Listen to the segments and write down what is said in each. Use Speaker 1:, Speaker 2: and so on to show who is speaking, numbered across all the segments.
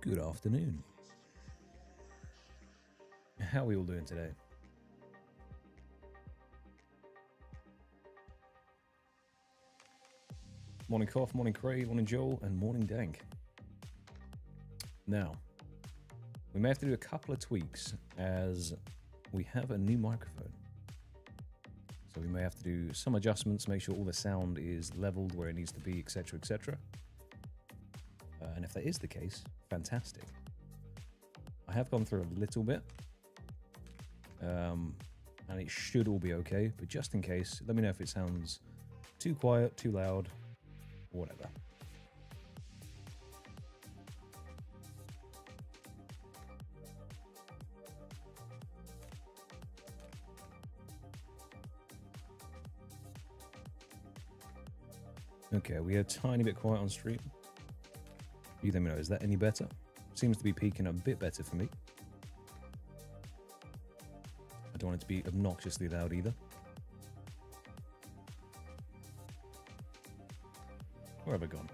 Speaker 1: Good afternoon. How are we all doing today? Morning Cough, morning Cray, morning Joel, and morning Dank. Now, we may have to do a couple of tweaks as we have a new microphone. So we may have to do some adjustments, make sure all the sound is leveled where it needs to be, etc., etc. And if that is the case, fantastic. I have gone through a little bit, and it should all be okay, but just in case, let me know if it sounds too quiet, too loud, whatever. Okay, we are a tiny bit quiet on stream. You let me know, is that any better? Seems to be peaking a bit better for me. I don't want it to be obnoxiously loud either. Where have I gone?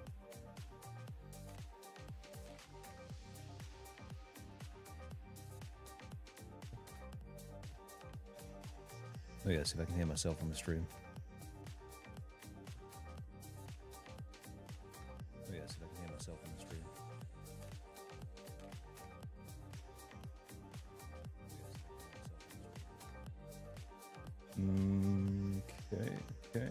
Speaker 1: Oh yeah, see if I can hear myself on the stream. Oh yeah, see if I can hear myself on the stream. Okay.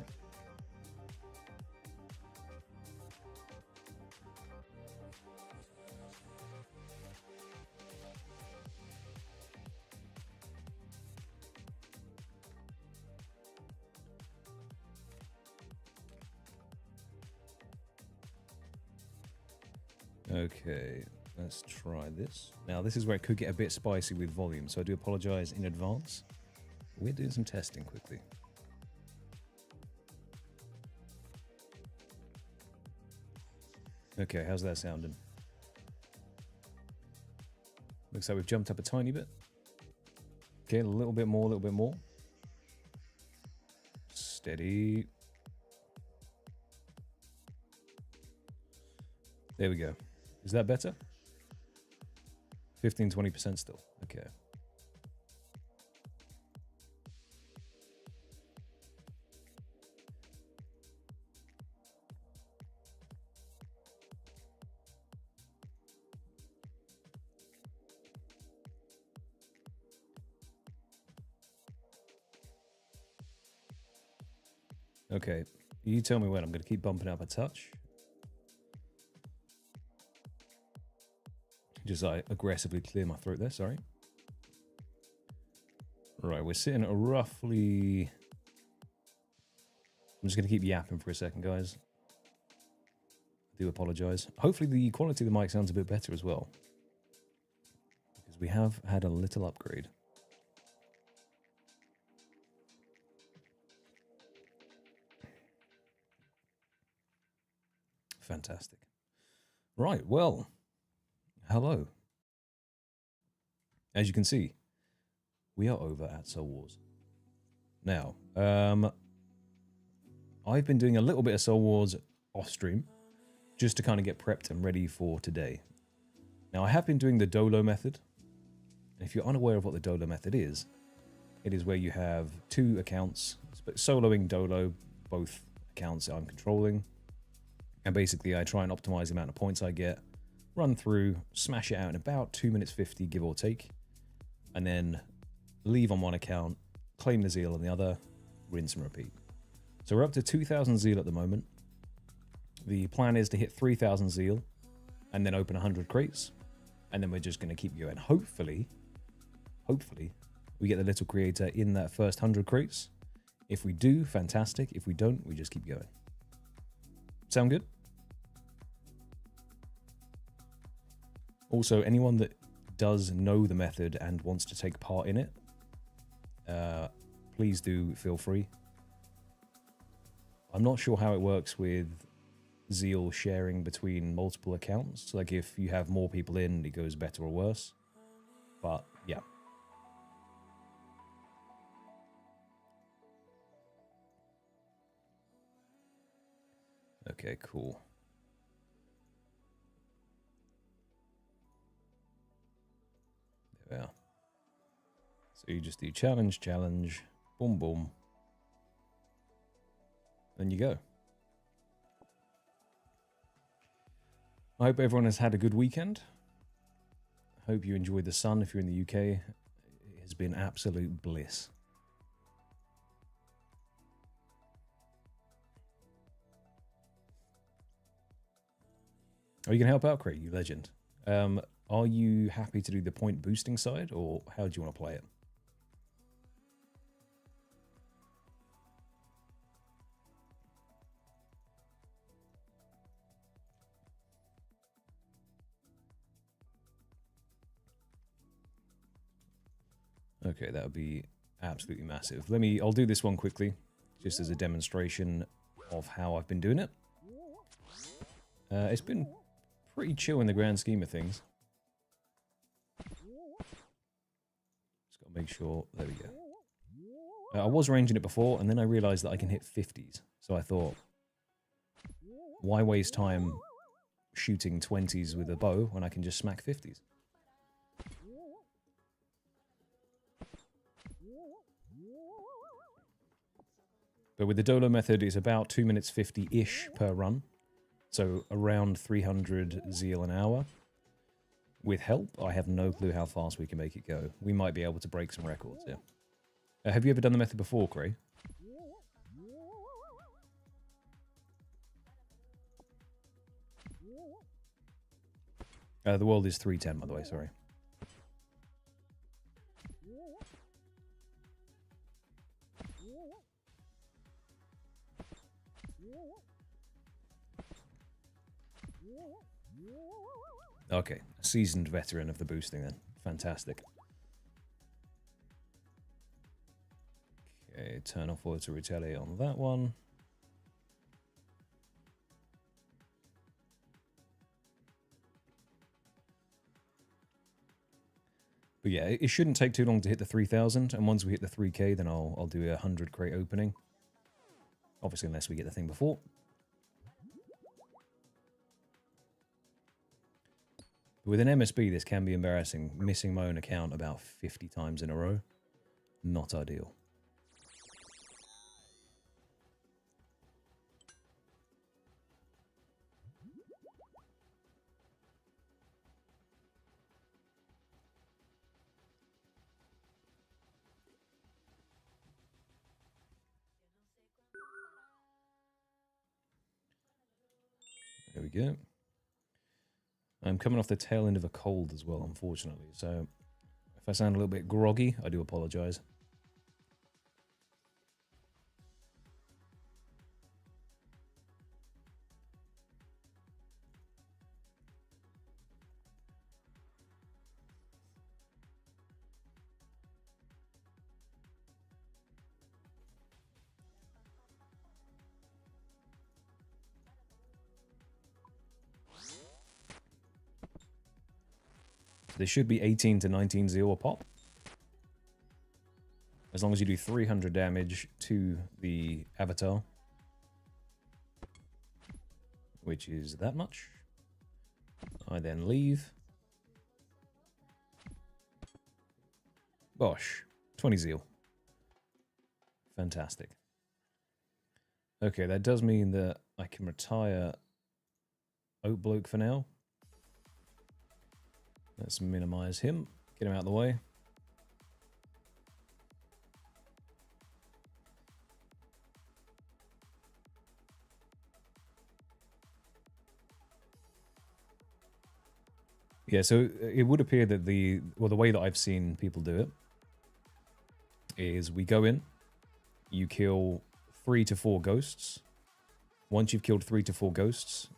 Speaker 1: Okay, let's try this. Now, this is where it could get a bit spicy with volume, so I do apologize in advance. We're doing some testing quickly. Okay, how's that sounding? Looks like we've jumped up a tiny bit. Okay, a little bit more, a little bit more. Steady. There we go. Is that better? 15-20% still. Okay. Okay, you tell me when. I'm going to keep bumping up a touch. Just aggressively clear my throat there, sorry. Right, we're sitting at roughly... I'm just going to keep yapping for a second, guys. I do apologize. Hopefully the quality of the mic sounds a bit better as well, because we have had a little upgrade. Fantastic. Right, well, hello. As you can see, we are over at Soul Wars. Now, I've been doing a little bit of Soul Wars off stream, just to kind of get prepped and ready for today. Now, I have been doing the Dolo method. And if you're unaware of what the Dolo method is, it is where you have two accounts, soloing Dolo, both accounts I'm controlling. And basically, I try and optimize the amount of points I get, run through, smash it out in about 2 minutes 50, give or take, and then leave on one account, claim the zeal on the other, rinse and repeat. So we're up to 2,000 zeal at the moment. The plan is to hit 3,000 zeal and then open 100 crates, and then we're just going to keep going. Hopefully, we get the Little Creator in that first 100 crates. If we do, fantastic. If we don't, we just keep going. Sound good? Also, anyone that does know the method and wants to take part in it, please do feel free. I'm not sure how it works with zeal sharing between multiple accounts. Like if you have more people in, it goes better or worse. But yeah. Okay, cool. Yeah. So you just do challenge, challenge, boom, boom. Then you go. I hope everyone has had a good weekend. I hope you enjoyed the sun if you're in the UK. It has been absolute bliss. Are you going to help out, Craig, you legend? Are you happy to do the point boosting side, or how do you want to play it? Okay, that would be absolutely massive. I'll do this one quickly, just as a demonstration of how I've been doing it. It's been pretty chill in the grand scheme of things. Just got to make sure, there we go. I was ranging it before, and then I realized that I can hit 50s. So I thought, why waste time shooting 20s with a bow when I can just smack 50s? But with the Dolo method, it's about 2 minutes 50-ish per run. So around 300 zeal an hour. With help, I have no clue how fast we can make it go. We might be able to break some records here. Have you ever done the method before, Cray? The world is 310, by the way, sorry. Okay, a seasoned veteran of the boosting then. Fantastic. Okay, turn off auto to retaliate on that one. But yeah, it shouldn't take too long to hit the 3,000, and once we hit the 3k, then I'll do a 100 crate opening. Obviously, unless we get the thing before. But with an MSB, this can be embarrassing. Missing my own account about 50 times in a row. Not ideal. There we go. I'm coming off the tail end of a cold as well, unfortunately. So if I sound a little bit groggy, I do apologize. There should be 18 to 19 zeal a pop. As long as you do 300 damage to the avatar. Which is that much. I then leave. Bosh. 20 zeal. Fantastic. Okay, that does mean that I can retire Oat Bloke for now. Let's minimize him. Get him out of the way. Yeah, so it would appear that the way that I've seen people do it is we go in, you kill 3 to 4 ghosts. Once you've killed 3 to 4 ghosts,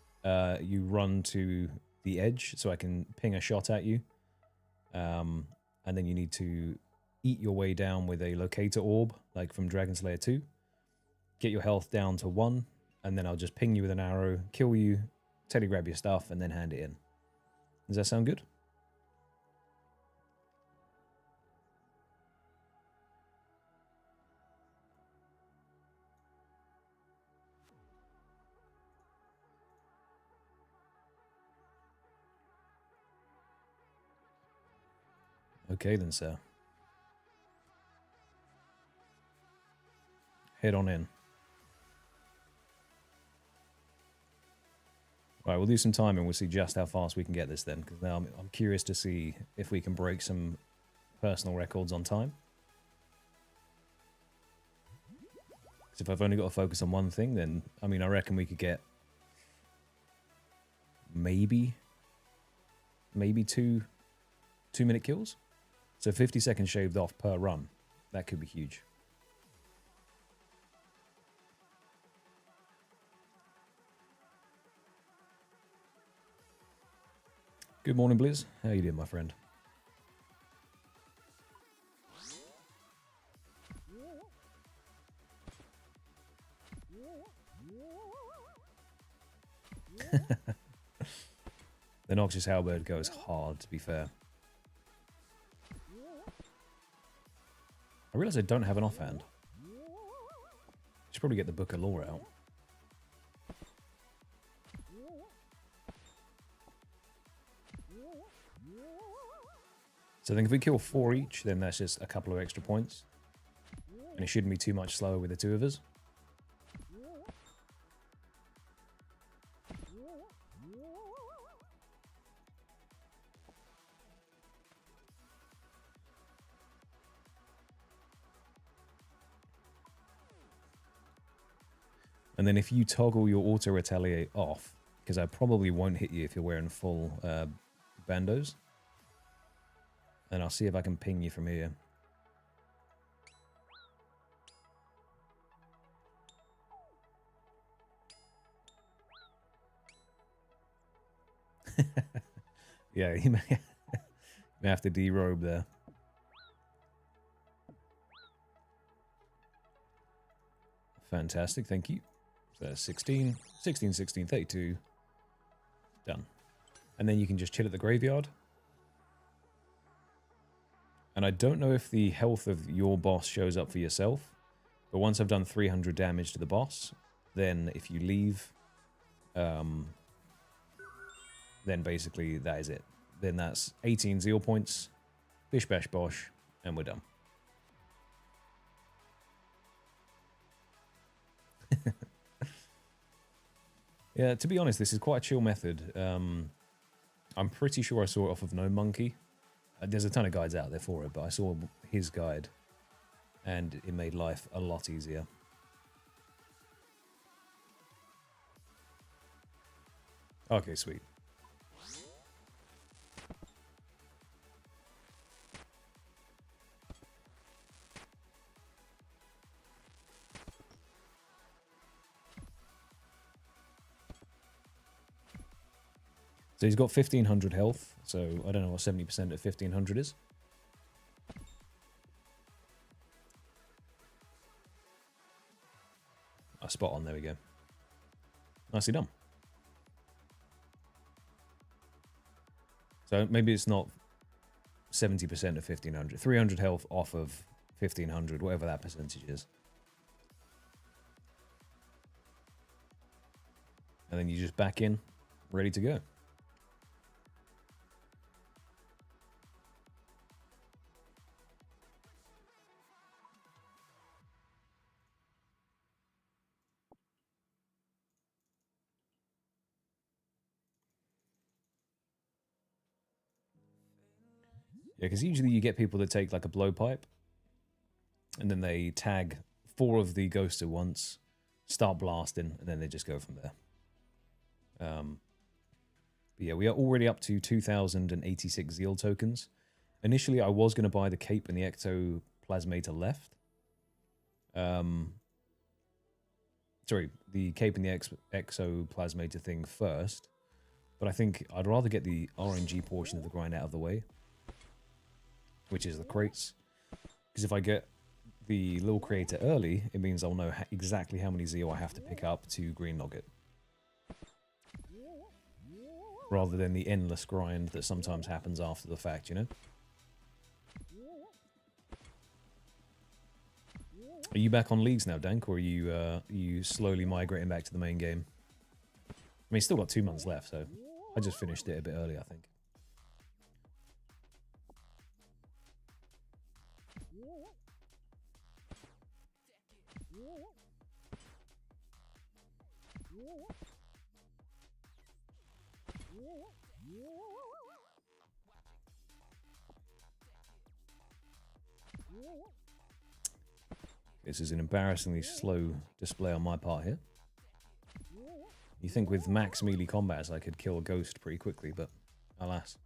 Speaker 1: you run to the edge so I can ping a shot at you. And then you need to eat your way down with a locator orb, like from Dragon Slayer 2. Get your health down to 1, and then I'll just ping you with an arrow, kill you, telegrab your stuff, and then hand it in. Does that sound good? Okay then, sir. Head on in. Right, we'll do some time and we'll see just how fast we can get this then, because now I'm curious to see if we can break some personal records on time. Because if I've only got to focus on one thing, then, I mean, I reckon we could get maybe 2-minute kills. So 50 seconds shaved off per run. That could be huge. Good morning, Blizz. How you doing, my friend? The Noxious Halberd goes hard, to be fair. I realise I don't have an offhand. Should probably get the Book of Lore out. So I think if we kill 4 each, then that's just a couple of extra points. And it shouldn't be too much slower with the 2 of us. And then if you toggle your auto retaliate off, because I probably won't hit you if you're wearing full bandos, then I'll see if I can ping you from here. Yeah, you may have to derobe there. Fantastic, thank you. So 16, 16, 16, 32. Done. And then you can just chill at the graveyard. And I don't know if the health of your boss shows up for yourself, but once I've done 300 damage to the boss, then if you leave, then basically that is it. Then that's 18 zeal points, bish bash bosh, and we're done. Yeah, to be honest, this is quite a chill method. I'm pretty sure I saw it off of No Monkey. There's a ton of guides out there for it, but I saw his guide, and it made life a lot easier. Okay, sweet. So he's got 1500 health, so I don't know what 70% of 1500 is. Spot on, there we go. Nicely done. So maybe it's not 70% of 1500. 300 health off of 1500, whatever that percentage is. And then you just back in, ready to go. Yeah, because usually you get people that take like a blowpipe, and then they tag 4 of the ghosts at once, start blasting, and then they just go from there. But yeah, we are already up to 2,086 zeal tokens. Initially, I was going to buy the cape and the ectoplasmator left. Sorry, the cape and the exoplasmator thing first. But I think I'd rather get the RNG portion of the grind out of the way, which is the crates. Because if I get the Lil Creator early, it means I'll know exactly how many zeal I have to pick up to greenlog it. Rather than the endless grind that sometimes happens after the fact, you know? Are you back on leagues now, Dank, or are you slowly migrating back to the main game? I mean, still got 2 months left, so I just finished it a bit early, I think. This is an embarrassingly slow display on my part here. You think with max melee combats I could kill a ghost pretty quickly, but alas.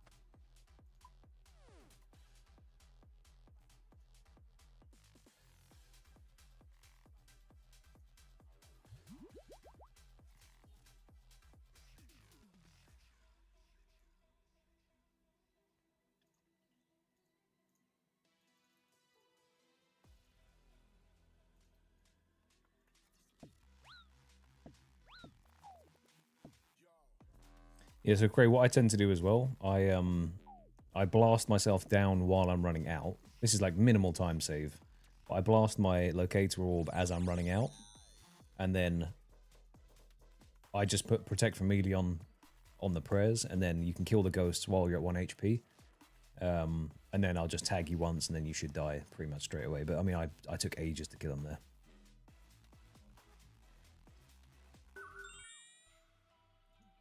Speaker 1: Yeah, so Cray, what I tend to do as well, I blast myself down while I'm running out. This is like minimal time save. But I blast my locator orb as I'm running out, and then I just put protect from melee on the prayers, and then you can kill the ghosts while you're at 1 HP. And then I'll just tag you once, and then you should die pretty much straight away. But I mean, I took ages to kill them there.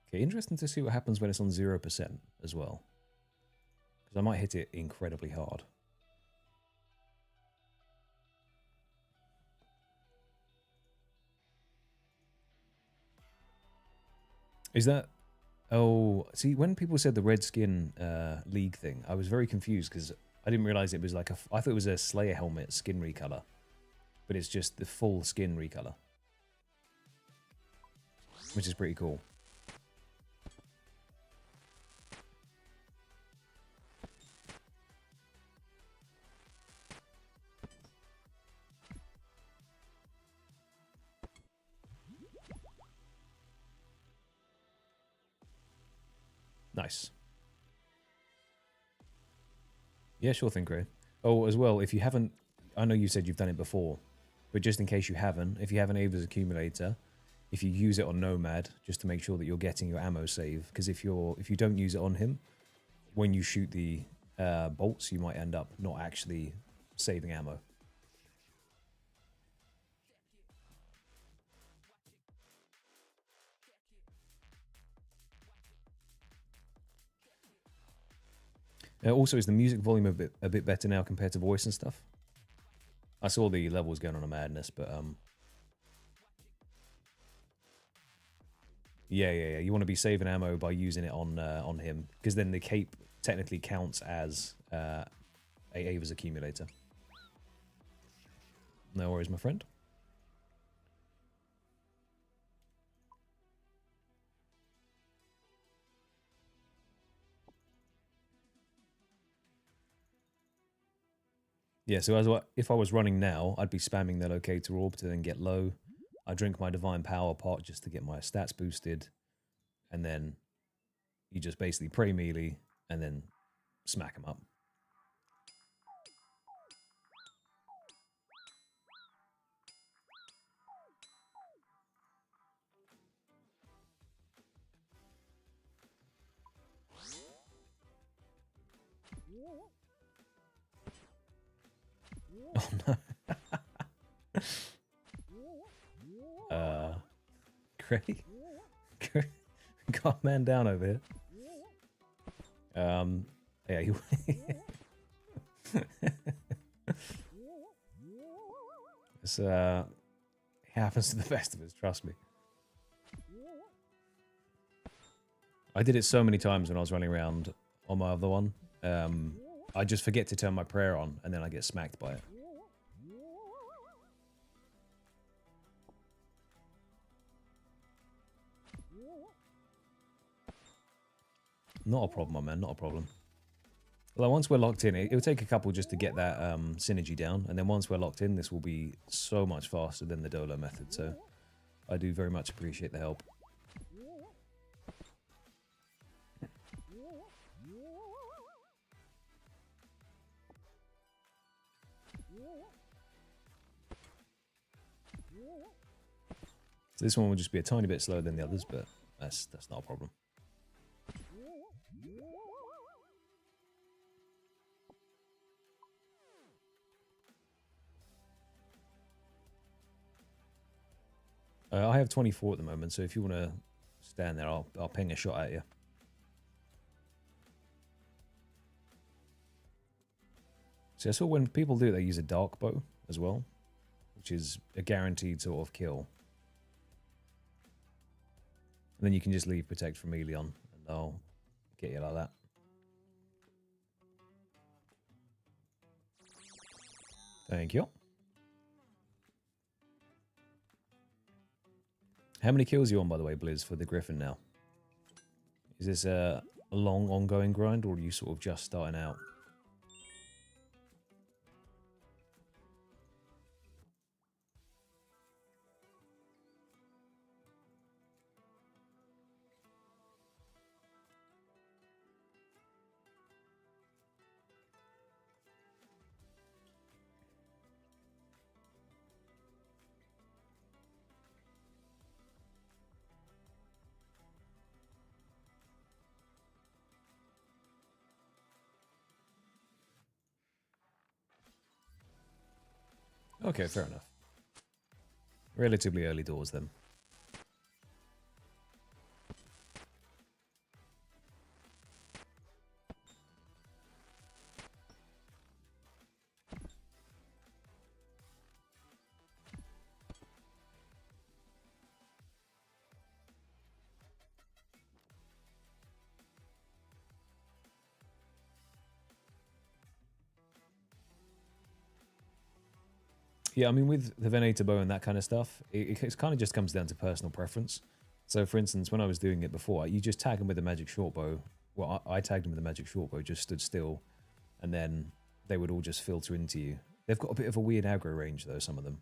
Speaker 1: Okay, interesting to see what happens when it's on 0% as well. Because I might hit it incredibly hard. Is that... Oh, see, when people said the red skin league thing, I was very confused because I didn't realize it was like a... I thought it was a Slayer helmet skin recolor. But it's just the full skin recolor. Which is pretty cool. Nice. Yeah, sure thing, Gray. Oh, as well, if you haven't... I know you said you've done it before, but just in case you haven't, if you have an Ava's accumulator, if you use it on Nomad, just to make sure that you're getting your ammo save, because if you don't use it on him, when you shoot the bolts, you might end up not actually saving ammo. Also, is the music volume a bit better now compared to voice and stuff? I saw the levels going on a madness, but yeah. You want to be saving ammo by using it on him, because then the cape technically counts as Ava's accumulator. No worries, my friend. Yeah, so if I was running now, I'd be spamming the locator orb to then get low. I drink my divine power pot just to get my stats boosted, and then you just basically pray melee and then smack them up. Oh no. Craig? Got a man down over here. Yeah, he... It's, it happens to the best of us, trust me. I did it so many times when I was running around on my other one. I just forget to turn my prayer on, and then I get smacked by it. Not a problem, my man, not a problem. Well, once we're locked in, it'll take a couple just to get that synergy down, and then once we're locked in, this will be so much faster than the Dolo method, so I do very much appreciate the help. So this one will just be a tiny bit slower than the others, but that's not a problem. I have 24 at the moment, so if you want to stand there, I'll ping a shot at you. See, I saw when people do it, they use a dark bow as well, which is a guaranteed sort of kill. And then you can just leave protect from melee on, and I'll get you like that. Thank you. How many kills are you on, by the way, Blizz, for the Griffin now? Is this a long, ongoing grind, or are you sort of just starting out? Okay, fair enough. Relatively early doors then. Yeah, I mean, with the Venator bow and that kind of stuff, it kind of just comes down to personal preference. So, for instance, when I was doing it before, you just tag them with a magic short bow. Well, I tagged them with a magic short bow, just stood still, and then they would all just filter into you. They've got a bit of a weird aggro range, though, some of them.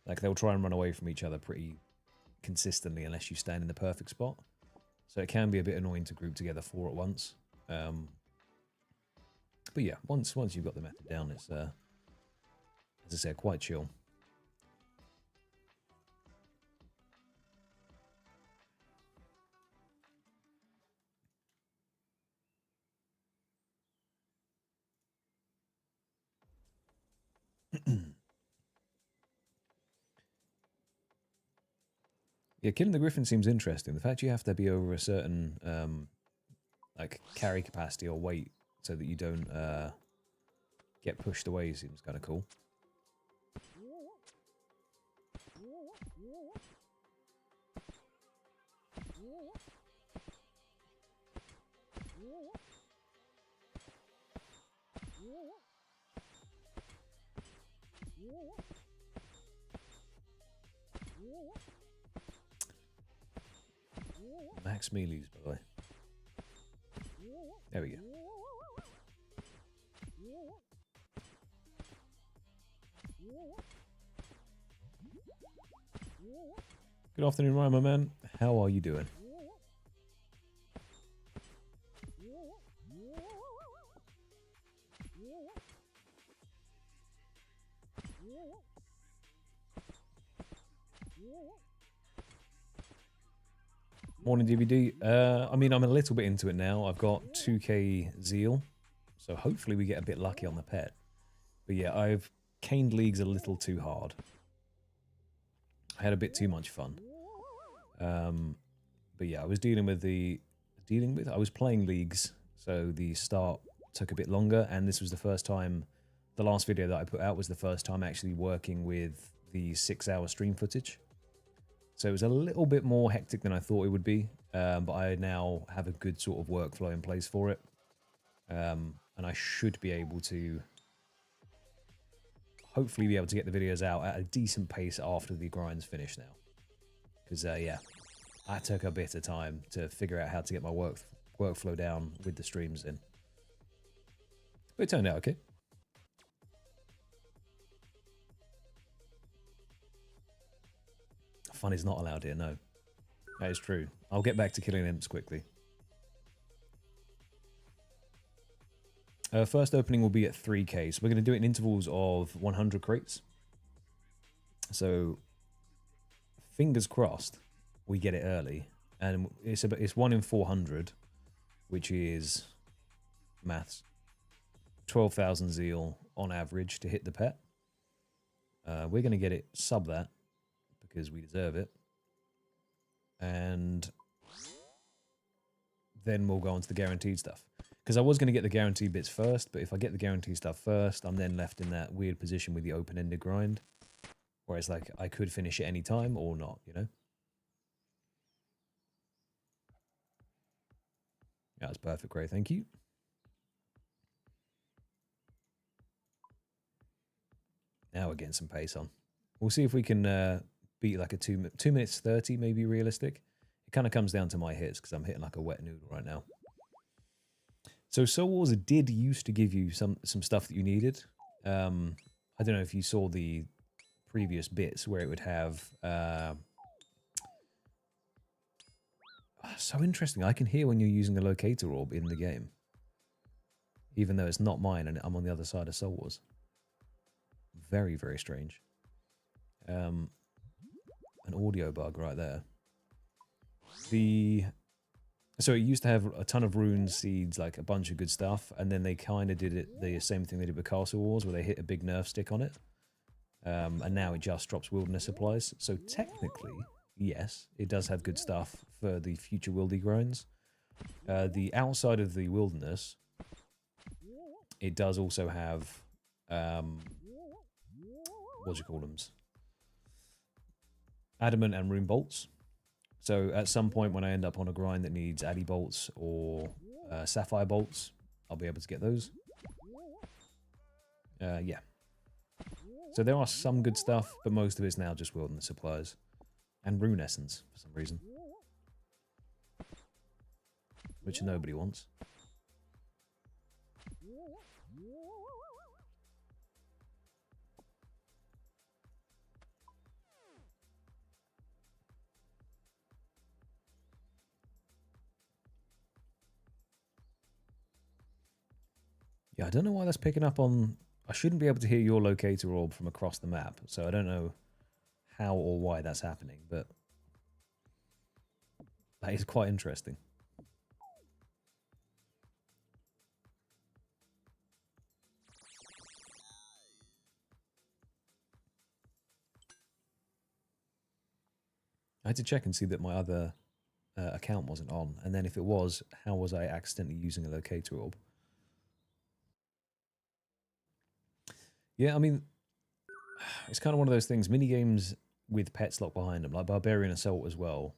Speaker 1: Like, they'll try and run away from each other pretty consistently unless you stand in the perfect spot. So it can be a bit annoying to group together 4 at once. But yeah, once you've got the method down, it's... as I said, quite chill. Yeah, killing the Griffin seems interesting. The fact you have to be over a certain like carry capacity or weight so that you don't get pushed away seems kind of cool. Max melees, by the way. There we go. Good afternoon, Ryan, my man. How are you doing? Morning, DVD. I mean, I'm a little bit into it now. I've got 2k zeal, so hopefully we get a bit lucky on the pet. But yeah, I've caned leagues a little too hard. I had a bit too much fun. But yeah, I was I was playing leagues, so the start took a bit longer, and this was the first time, the last video that I put out was the first time actually working with the 6-hour stream footage. So it was a little bit more hectic than I thought it would be, but I now have a good sort of workflow in place for it. And I should be able to hopefully be able to get the videos out at a decent pace after the grind's finished now. Because, yeah, I took a bit of time to figure out how to get my workflow down with the streams in. But it turned out okay. Fun is not allowed here, no. That is true. I'll get back to killing imps quickly. First opening will be at 3k, so we're going to do it in intervals of 100 crates. So, fingers crossed, we get it early. And it's 1 in 400, which is maths. 12,000 zeal on average to hit the pet. We're going to get it sub that, because we deserve it. And then we'll go on to the guaranteed stuff. Because I was going to get the guaranteed bits first, but if I get the guaranteed stuff first, I'm then left in that weird position with the open-ended grind. Whereas, like, I could finish at any time or not, you know? Yeah, that's perfect, great, thank you. Now we're getting some pace on. We'll see if we can beat like a 2 minutes 30, maybe realistic. It kind of comes down to my hits because I'm hitting like a wet noodle right now. So Soul Wars did used to give you some stuff that you needed. I don't know if you saw the previous bits where it would have... so interesting. I can hear when you're using a locator orb in the game. Even though it's not mine and I'm on the other side of Soul Wars. Very, very strange. An audio bug right there. So it used to have a ton of runes, seeds, like a bunch of good stuff, and then they kind of did it the same thing they did with Castle Wars, where they hit a big nerf stick on it. And now it just drops wilderness supplies. So technically, yes, it does have good stuff for the future wildy grinds. The outside of the wilderness, it does also have what do you call them? Adamant and rune bolts. So at some point when I end up on a grind that needs addy bolts or sapphire bolts, I'll be able to get those. Yeah. So there are some good stuff, but most of it's now just wilderness supplies. And rune essence, for some reason. Which nobody wants. Yeah, I don't know why that's picking up on... I shouldn't be able to hear your locator orb from across the map, so I don't know how or why that's happening, but that is quite interesting. I had to check and see that my other account wasn't on, and then if it was, how was I accidentally using a locator orb? Yeah, I mean, it's kind of one of those things, minigames with pets locked behind them, like Barbarian Assault as well.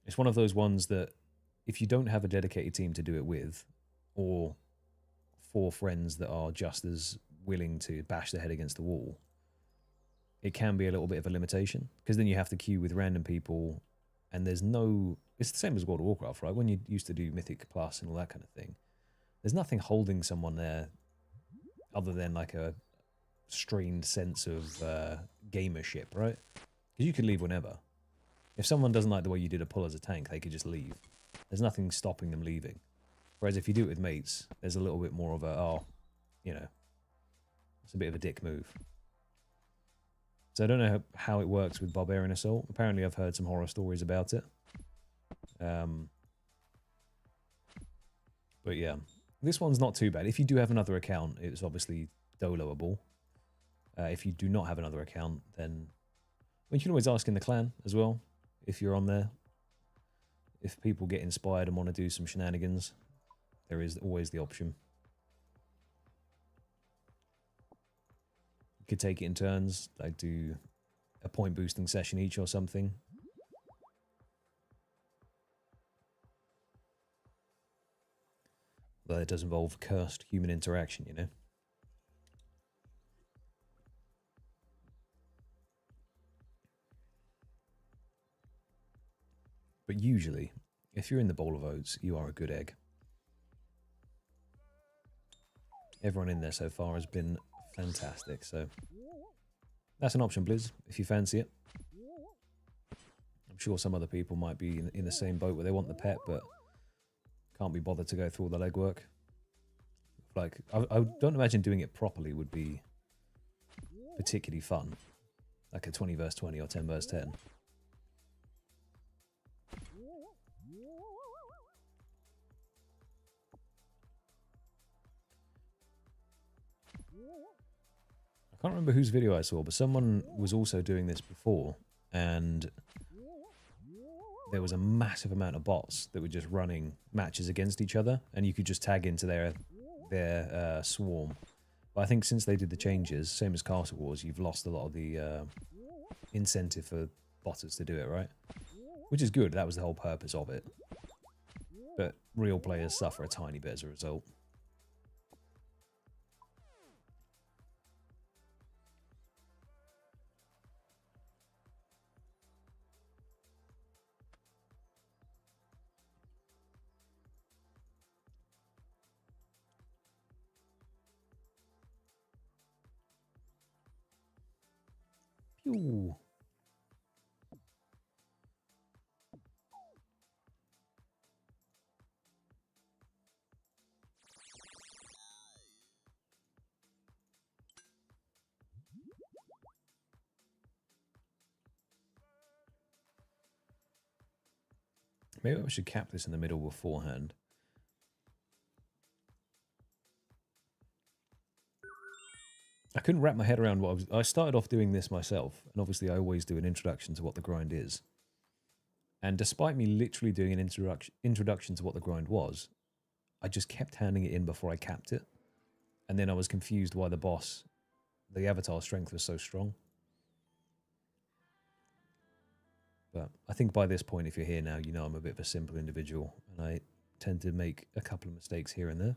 Speaker 1: It's one of those ones that if you don't have a dedicated team to do it with, or 4 friends that are just as willing to bash their head against the wall, it can be a little bit of a limitation, because then you have to queue with random people, and there's no... It's the same as World of Warcraft, right? When you used to do Mythic Plus and all that kind of thing, there's nothing holding someone there other than like a strained sense of gamership, right? Because you could leave whenever. If someone doesn't like the way you did a pull as a tank, they could just leave. There's nothing stopping them leaving. Whereas if you do it with mates, there's a little bit more of a, oh, you know, it's a bit of a dick move. So I don't know how it works with Barbarian Assault. Apparently I've heard some horror stories about it. But yeah, this one's not too bad. If you do have another account, it's obviously doloable. If you do not have another account, then you can always ask in the clan as well, if you're on there. If people get inspired and want to do some shenanigans, there is always the option. You could take it in turns, like do a point boosting session each or something. But it does involve cursed human interaction, you know? But usually, if you're in the bowl of oats, you are a good egg. Everyone in there so far has been fantastic, so that's an option, Blizz, if you fancy it. I'm sure some other people might be in the same boat where they want the pet, but can't be bothered to go through all the legwork. Like, I don't imagine doing it properly would be particularly fun. Like a 20 verse 20 or 10 verse 10. I can't remember whose video I saw, but someone was also doing this before, and there was a massive amount of bots that were just running matches against each other, and you could just tag into their swarm. But I think since they did the changes, same as Castle Wars, you've lost a lot of the incentive for botters to do it, right? Which is good, that was the whole purpose of it. But real players suffer a tiny bit as a result. Pew. Maybe I should cap this in the middle beforehand. I couldn't wrap my head around what I started off doing this myself, and obviously I always do an introduction to what the grind is. And despite me literally doing an introduction to what the grind was, I just kept handing it in before I capped it. And then I was confused why the avatar strength was so strong. But I think by this point, if you're here now, you know I'm a bit of a simple individual, and I tend to make a couple of mistakes here and there.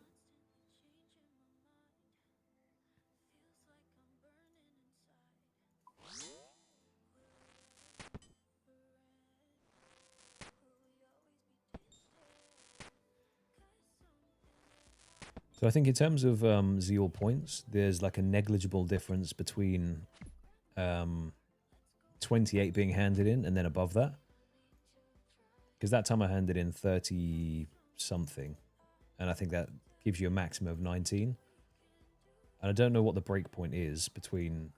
Speaker 1: So I think in terms of zeal points, there's like a negligible difference between 28 being handed in and then above that. Because that time I handed in 30 something, and I think that gives you a maximum of 19. And I don't know what the break point is between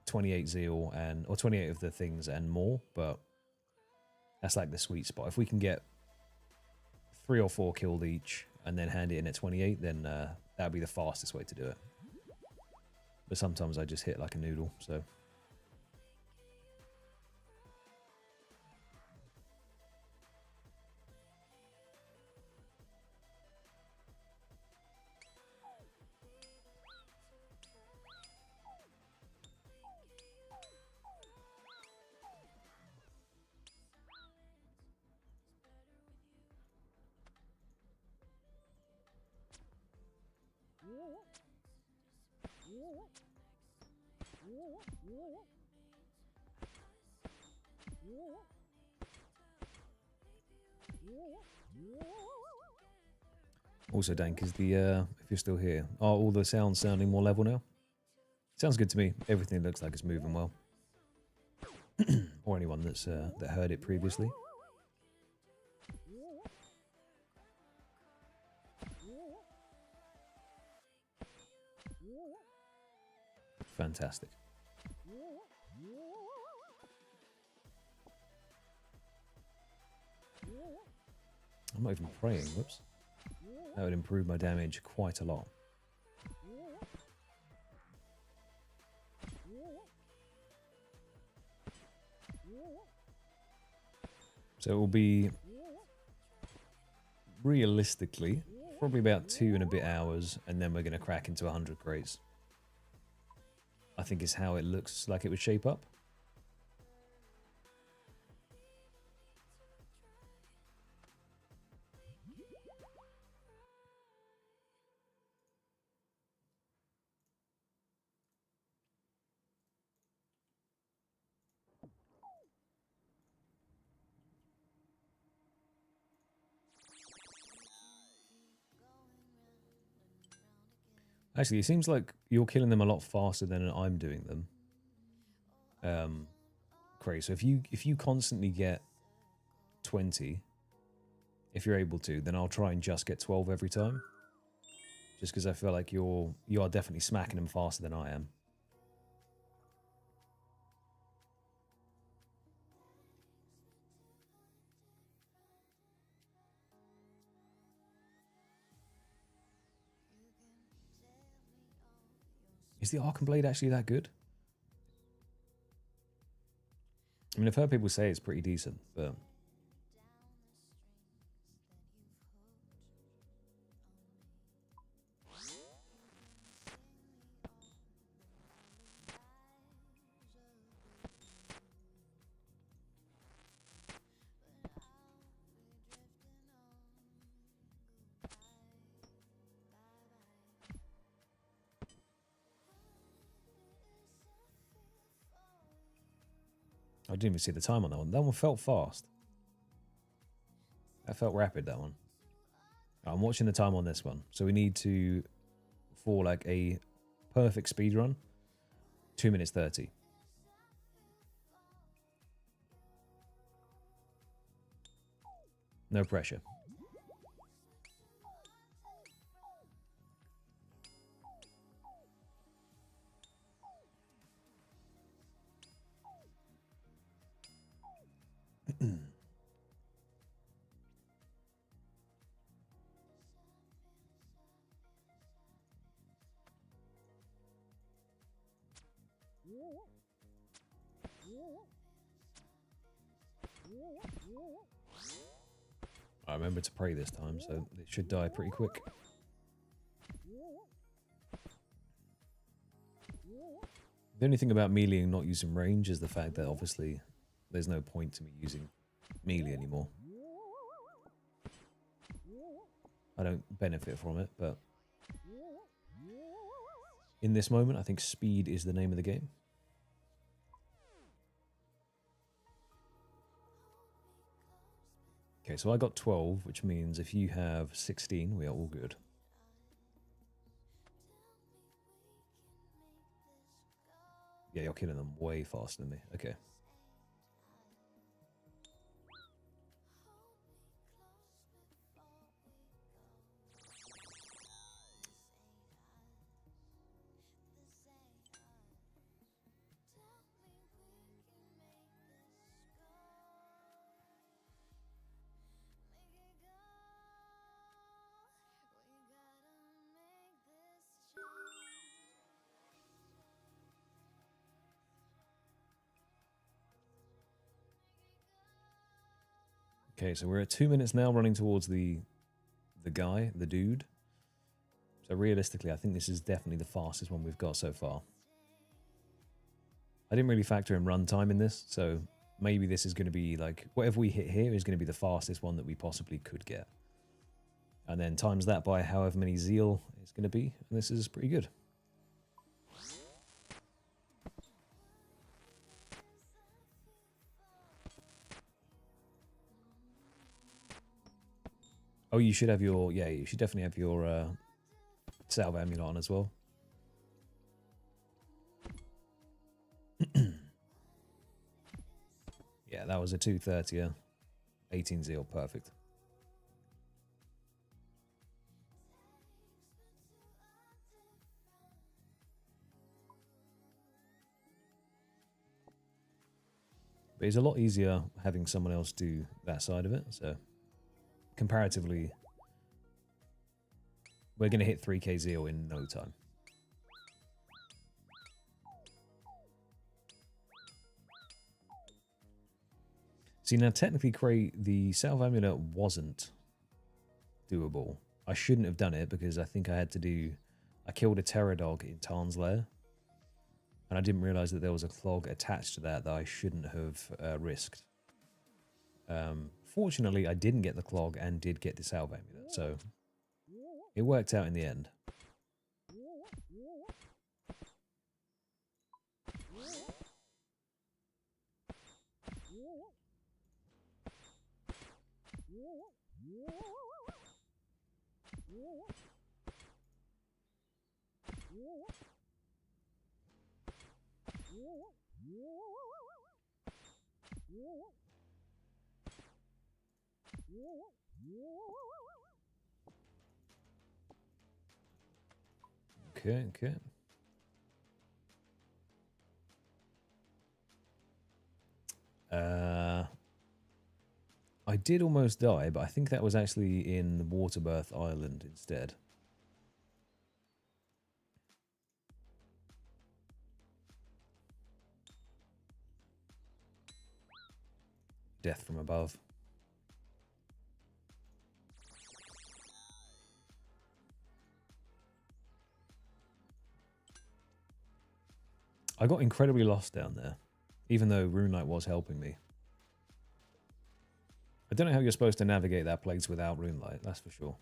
Speaker 1: 28 zeal or 28 of the things and more, but that's like the sweet spot. If we can get 3 or 4 killed each and then hand it in at 28, then that'd be the fastest way to do it. But sometimes I just hit like a noodle, so. Also, Dank, is the if you're still here, are all the sounds sounding more level now? Sounds good to me. Everything looks like it's moving well. Or anyone that's that heard it previously. Fantastic. I'm not even praying, whoops. That would improve my damage quite a lot. So it will be, realistically, probably about 2 and a bit hours, and then we're going to crack into 100 crates. I think is how it looks like it would shape up. Actually, it seems like you're killing them a lot faster than I'm doing them. Crazy. So if you constantly get 20, if you're able to, then I'll try and just get 12 every time. Just because I feel like you are definitely smacking them faster than I am. Is the Arkham Blade actually that good? I mean, I've heard people say it's pretty decent, but I didn't even see the time on that one. That one felt fast. That felt rapid, that one. I'm watching the time on this one. So we need to, for like a perfect speed run, 2 minutes 30. No pressure. I remember to pray this time, so it should die pretty quick. The only thing about melee and not using range is the fact that obviously there's no point to me using melee anymore. I don't benefit from it, but in this moment I think speed is the name of the game. Okay, so I got 12, which means if you have 16, we are all good. Yeah, you're killing them way faster than me. Okay. Okay, so we're at 2 minutes now, running towards the guy, the dude. So realistically, I think this is definitely the fastest one we've got so far. I didn't really factor in runtime in this, so maybe this is going to be like, whatever we hit here is going to be the fastest one that we possibly could get. And then times that by however many zeal it's going to be, and this is pretty good. Oh, you should have your, yeah, you should definitely have your salve amulet on as well. Yeah, that was a 230, yeah. 18 zeal, perfect. But it's a lot easier having someone else do that side of it, so comparatively, we're going to hit 3k zeal in no time. See, now technically, the salve amulet wasn't doable. I shouldn't have done it because I think I had to do... I killed a terror dog in Tarn's lair, and I didn't realise that there was a clog attached to that I shouldn't have risked. Fortunately, I didn't get the clog and did get the salve amulet, so it worked out in the end. Okay, okay. I did almost die, but I think that was actually in Waterbirth Island instead. Death from above. I got incredibly lost down there, even though Runelight was helping me. I don't know how you're supposed to navigate that place without Runelight, that's for sure.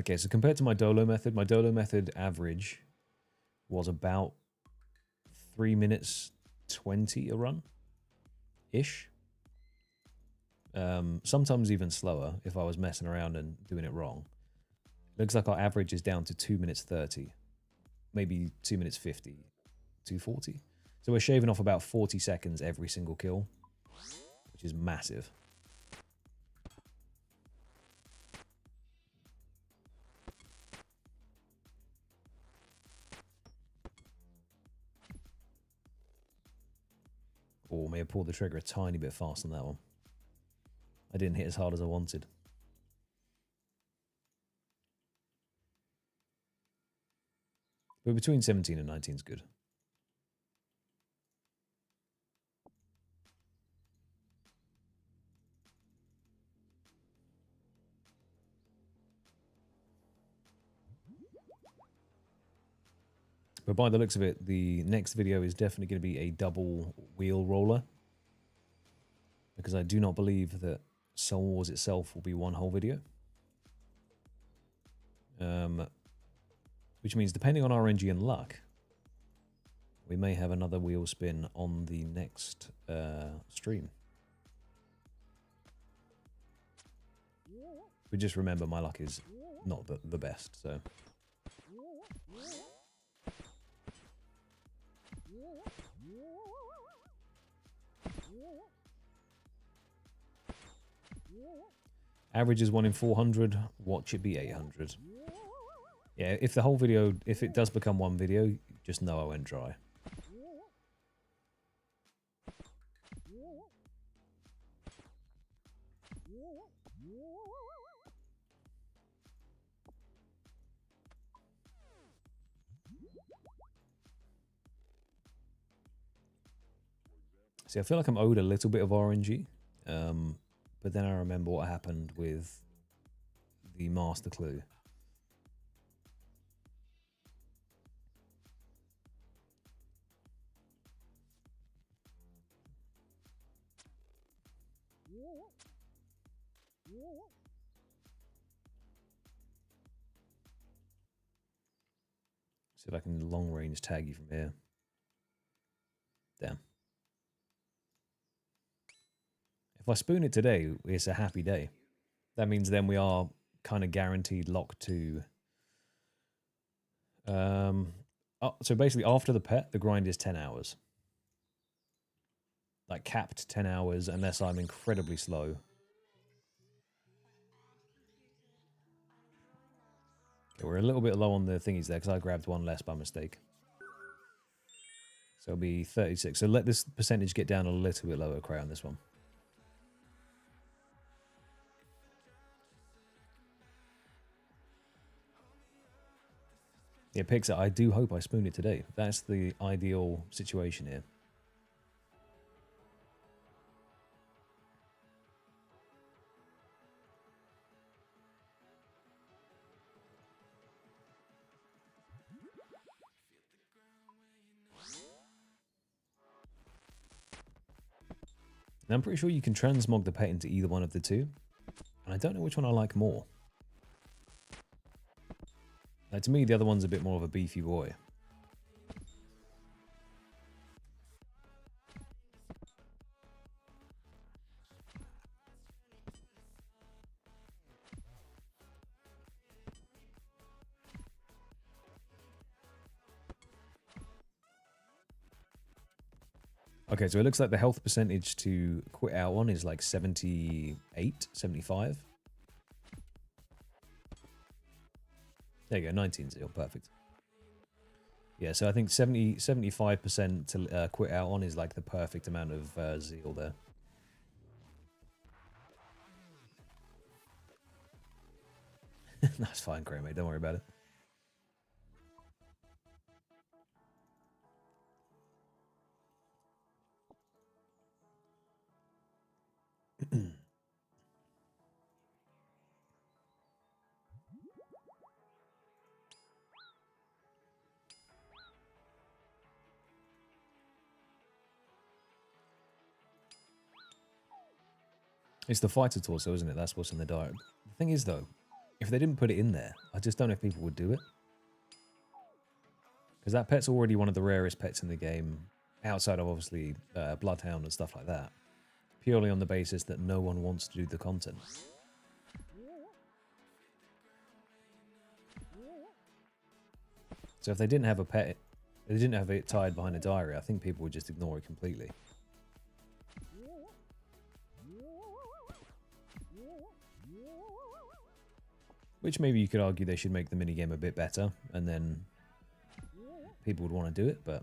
Speaker 1: Okay, so compared to my Dolo method average was about 3 minutes 20 a run ish. Sometimes even slower if I was messing around and doing it wrong. Looks like our average is down to 2 minutes 30, maybe 2 minutes 50, 240. So we're shaving off about 40 seconds every single kill, which is massive. Or may have pulled the trigger a tiny bit fast on that one. I didn't hit as hard as I wanted. But between 17 and 19 is good. But by the looks of it, the next video is definitely going to be a double wheel roller. Because I do not believe that Soul Wars itself will be one whole video. Which means depending on RNG and luck, we may have another wheel spin on the next stream. But just remember, my luck is not the best, so... Average is 1 in 400, watch it be 800. Yeah, if the whole video, if it does become one video, just know I went dry. See, I feel like I'm owed a little bit of RNG. But then I remember what happened with the Master Clue. See if I can long range tag you from here. Damn. If I spoon it today, it's a happy day. That means then we are kind of guaranteed locked to... so basically after the pet, the grind is 10 hours. Like capped 10 hours unless I'm incredibly slow. Okay, we're a little bit low on the thingies there because I grabbed one less by mistake. So it'll be 36. So let this percentage get down a little bit lower, Cray, on this one. Yeah, Pixar, I do hope I spoon it today. That's the ideal situation here. Now, I'm pretty sure you can transmog the pet into either one of the two. And I don't know which one I like more. To me, the other one's a bit more of a beefy boy. Okay, so it looks like the health percentage to quit out on is like 78, 75. There you go, 19 zeal, perfect. Yeah, so I think 75% to quit out on is like the perfect amount of zeal there. That's fine, Cray, mate, don't worry about it. It's the fighter torso, isn't it? That's what's in the diet. The thing is, though, if they didn't put it in there, I just don't know if people would do it. Because that pet's already one of the rarest pets in the game, outside of obviously Bloodhound and stuff like that. Purely on the basis that no one wants to do the content. So if they didn't have a pet, they didn't have it tied behind a diary, I think people would just ignore it completely. Which maybe you could argue they should make the minigame a bit better, and then people would want to do it, but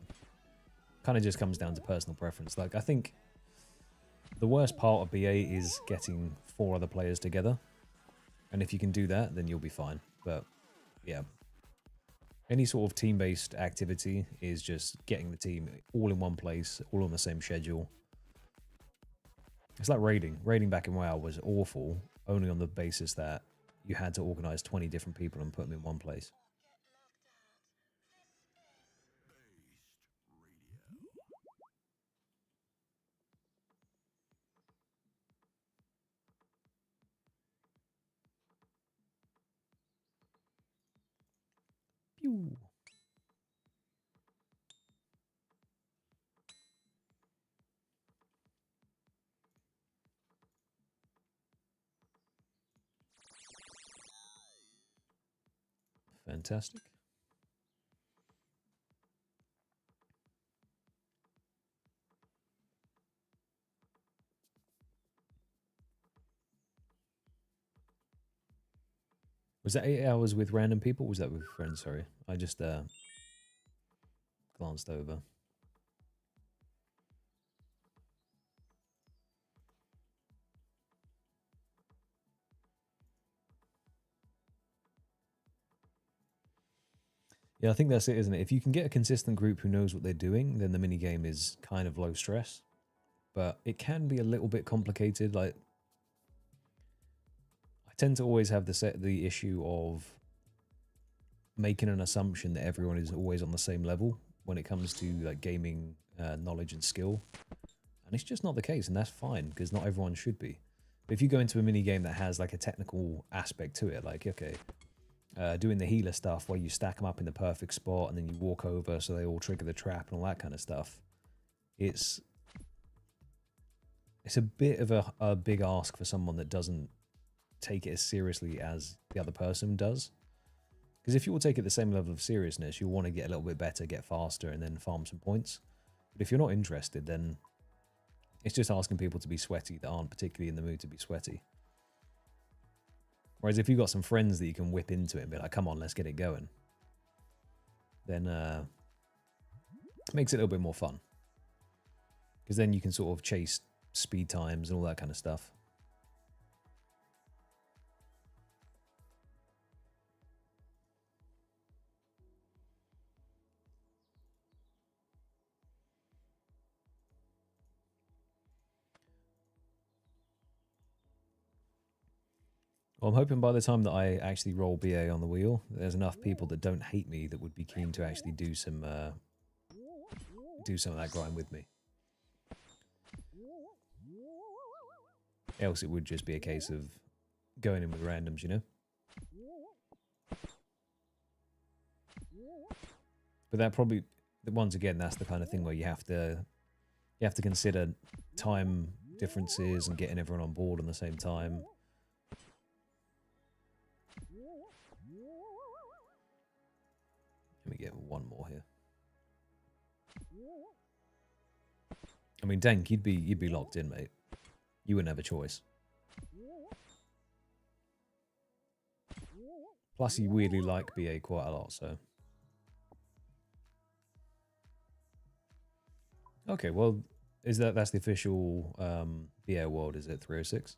Speaker 1: kind of just comes down to personal preference. Like, I think the worst part of BA is getting 4 other players together, and if you can do that, then you'll be fine. But yeah, any sort of team-based activity is just getting the team all in one place, all on the same schedule. It's like raiding. Raiding back in WoW was awful, only on the basis that you had to organize 20 different people and put them in one place. Pew. Fantastic. Was that 8 hours with random people? Or was that with friends? Sorry, I just glanced over. Yeah, I think that's it, isn't it? If you can get a consistent group who knows what they're doing, then the minigame is kind of low stress. But it can be a little bit complicated. Like, I tend to always have the issue of making an assumption that everyone is always on the same level when it comes to like gaming knowledge and skill. And it's just not the case, and that's fine, because not everyone should be. But if you go into a minigame that has like a technical aspect to it, like, okay, doing the healer stuff where you stack them up in the perfect spot and then you walk over so they all trigger the trap and all that kind of stuff, it's a bit of a big ask for someone that doesn't take it as seriously as the other person does. Because if you will take it the same level of seriousness, you'll want to get a little bit better, get faster, and then farm some points. But if you're not interested, then it's just asking people to be sweaty that aren't particularly in the mood to be sweaty. Whereas if you've got some friends that you can whip into it and be like, come on, let's get it going, then it makes it a little bit more fun. Because then you can sort of chase speed times and all that kind of stuff. Well, I'm hoping by the time that I actually roll BA on the wheel, there's enough people that don't hate me that would be keen to actually do some of that grind with me. Else it would just be a case of going in with randoms, you know? But that probably, once again, that's the kind of thing where you have to consider time differences and getting everyone on board on the same time. Let me get one more here. I mean, Dank, you'd be locked in, mate. You wouldn't have a choice. Plus, you weirdly like BA quite a lot, so. Okay, well, that's the official BA world, is it? 306?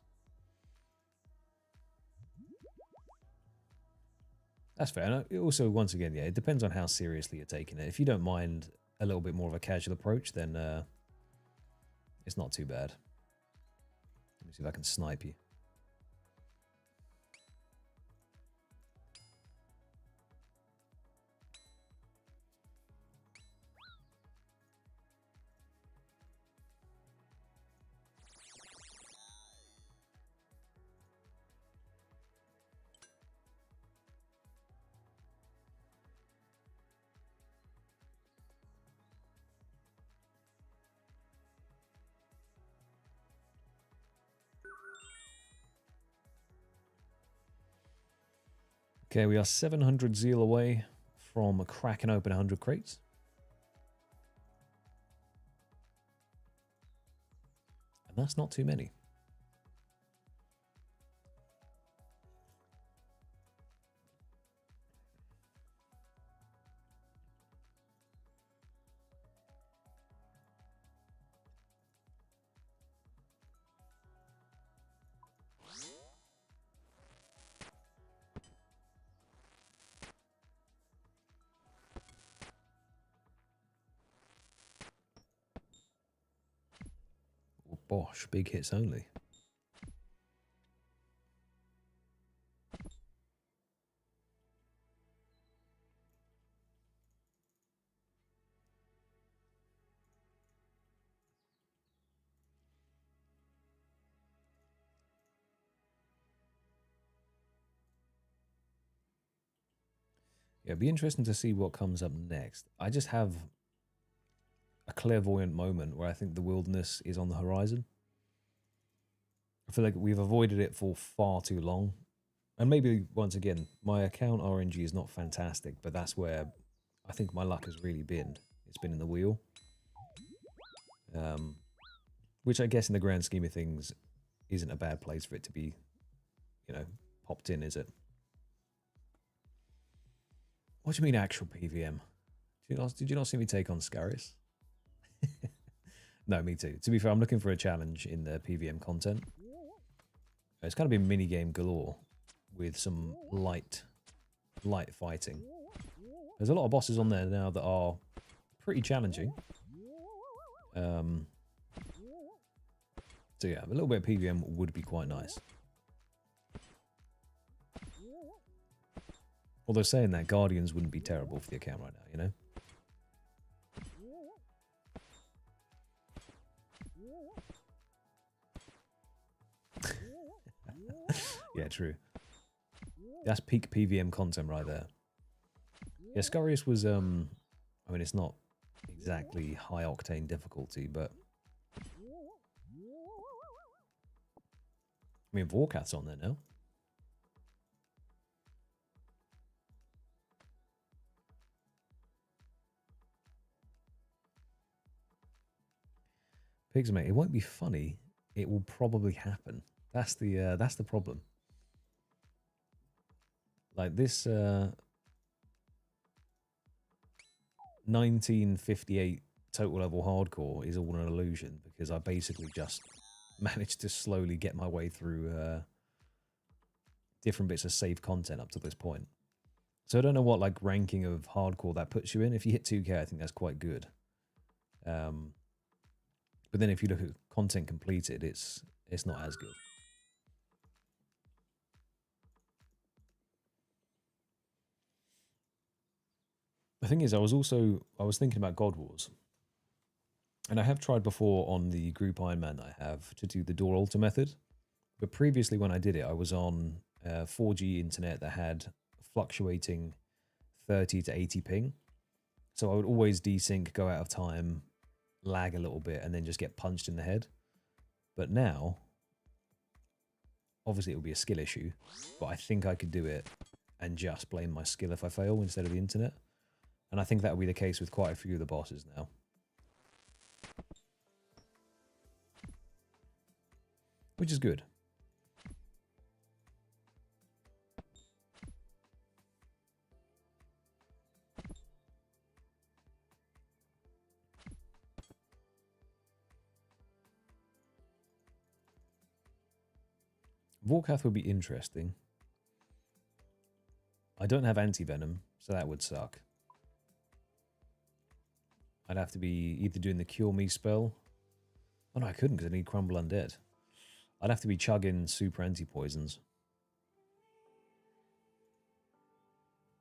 Speaker 1: That's fair. And also, once again, yeah, it depends on how seriously you're taking it. If you don't mind a little bit more of a casual approach, then it's not too bad. Let me see if I can snipe you. Okay, we are 700 zeal away from cracking open 100 crates. And that's not too many. Oh, bosh, big hits only. Yeah, it'd be interesting to see what comes up next. I just have a clairvoyant moment where I think the wilderness is on the horizon. I feel like we've avoided it for far too long. And maybe, once again, my account RNG is not fantastic, but that's where I think my luck has really been. It's been in the wheel. Which I guess in the grand scheme of things isn't a bad place for it to be, you know, popped in, is it? What do you mean actual PVM? Did you not see me take on Scaris? No, me too. To be fair, I'm looking for a challenge in the PVM content. It's kind of been minigame galore with some light fighting. There's a lot of bosses on there now that are pretty challenging. So yeah, a little bit of PVM would be quite nice. Although saying that, Guardians wouldn't be terrible for the account right now, you know? Yeah, true. That's peak PVM content right there. Yeah, Scarius was, I mean, it's not exactly high octane difficulty, but... I mean, Vorkath's on there now. Pigs, mate, it won't be funny. It will probably happen. That's the problem. Like this 1958 total level hardcore is all an illusion because I basically just managed to slowly get my way through different bits of saved content up to this point. So I don't know what like ranking of hardcore that puts you in. If you hit 2K, I think that's quite good. But then if you look at content completed, it's not as good. The thing is, I was thinking about God Wars. And I have tried before on the group Ironman that I have to do the door altar method. But previously when I did it, I was on 4G internet that had fluctuating 30 to 80 ping. So I would always desync, go out of time, lag a little bit, and then just get punched in the head. But now, obviously it will be a skill issue, but I think I could do it and just blame my skill if I fail instead of the internet. And I think that will be the case with quite a few of the bosses now. Which is good. Vorkath would be interesting. I don't have anti-venom, so that would suck. I'd have to be either doing the Cure Me spell. Oh no, I couldn't because I need Crumble Undead. I'd have to be chugging super anti-poisons.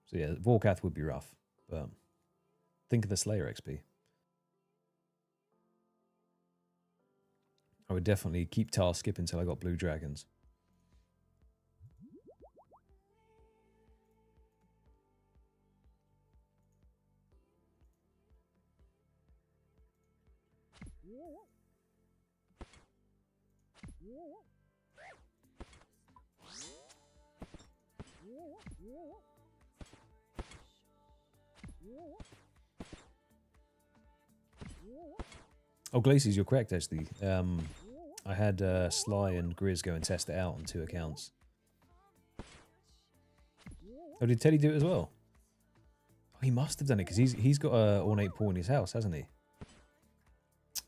Speaker 1: So yeah, Vorkath would be rough, but think of the Slayer XP. I would definitely keep task skip until I got blue dragons. Oh, Glaciers, you're correct, actually. I had Sly and Grizz go and test it out on 2 accounts. Oh, did Teddy do it as well? Oh, he must have done it, because he's got a ornate pool in his house, hasn't he?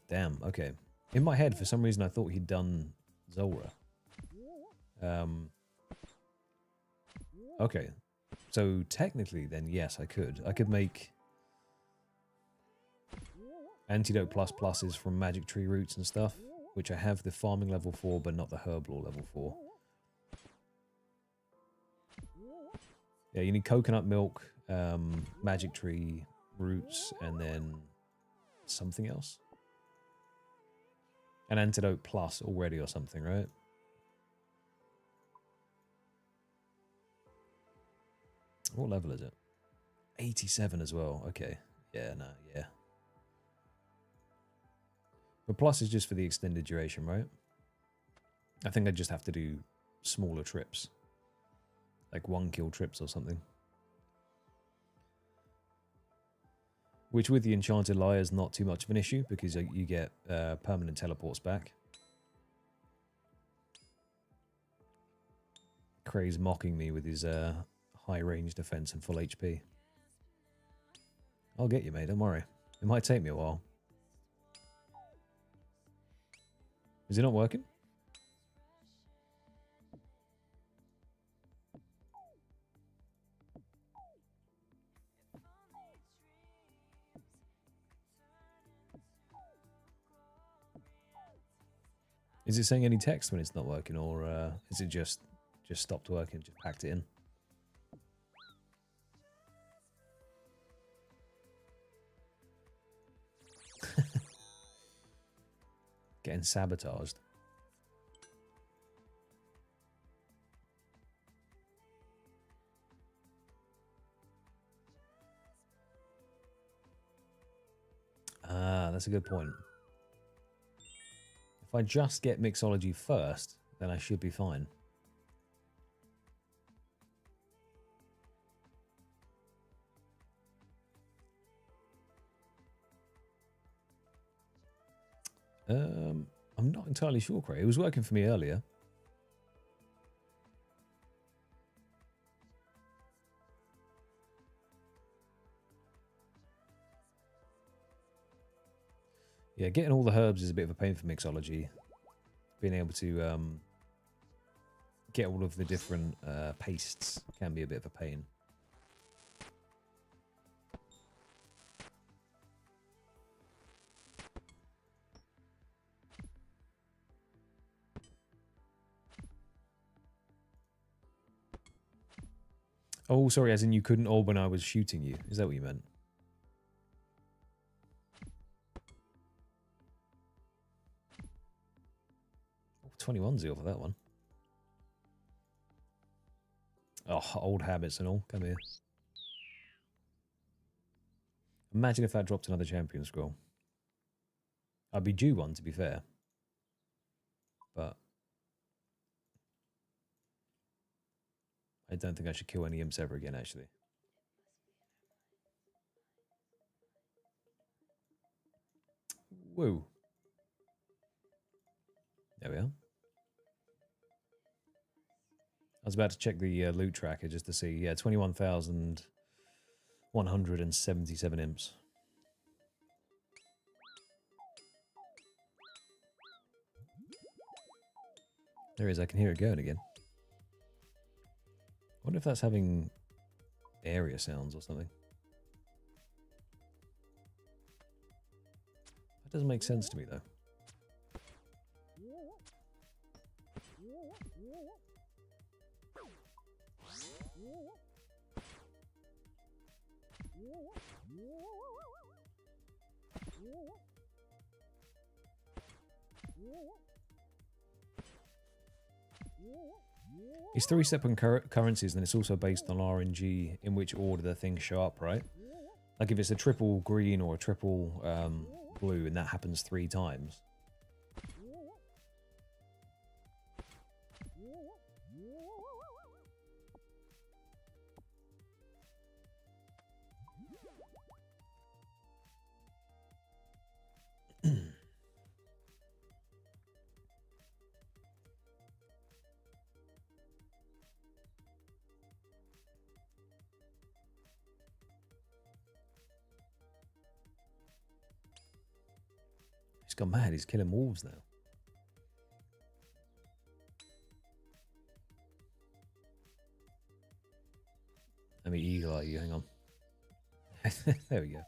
Speaker 1: Damn, okay. In my head, for some reason, I thought he'd done Zulrah. Okay. So, technically, then, yes, I could. I could make Antidote pluses from Magic Tree roots and stuff, which I have the farming level for, but not the herb lore level for. Yeah, you need coconut milk, Magic Tree roots, and then something else. An Antidote plus already or something, right? What level is it? 87 as well. Okay. Yeah, no, yeah. The plus is just for the extended duration, right? I think I just have to do smaller trips. Like 1 kill trips or something. Which with the Enchanted Lyre is not too much of an issue because you get permanent teleports back. Cray's mocking me with his high range defense and full HP. I'll get you, mate, don't worry. It might take me a while. Is it not working? Is it saying any text when it's not working, or is it just stopped working, just packed it in? Getting sabotaged. Ah, that's a good point. If I just get mixology first, then I should be fine. I'm not entirely sure, Craig. It was working for me earlier. Yeah, getting all the herbs is a bit of a pain for mixology. Being able to get all of the different pastes can be a bit of a pain. Oh, sorry, as in you couldn't orb when I was shooting you. Is that what you meant? Oh, 21-0 for that one. Oh, old habits and all. Come here. Imagine if that dropped another champion scroll. I'd be due one, to be fair. But I don't think I should kill any imps ever again, actually. Woo. There we are. I was about to check the loot tracker just to see. Yeah, 21,177 imps. There is. I can hear it going again. I wonder if that's having area sounds or something. That doesn't make sense to me, though. It's 3 separate currencies, and it's also based on RNG in which order the things show up, right? Like if it's a triple green or a triple blue, and that happens 3 times. He's gone mad. He's killing wolves now. Let me eagle eye you. Hang on. There we go.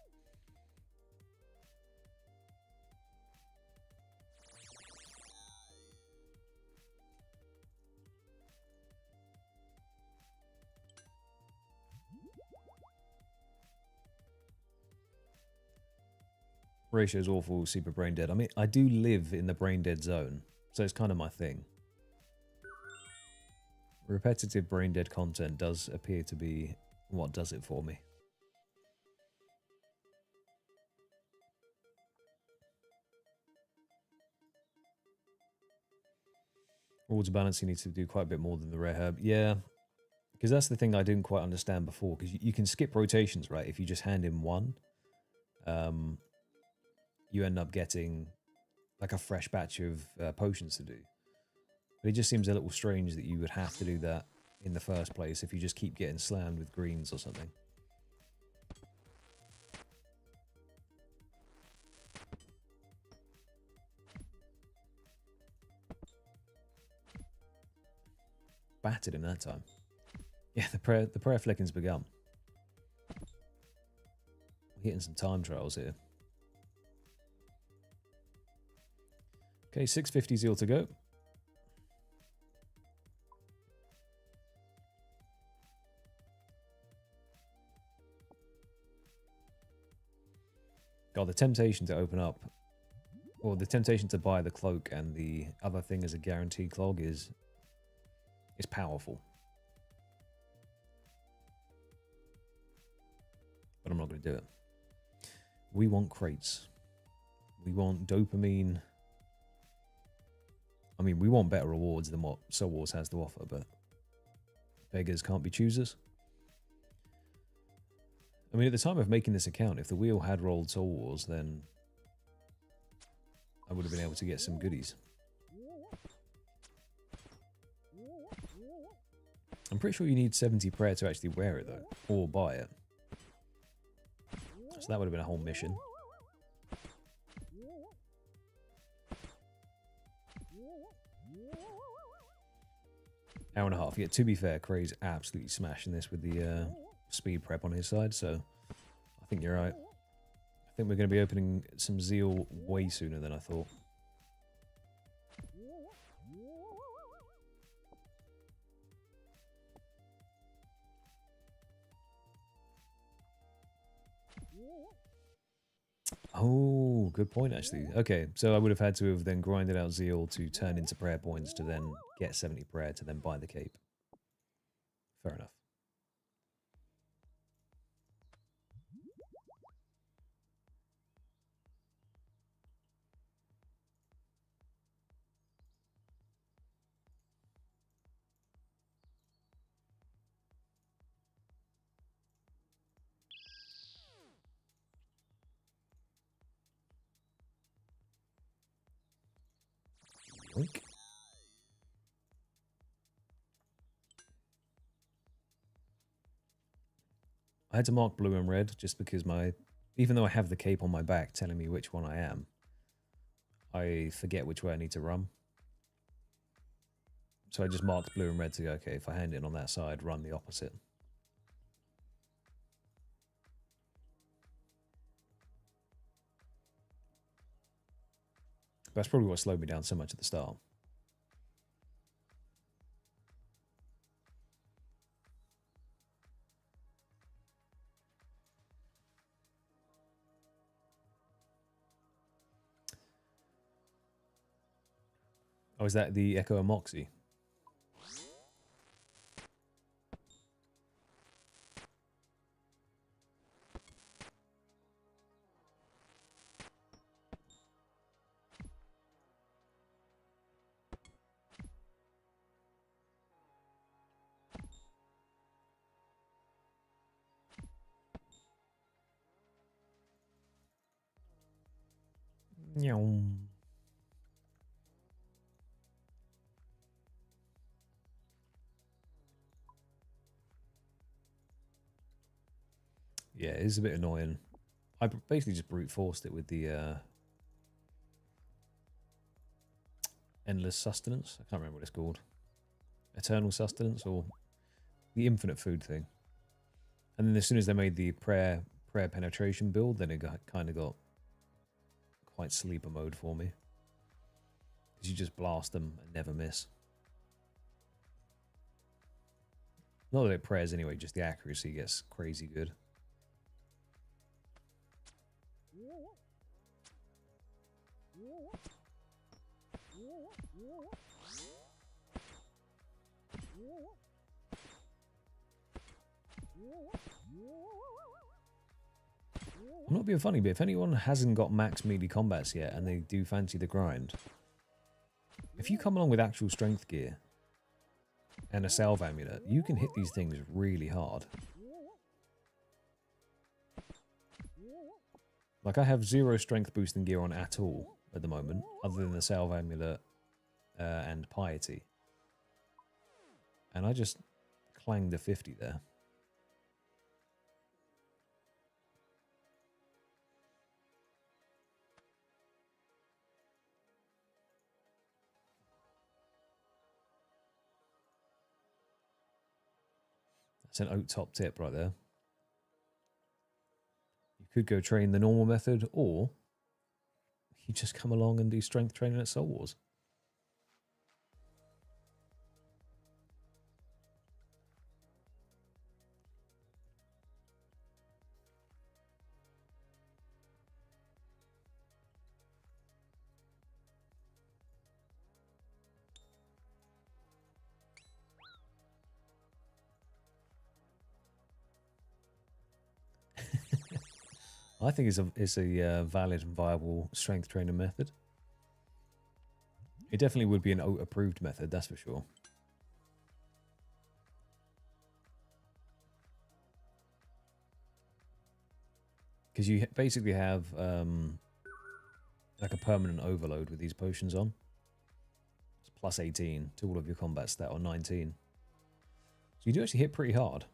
Speaker 1: Ratio's awful, super brain dead. I mean, I do live in the brain dead zone, so it's kind of my thing. Repetitive brain dead content does appear to be what does it for me. Rewards balancing needs to do quite a bit more than the rare herb. Yeah, because that's the thing I didn't quite understand before, because you can skip rotations, right? If you just hand in one, you end up getting like a fresh batch of potions to do. But it just seems a little strange that you would have to do that in the first place if you just keep getting slammed with greens or something. Battered him that time. Yeah, the prayer flicking's begun. We're hitting some time trials here. Okay, 650 zeal to go. God, the temptation to open up, or the temptation to buy the cloak and the other thing as a guaranteed clog is powerful. But I'm not going to do it. We want crates. We want dopamine. I mean, we want better rewards than what Soul Wars has to offer, but beggars can't be choosers. I mean, at the time of making this account, if the wheel had rolled Soul Wars, then I would have been able to get some goodies. I'm pretty sure you need 70 prayer to actually wear it, though, or buy it. So that would have been a whole mission. Hour and a half. Yeah, to be fair, Cray's absolutely smashing this with the speed prep on his side, so I think you're right. I think we're going to be opening some Zeal way sooner than I thought. Oh, good point, actually. Okay, so I would have had to have then grinded out Zeal to turn into prayer points to then get 70 prayer to then buy the cape. Fair enough. Yoink. I had to mark blue and red just because even though I have the cape on my back telling me which one I am, I forget which way I need to run. So I just marked blue and red to go, okay, if I hand it on that side, run the opposite. That's probably what slowed me down so much at the start. Oh, is that the Echo and Moxie? Meow. Yeah, it is a bit annoying. I basically just brute forced it with the endless sustenance. I can't remember what it's called. Eternal sustenance or the infinite food thing. And then as soon as they made the prayer penetration build, then it kind of got quite sleeper mode for me. Because you just blast them and never miss. Not that it prayers anyway, just the accuracy gets crazy good. I'm not being funny, but if anyone hasn't got max melee combats yet and they do fancy the grind, if you come along with actual strength gear and a salve amulet, you can hit these things really hard. Like, I have 0 strength boosting gear on at all at the moment, other than the salve amulet and piety. And I just clanged a 50 there. That's an Oat top tip right there. You could go train the normal method, or you just come along and do strength training at Soul Wars. I think it's a valid and viable strength training method. It definitely would be an Oat approved method, that's for sure. Because you basically have like a permanent overload with these potions on. It's plus 18 to all of your combat stat, or 19. So you do actually hit pretty hard.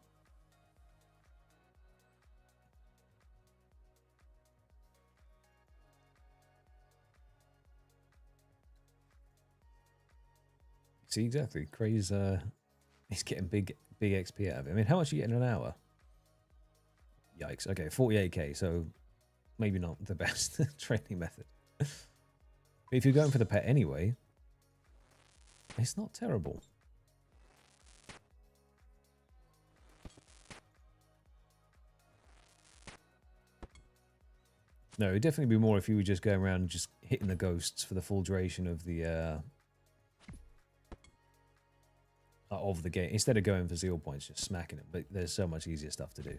Speaker 1: See, exactly. Craze, he's getting big XP out of it. I mean, how much are you getting an hour? Yikes. Okay, 48k, so maybe not the best training method. But if you're going for the pet anyway, it's not terrible. No, it'd definitely be more if you were just going around just hitting the ghosts for the full duration of the game, instead of going for zeal points, just smacking them. But there's so much easier stuff to do.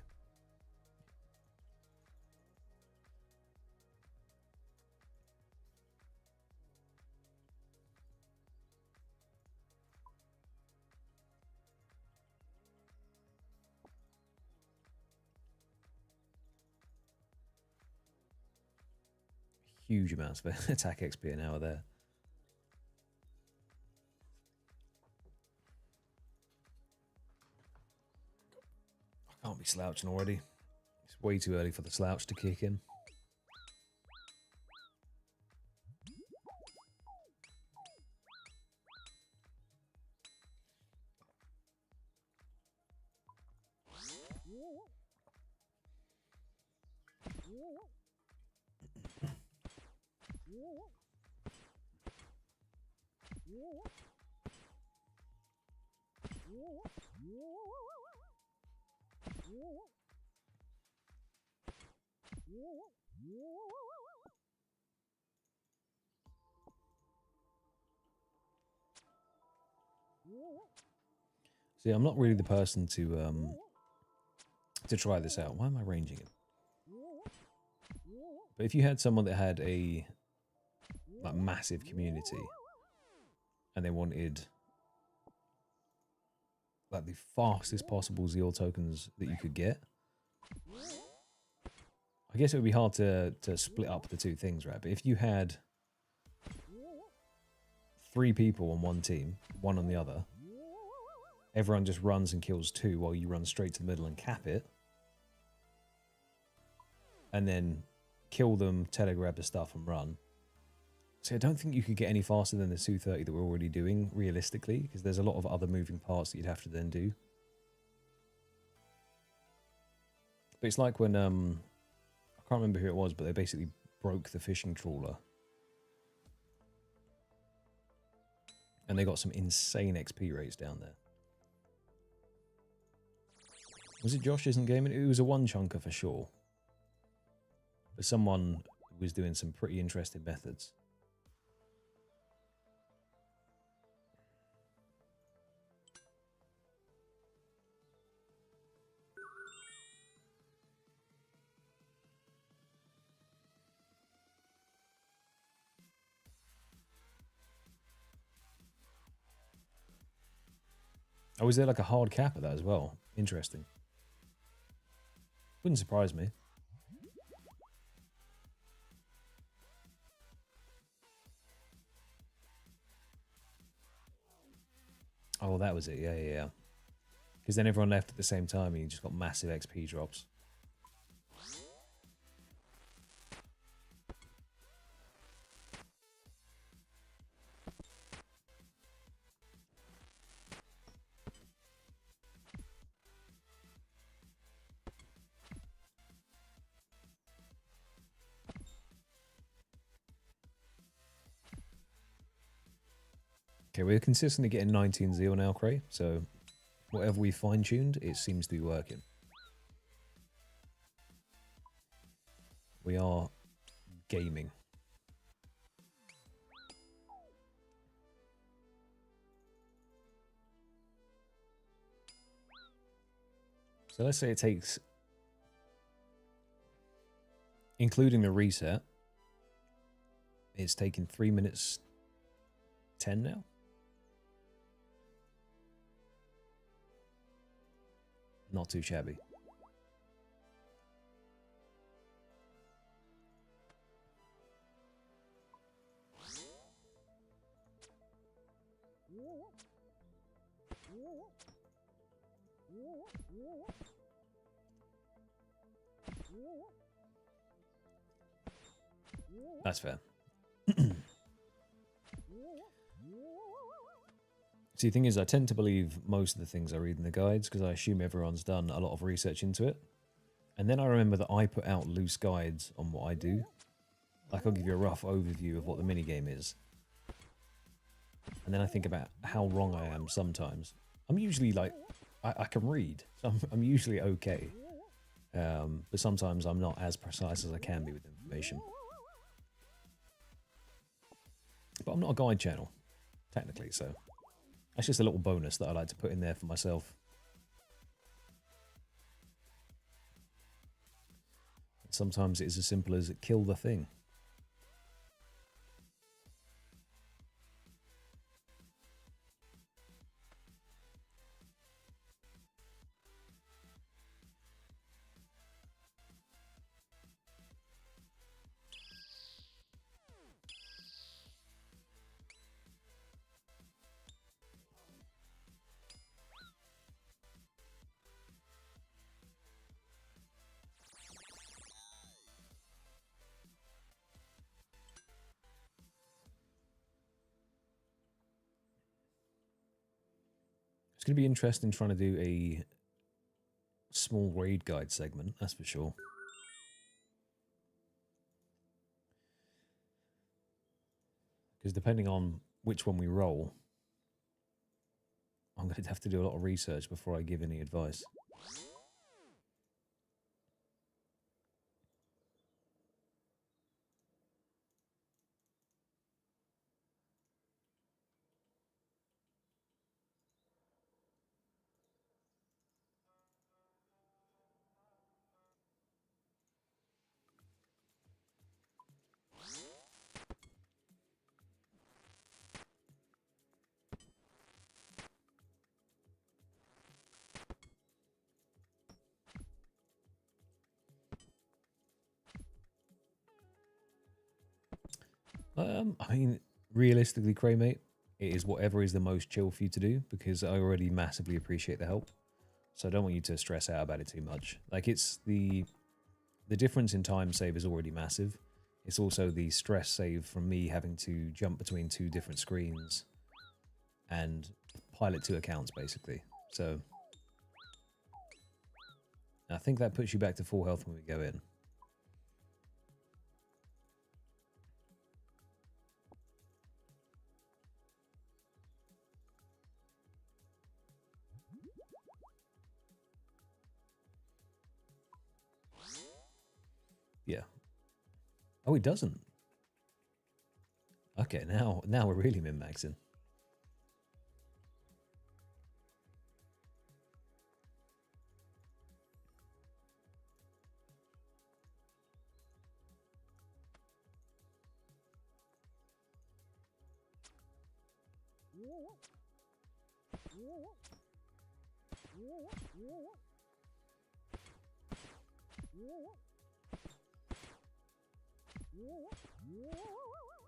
Speaker 1: Huge amounts of attack XP an hour there. I can't be slouching already. It's way too early for the slouch to kick in. See, I'm not really the person to try this out. Why am I ranging it? But if you had someone that had a like massive community and they wanted like the fastest possible zeal tokens that you could get, I guess it would be hard to split up the two things, right? But if you had 3 people on one team, one on the other, everyone just runs and kills 2 while you run straight to the middle and cap it, and then kill them, telegrab the stuff and run. So I don't think you could get any faster than the 230 that we're already doing, realistically, because there's a lot of other moving parts that you'd have to then do. But it's like when, I can't remember who it was, but they basically broke the fishing trawler. And they got some insane XP rates down there. Was it Josh Isn't Gaming? It was a one-chunker for sure. But someone was doing some pretty interesting methods. Oh, was there like a hard cap of that as well? Interesting. Wouldn't surprise me. Oh, that was it. Yeah, yeah, yeah. Because then everyone left at the same time and you just got massive XP drops. Okay, we're consistently getting 19 zeal now, Cray, so whatever we fine-tuned, it seems to be working. We are gaming. So let's say it takes, including the reset, it's taken 3 minutes 10 now. Not too shabby. That's fair. See, the thing is, I tend to believe most of the things I read in the guides because I assume everyone's done a lot of research into it. And then I remember that I put out loose guides on what I do. Like, I'll give you a rough overview of what the minigame is. And then I think about how wrong I am sometimes. I'm usually like, I can read, so I'm usually okay. But sometimes I'm not as precise as I can be with information. But I'm not a guide channel, technically, so that's just a little bonus that I like to put in there for myself. Sometimes it is as simple as kill the thing. It's going to be interesting trying to do a small raid guide segment, that's for sure. Because depending on which one we roll, I'm going to have to do a lot of research before I give any advice. I mean, realistically, Craymate, it is whatever is the most chill for you to do, because I already massively appreciate the help. So I don't want you to stress out about it too much. Like, it's the difference in time save is already massive. It's also the stress saved from me having to jump between 2 different screens and pilot 2 accounts, basically. So I think that puts you back to full health when we go in. Yeah. Oh, it doesn't. Okay, now we're really min-maxing.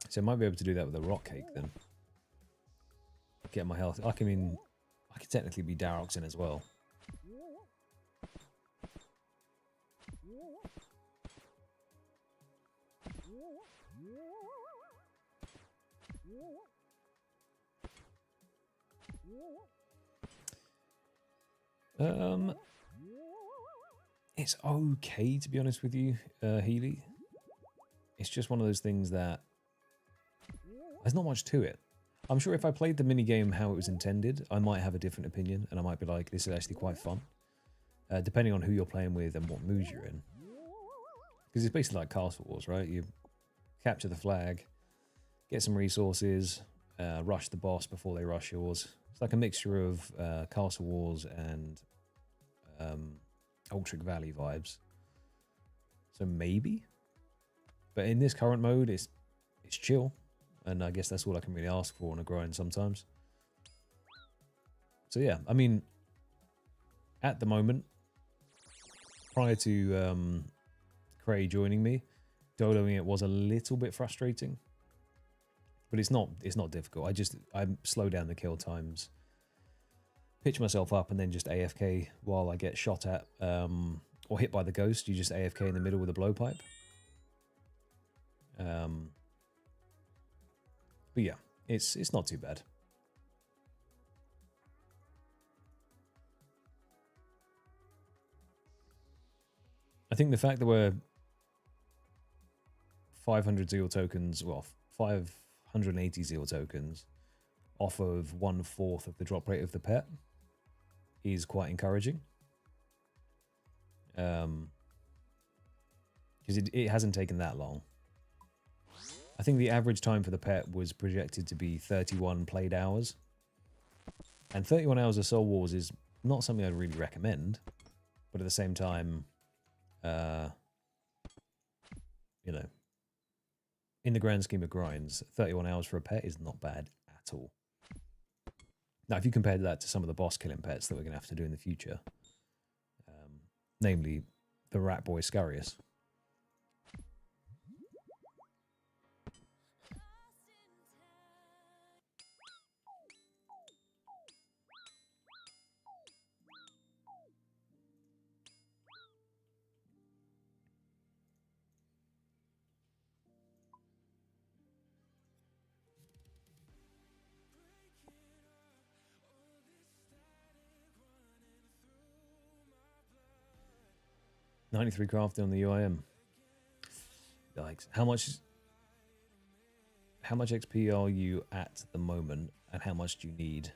Speaker 1: So I might be able to do that with a rock cake then. Get my health. I can technically be Daroxin as well. It's okay, to be honest with you, Healy. It's just one of those things that there's not much to it. I'm sure if I played the minigame how it was intended, I might have a different opinion, and I might be like, this is actually quite fun. Depending on who you're playing with and what mood you're in. Because it's basically like Castle Wars, right? You capture the flag, get some resources, rush the boss before they rush yours. It's like a mixture of Castle Wars and Ultric Valley vibes. So maybe. But in this current mode, it's chill. And I guess that's all I can really ask for on a grind sometimes. So yeah, I mean, at the moment, prior to Cray joining me, doloing it was a little bit frustrating. But it's not difficult. I slow down the kill times, pitch myself up, and then just AFK while I get shot at or hit by the ghost. You just AFK in the middle with a blowpipe. But yeah, it's not too bad. I think the fact that we're 500 zeal tokens, well, 580 zeal tokens off of 1/4 of the drop rate of the pet is quite encouraging. Because it hasn't taken that long. I think the average time for the pet was projected to be 31 played hours. And 31 hours of Soul Wars is not something I'd really recommend. But at the same time, you know, in the grand scheme of grinds, 31 hours for a pet is not bad at all. Now, if you compare that to some of the boss killing pets that we're going to have to do in the future, namely the rat boy Scarius. $93 crafting on the UIM. Yikes. How much XP are you at the moment, and how much do you need?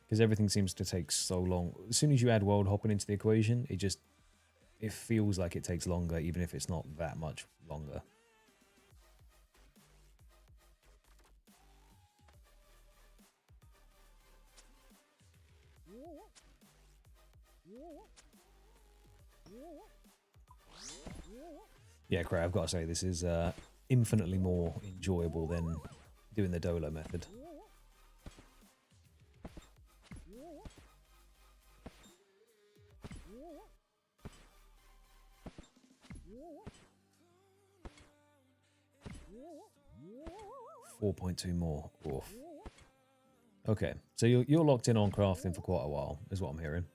Speaker 1: Because everything seems to take so long. As soon as you add world hopping into the equation, it feels like it takes longer, even if it's not that much longer. Yeah, Cray, I've got to say, this is infinitely more enjoyable than doing the Dolo method. $4.2 more. Oof. Okay, so you're locked in on crafting for quite a while, is what I'm hearing.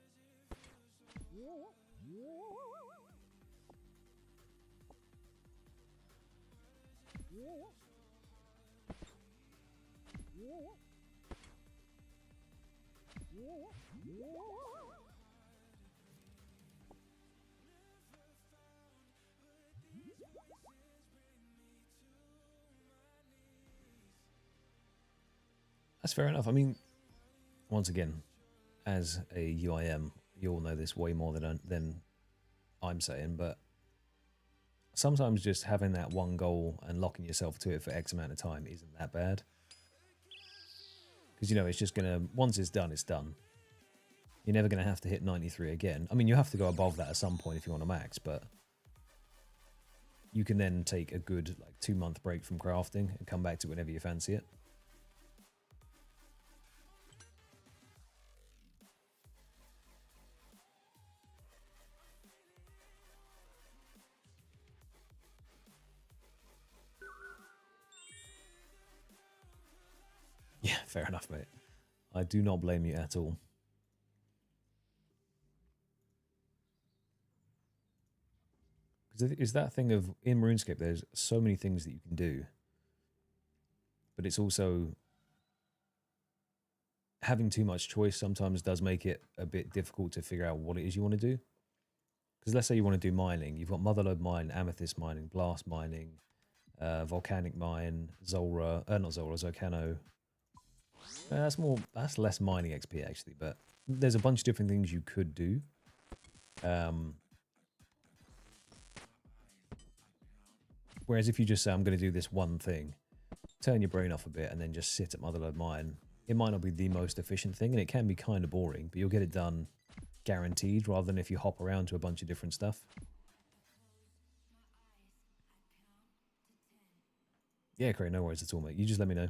Speaker 1: That's fair enough. I mean, once again, as a UIM, you all know this way more than I'm saying, but sometimes just having that one goal and locking yourself to it for X amount of time isn't that bad. Because, you know, it's just going to, once it's done, it's done. You're never going to have to hit 93 again. I mean, you have to go above that at some point if you want to max, but you can then take a good, like, 2-month break from crafting and come back to it whenever you fancy it. Yeah, fair enough, mate. I do not blame you at all. Because it's that thing of, in RuneScape, there's so many things that you can do. But it's also, having too much choice sometimes does make it a bit difficult to figure out what it is you want to do. Because let's say you want to do mining. You've got Motherlode Mine, Amethyst Mining, Blast Mining, Volcanic Mine, Zulrah, not Zulrah, Zocano. That's less mining XP actually, but there's a bunch of different things you could do. Whereas if you just say, I'm going to do this one thing, turn your brain off a bit and then just sit at Motherlode Mine, it might not be the most efficient thing, and it can be kind of boring, but you'll get it done guaranteed, rather than if you hop around to a bunch of different stuff. Yeah, great, no worries at all, mate. You just let me know.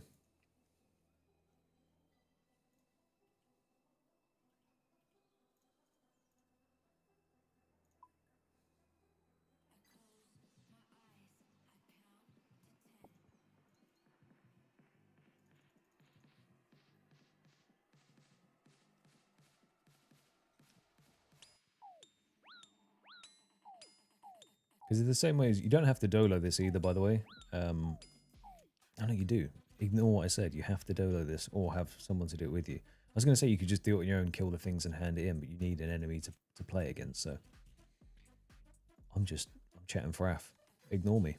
Speaker 1: Because it's the same way as, you don't have to dolo this either, by the way. I know you do. Ignore what I said. You have to dolo this or have someone to do it with you. I was going to say you could just do it on your own, kill the things and hand it in, but you need an enemy to play against, so. I'm chatting fraff. Ignore me.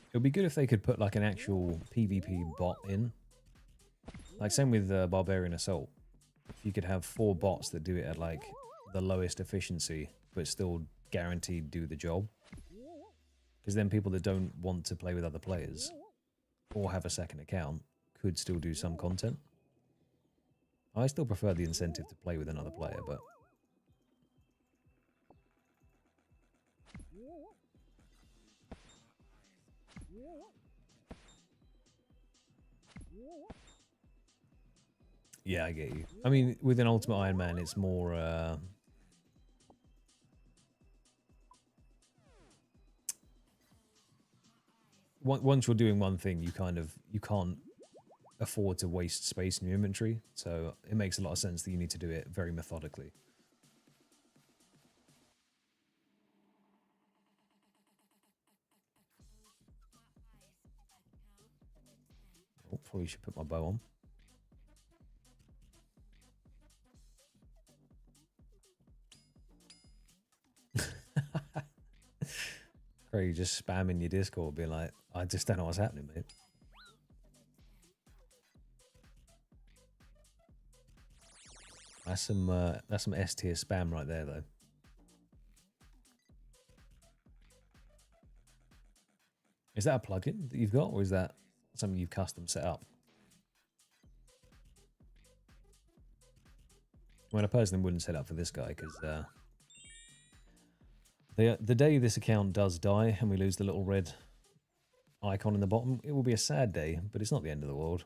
Speaker 1: It would be good if they could put like an actual PvP bot in. Like same with Barbarian Assault. If you could have 4 bots that do it at like the lowest efficiency, but still guaranteed do the job. Because then people that don't want to play with other players or have a second account could still do some content. I still prefer the incentive to play with another player, but... Yeah, I get you. I mean, with an Ultimate Iron Man, it's more... once you're doing one thing, you can't afford to waste space in your inventory, so it makes a lot of sense that you need to do it very methodically. Oh, probably should put my bow on. Craig just spamming your Discord, being like, I just don't know what's happening, mate. That's some S tier spam right there, though. Is that a plugin that you've got, or is that something you've custom set up? Well, I personally wouldn't set up for this guy, because the day this account does die and we lose the little red icon in the bottom, it will be a sad day, but it's not the end of the world.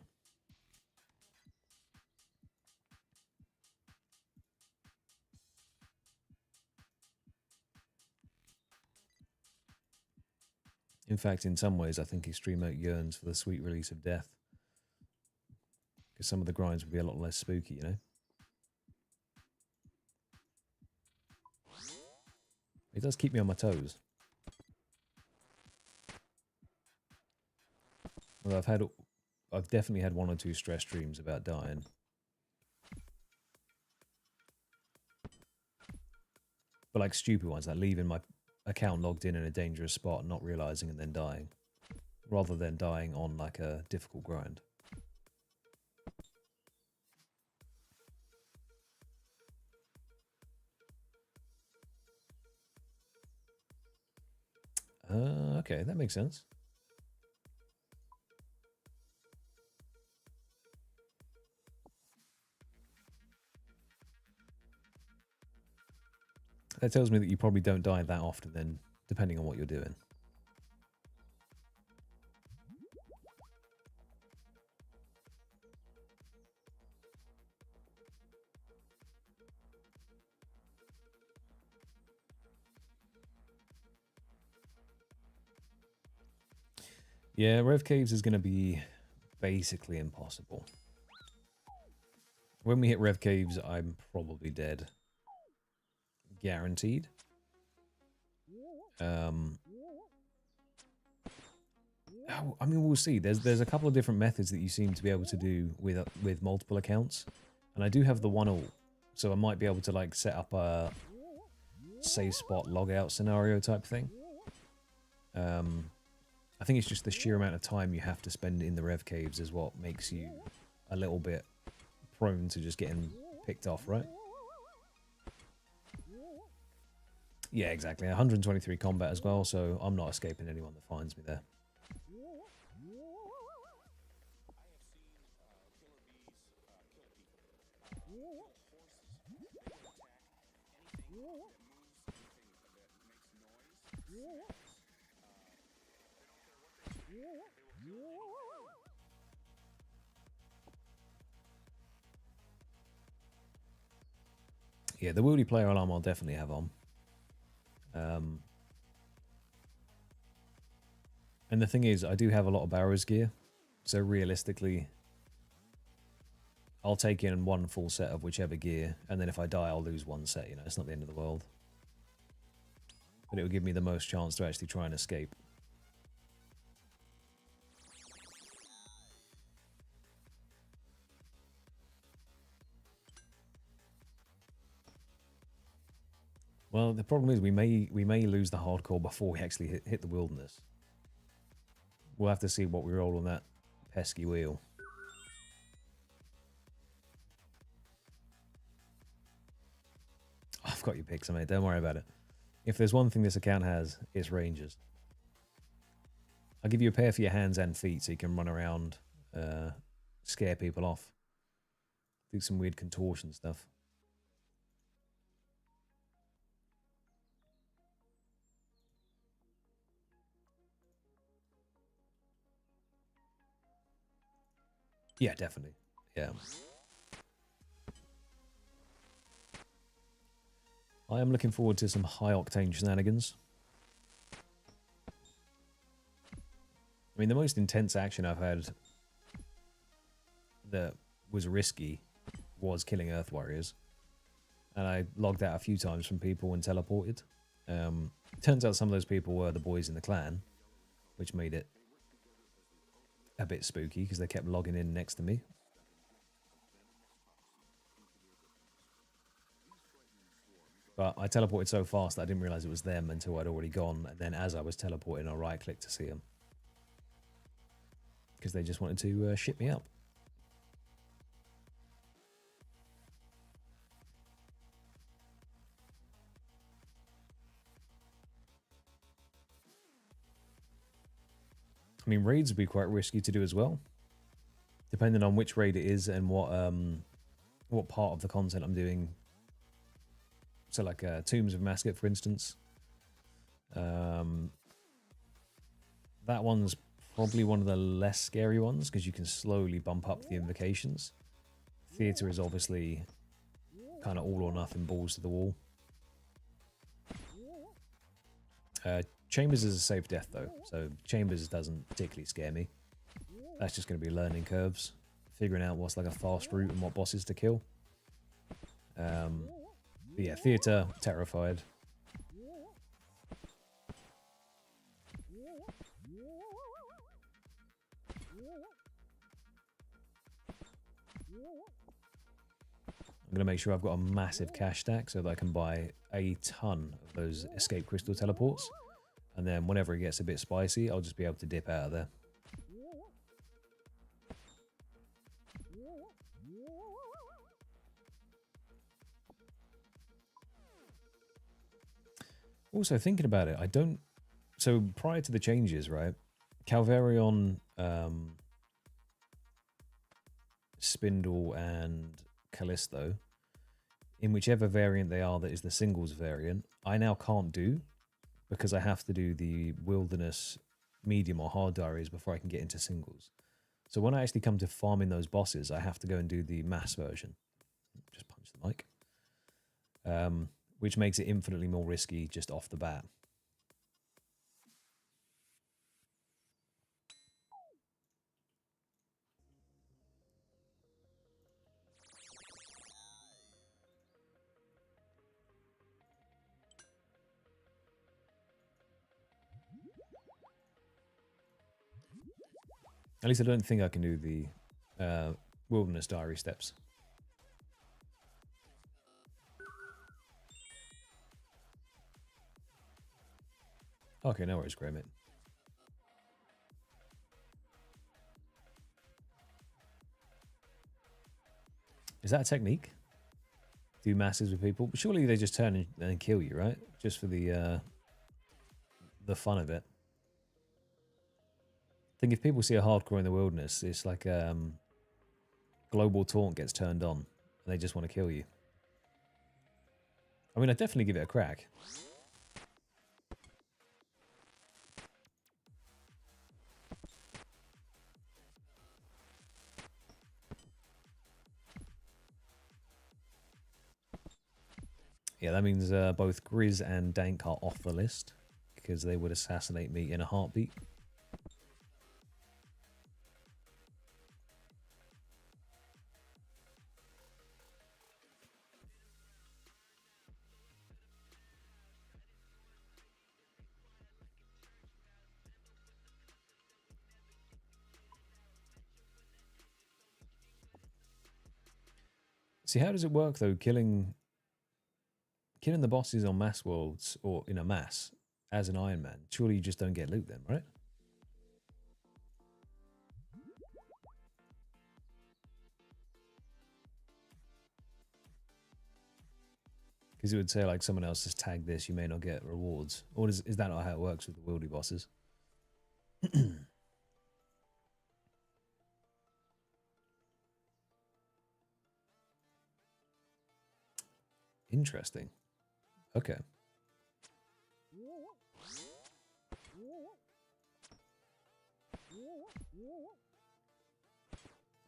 Speaker 1: In fact, in some ways, I think Extreme Oat yearns for the sweet release of death. Because some of the grinds would be a lot less spooky, you know? It does keep me on my toes. Well, I've definitely had 1 or 2 stress dreams about dying. But like stupid ones, like leaving my account logged in a dangerous spot, not realizing, and then dying. Rather than dying on like a difficult grind. Okay, that makes sense. That tells me that you probably don't die that often then, depending on what you're doing. Yeah, Rev Caves is going to be basically impossible. When we hit Rev Caves, I'm probably dead. Guaranteed. I mean, we'll see. There's a couple of different methods that you seem to be able to do with multiple accounts, and I do have the one alt, so I might be able to like set up a save spot logout scenario type thing. I think it's just the sheer amount of time you have to spend in the Rev Caves is what makes you a little bit prone to just getting picked off, right? Yeah, exactly. 123 combat as well, so I'm not escaping anyone that finds me there. Yeah, the Wildy player alarm I'll definitely have on. And the thing is, I do have a lot of Barrows gear, so realistically, I'll take in 1 full set of whichever gear, and then if I die, I'll lose 1 set, you know, it's not the end of the world. But it will give me the most chance to actually try and escape. Well, the problem is we may lose the hardcore before we actually hit the wilderness. We'll have to see what we roll on that pesky wheel. I've got your picks, mate. Don't worry about it. If there's one thing this account has, it's rangers. I'll give you a pair for your hands and feet so you can run around, scare people off. Do some weird contortion stuff. Yeah, definitely. Yeah. I am looking forward to some high-octane shenanigans. I mean, the most intense action I've had that was risky was killing Earth Warriors. And I logged out a few times from people and teleported. Turns out some of those people were the boys in the clan, which made it a bit spooky because they kept logging in next to me. But I teleported so fast that I didn't realize it was them until I'd already gone. And then as I was teleporting, I right-clicked to see them. Because they just wanted to ship me up. I mean, raids would be quite risky to do as well. Depending on which raid it is and what part of the content I'm doing. So like Tombs of Mascot, for instance. That one's probably one of the less scary ones because you can slowly bump up the invocations. Theatre is obviously kind of all or nothing, balls to the wall. Chambers is a safe death though, so Chambers doesn't particularly scare me. That's just going to be learning curves, figuring out what's like a fast route and what bosses to kill. But yeah, theater, terrified. I'm going to make sure I've got a massive cash stack so that I can buy a ton of those escape crystal teleports. And then whenever it gets a bit spicy, I'll just be able to dip out of there. Also, thinking about it, I don't... So, prior to the changes, right? Calvarion, Spindle, and Callisto, in whichever variant they are that is the singles variant, I now can't do, because I have to do the Wilderness medium or hard diaries before I can get into singles. So when I actually come to farming those bosses, I have to go and do the mass version. Just punch the mic. Which makes it infinitely more risky just off the bat. At least I don't think I can do the Wilderness Diary steps. Okay, no worries, Grey Mate. Is that a technique? Do masses with people? Surely they just turn and kill you, right? Just for the fun of it. I think if people see a hardcore in the wilderness, it's like global taunt gets turned on and they just want to kill you. I mean, I'd definitely give it a crack. Yeah, that means both Grizz and Dank are off the list because they would assassinate me in a heartbeat. See, how does it work though? Killing the bosses on mass worlds or in a mass as an Iron Man. Surely you just don't get loot then, right? Because it would say like someone else has tagged this, you may not get rewards. Or is that not how it works with the wildy bosses? Interesting. Okay.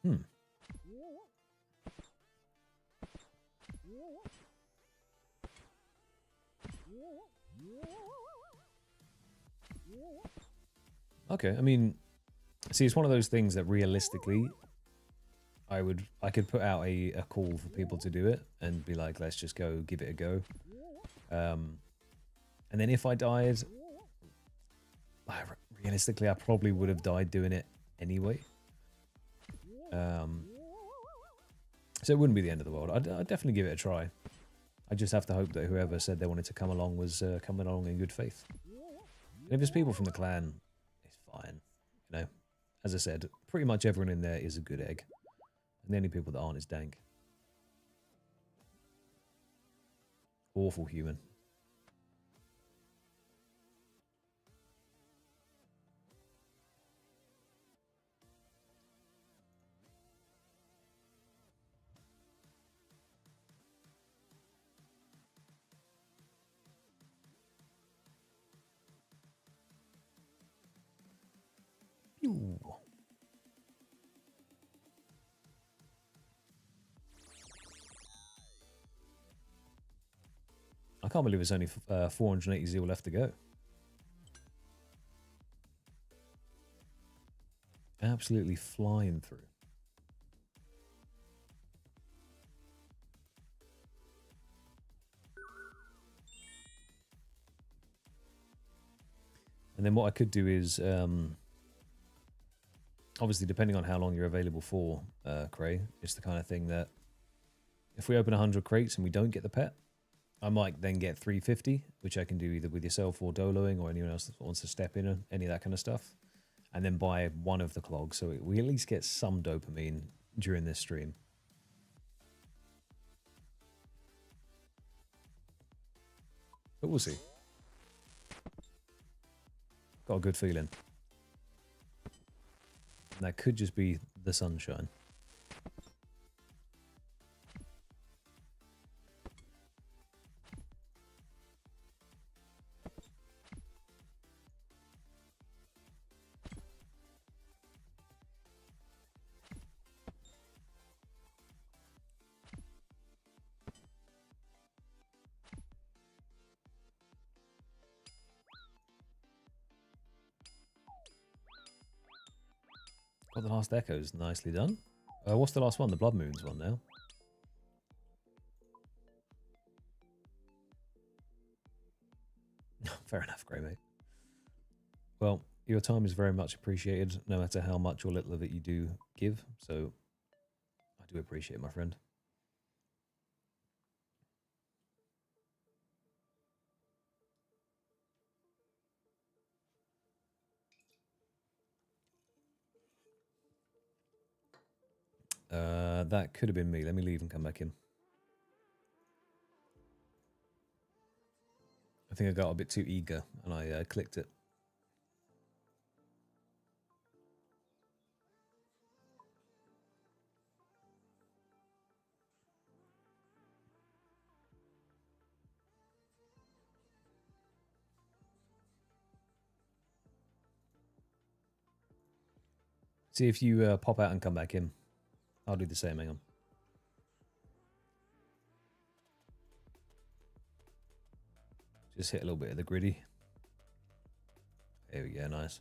Speaker 1: Hmm. Okay, I mean, see, it's one of those things that realistically, I could put out a call for people to do it and be like, let's just go give it a go. And then if I died, realistically, I probably would have died doing it anyway. So it wouldn't be the end of the world. I'd definitely give it a try. I just have to hope that whoever said they wanted to come along was coming along in good faith. And if it's people from the clan, it's fine. You know, as I said, pretty much everyone in there is a good egg. And the only people that aren't is Dank. Awful human. Ooh. I can't believe it's only 480 zeal left to go. Absolutely flying through. And then what I could do is, obviously depending on how long you're available for, Cray, it's the kind of thing that if we open 100 crates and we don't get the pet, I might then get 350, which I can do either with yourself or doloing or anyone else that wants to step in, any of that kind of stuff. And then buy one of the clogs, so we at least get some dopamine during this stream. But we'll see. Got a good feeling. And that could just be the sunshine. Got the last echoes, nicely done. What's the last one? The Blood Moons one now. Fair enough, Grey mate. Well, your time is very much appreciated, no matter how much or little of it you do give. So I do appreciate it, my friend. That could have been me. Let me leave and come back in. I think I got a bit too eager and I clicked it. See if you pop out and come back in. I'll do the same, hang on. Just hit a little bit of the gritty. There we go, nice.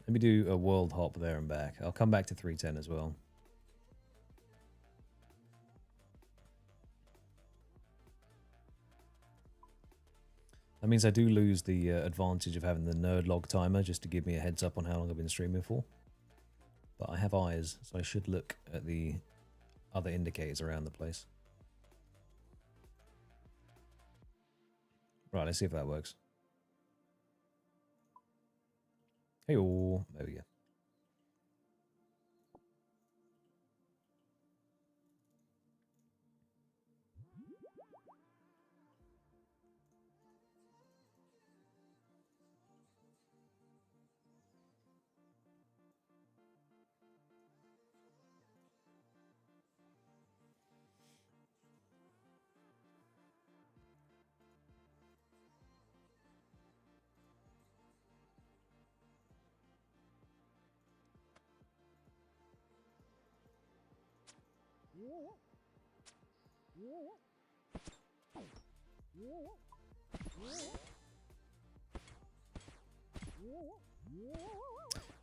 Speaker 1: Let me do a world hop there and back. I'll come back to 310 as well. That means I do lose the advantage of having the nerd log timer just to give me a heads up on how long I've been streaming for. But I have eyes, so I should look at the other indicators around the place. Right, let's see if that works. Hey-oh, there we go.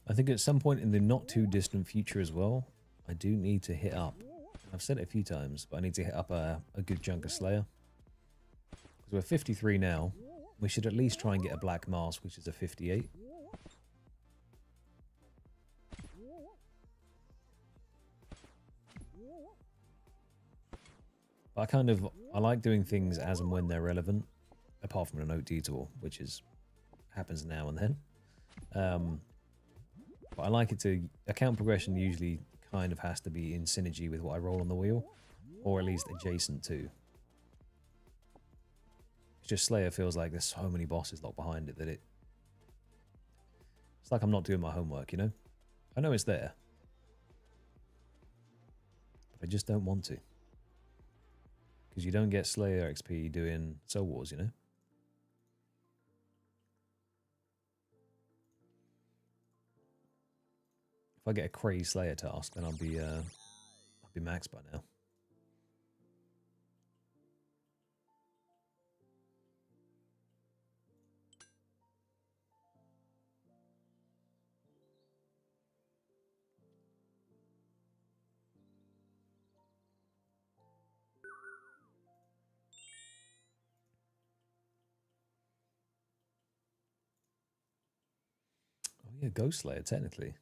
Speaker 1: I think at some point in the not too distant future as well, I do need to hit up. I've said it a few times, but I need to hit up a good chunk of Slayer. Because we're 53 now. We should at least try and get a Black Mask, which is a 58. But I like doing things as and when they're relevant, apart from an Oat detour, which happens now and then. But I like it to, account progression usually kind of has to be in synergy with what I roll on the wheel, or at least adjacent to. It's just Slayer feels like there's so many bosses locked behind it that it's like I'm not doing my homework, you know? I know it's there. I just don't want to. Because you don't get Slayer XP doing Soul Wars, you know? If I get a crazy Slayer task, then I'll be maxed by now. Oh yeah, Ghost Slayer, technically.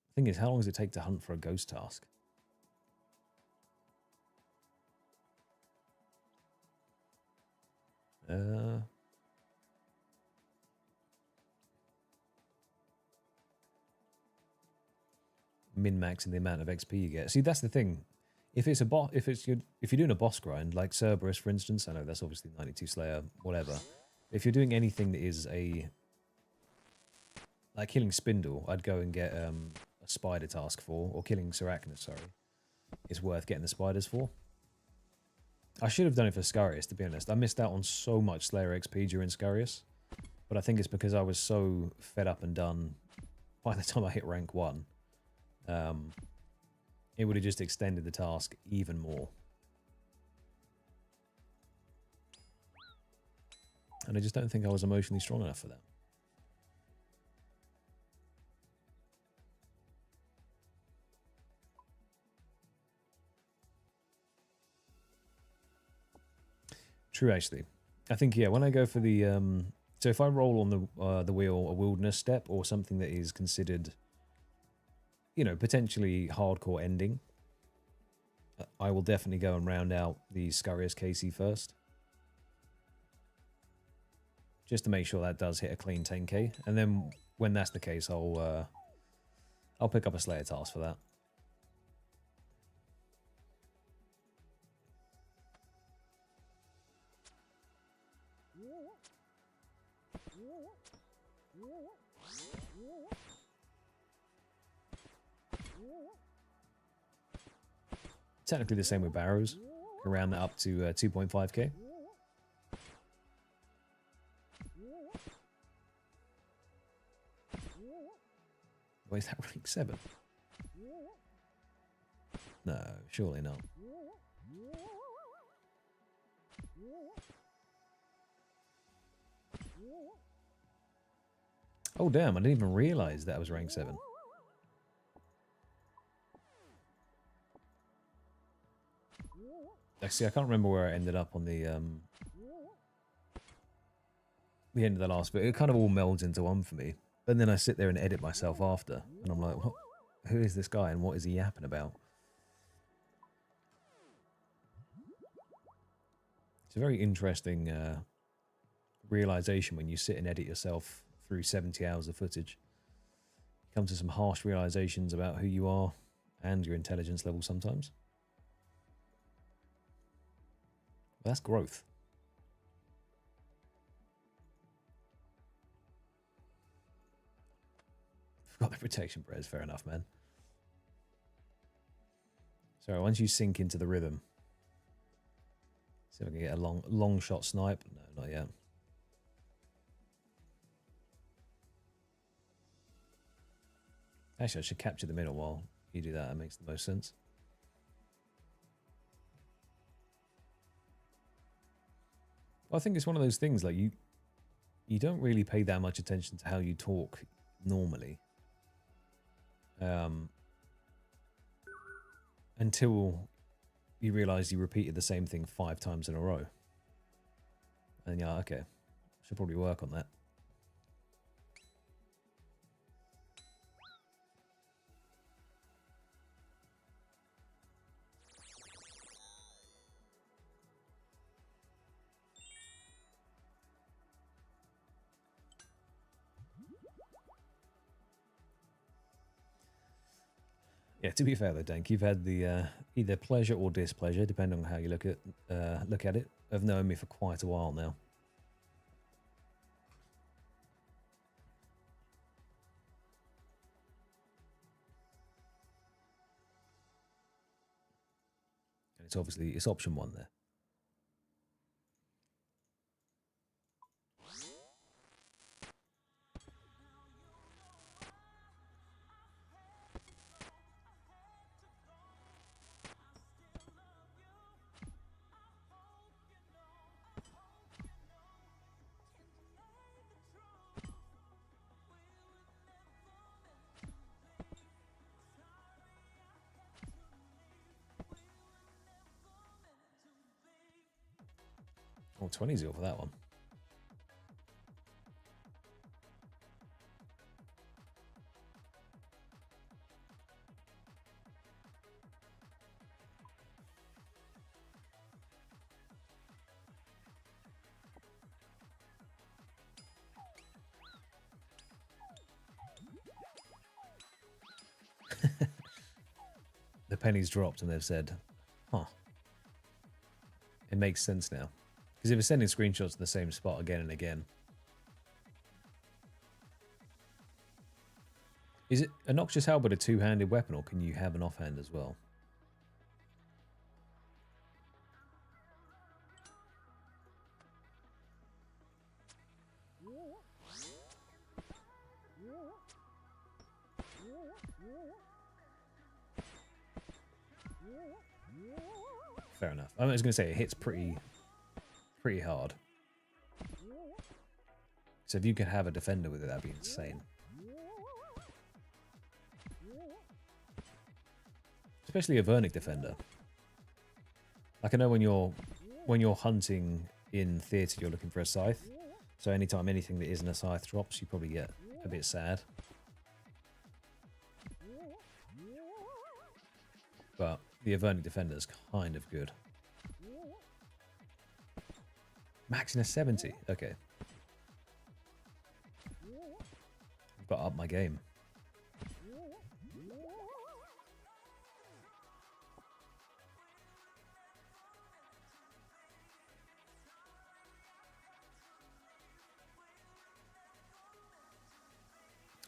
Speaker 1: The thing is, how long does it take to hunt for a ghost task? Min-maxing the amount of XP you get. See, that's the thing. If it's a boss, if you're doing a boss grind like Cerberus, for instance, I know that's obviously 92 Slayer, whatever. If you're doing anything that is like killing Spindle, I'd go and get a spider task for, or killing Sarachnis, sorry. It's worth getting the spiders for. I should have done it for Scarius, to be honest. I missed out on so much Slayer XP during Scarius, but I think it's because I was so fed up and done by the time I hit rank 1. It would have just extended the task even more. And I just don't think I was emotionally strong enough for that. True, actually. I think, yeah, when I go for the... so if I roll on the wheel a wilderness step or something that is considered, you know, potentially hardcore ending, I will definitely go and round out the Scarius KC first. Just to make sure that does hit a clean 10k. And then when that's the case, I'll pick up a Slayer task for that. Technically the same with Barrows. Around that up to 2.5k. Wait, is that rank 7? No, surely not. Oh damn, I didn't even realise that was rank 7. Actually, I can't remember where I ended up on the end of the last bit. It kind of all melds into one for me. And then I sit there and edit myself after. And I'm like, what? Who is this guy and what is he yapping about? It's a very interesting realization when you sit and edit yourself through 70 hours of footage. You come to some harsh realizations about who you are and your intelligence level sometimes. Well, that's growth. Forgot the protection prayers, fair enough, man. Sorry, once you sink into the rhythm. See if I can get a long shot snipe. No, not yet. Actually, I should capture the middle while you do that. That makes the most sense. Well, I think it's one of those things, like you don't really pay that much attention to how you talk normally. Until you realize you repeated the same thing 5 times in a row. And you're like, okay, should probably work on that. Yeah, to be fair though, Dank, you've had the either pleasure or displeasure, depending on how you look at it, of knowing me for quite a while now. And it's obviously, it's option 1 there. Oh, 20 0 for that one. The pennies dropped and they've said, huh. It makes sense now. Because if it's sending screenshots to the same spot again and again. Is it a Noxious Halberd a two-handed weapon, or can you have an offhand as well? Fair enough. I was going to say it hits pretty hard. So if you could have a defender with it, that'd be insane. Especially a Vernic defender. Like, I know when you're hunting in theatre, you're looking for a scythe. So anytime anything that isn't a scythe drops, you probably get a bit sad. But the Vernic defender is kind of good. Maxing a 70. Okay. I've got to up my game.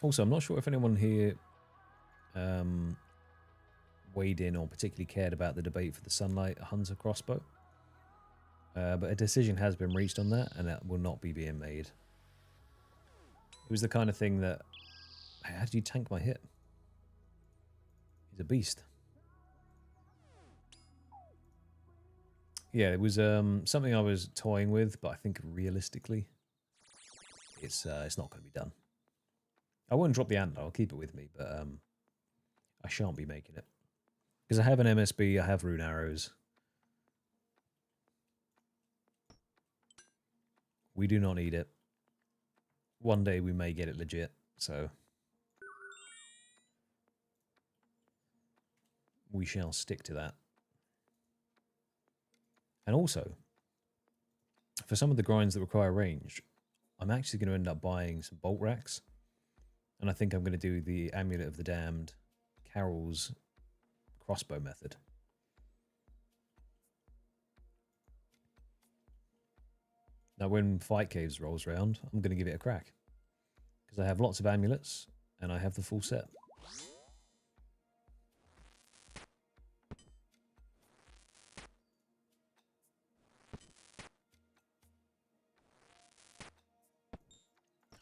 Speaker 1: Also, I'm not sure if anyone here weighed in or particularly cared about the debate for the Sunlight Hunter crossbow. But a decision has been reached on that, and that will not be being made. It was the kind of thing that... How did you tank my hit? He's a beast. Yeah, it was something I was toying with, but I think realistically, it's not going to be done. I won't drop the antler, I'll keep it with me, but I shan't be making it. Because I have an MSB, I have rune arrows. We do not need it. One day we may get it legit, so... we shall stick to that. And also, for some of the grinds that require range, I'm actually going to end up buying some bolt racks. And I think I'm going to do the Amulet of the Damned, Carol's crossbow method. Now when Fight Caves rolls around, I'm going to give it a crack. Because I have lots of amulets, and I have the full set.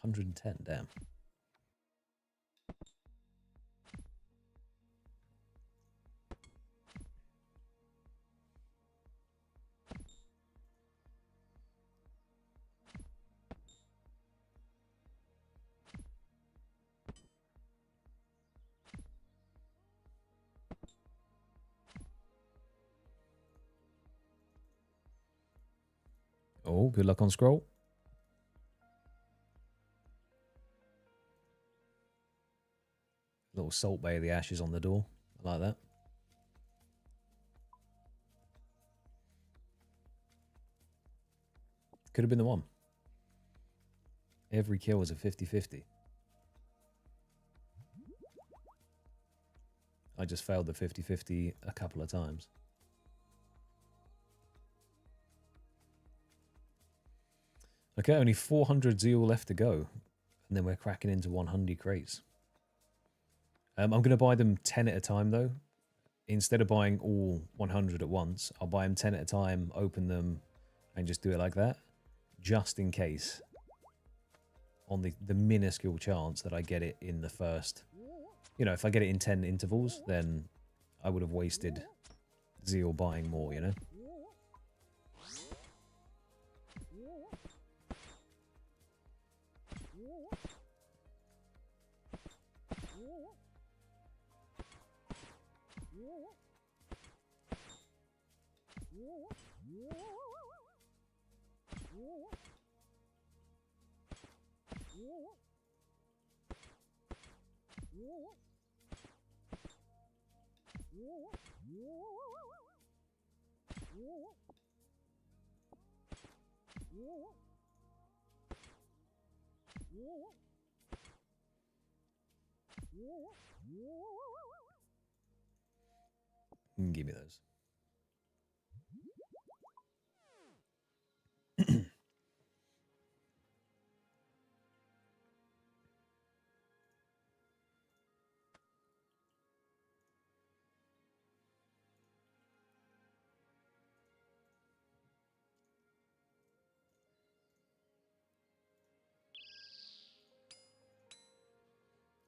Speaker 1: $110, damn. Oh, good luck on scroll. Little Salt Bay of the Ashes on the door. I like that. Could have been the one. Every kill was a 50-50. I just failed the 50-50 a couple of times. Okay, only 400 Zeal left to go. And then we're cracking into 100 crates. I'm going to buy them 10 at a time, though. instead of buying all 100 at once, I'll buy them 10 at a time, open them, and just do it like that, just in case, on the minuscule chance that I get it in the first, you know, if I get it in 10 intervals, then I would have wasted zeal buying more, you know? Give me those.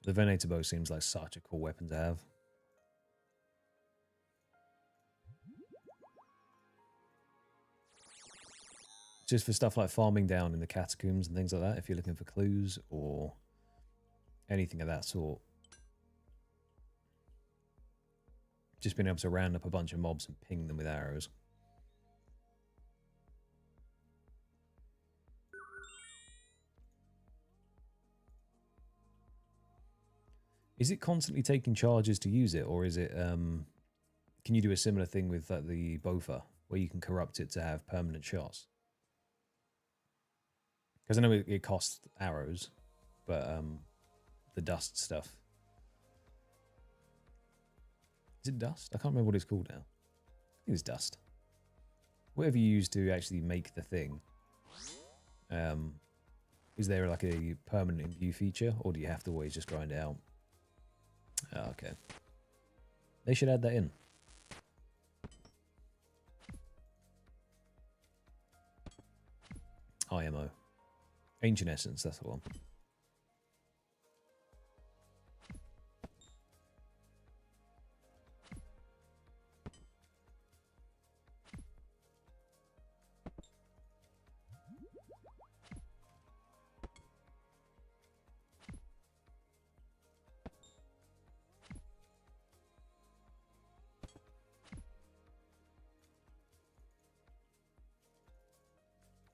Speaker 1: The Venator bow seems like such a cool weapon to have. Just for stuff like farming down in the catacombs and things like that, if you're looking for clues or anything of that sort. Just being able to round up a bunch of mobs and ping them with arrows. Is it constantly taking charges to use it, or is it, can you do a similar thing with the Bofa, where you can corrupt it to have permanent shots? Because I know it costs arrows, but the dust stuff. Is it dust? I can't remember what it's called now. I think it's dust. Whatever you use to actually make the thing. Is there like a permanent imbue feature, or do you have to always just grind it out? Oh, okay. They should add that in. IMO. Ancient Essence, that's the one.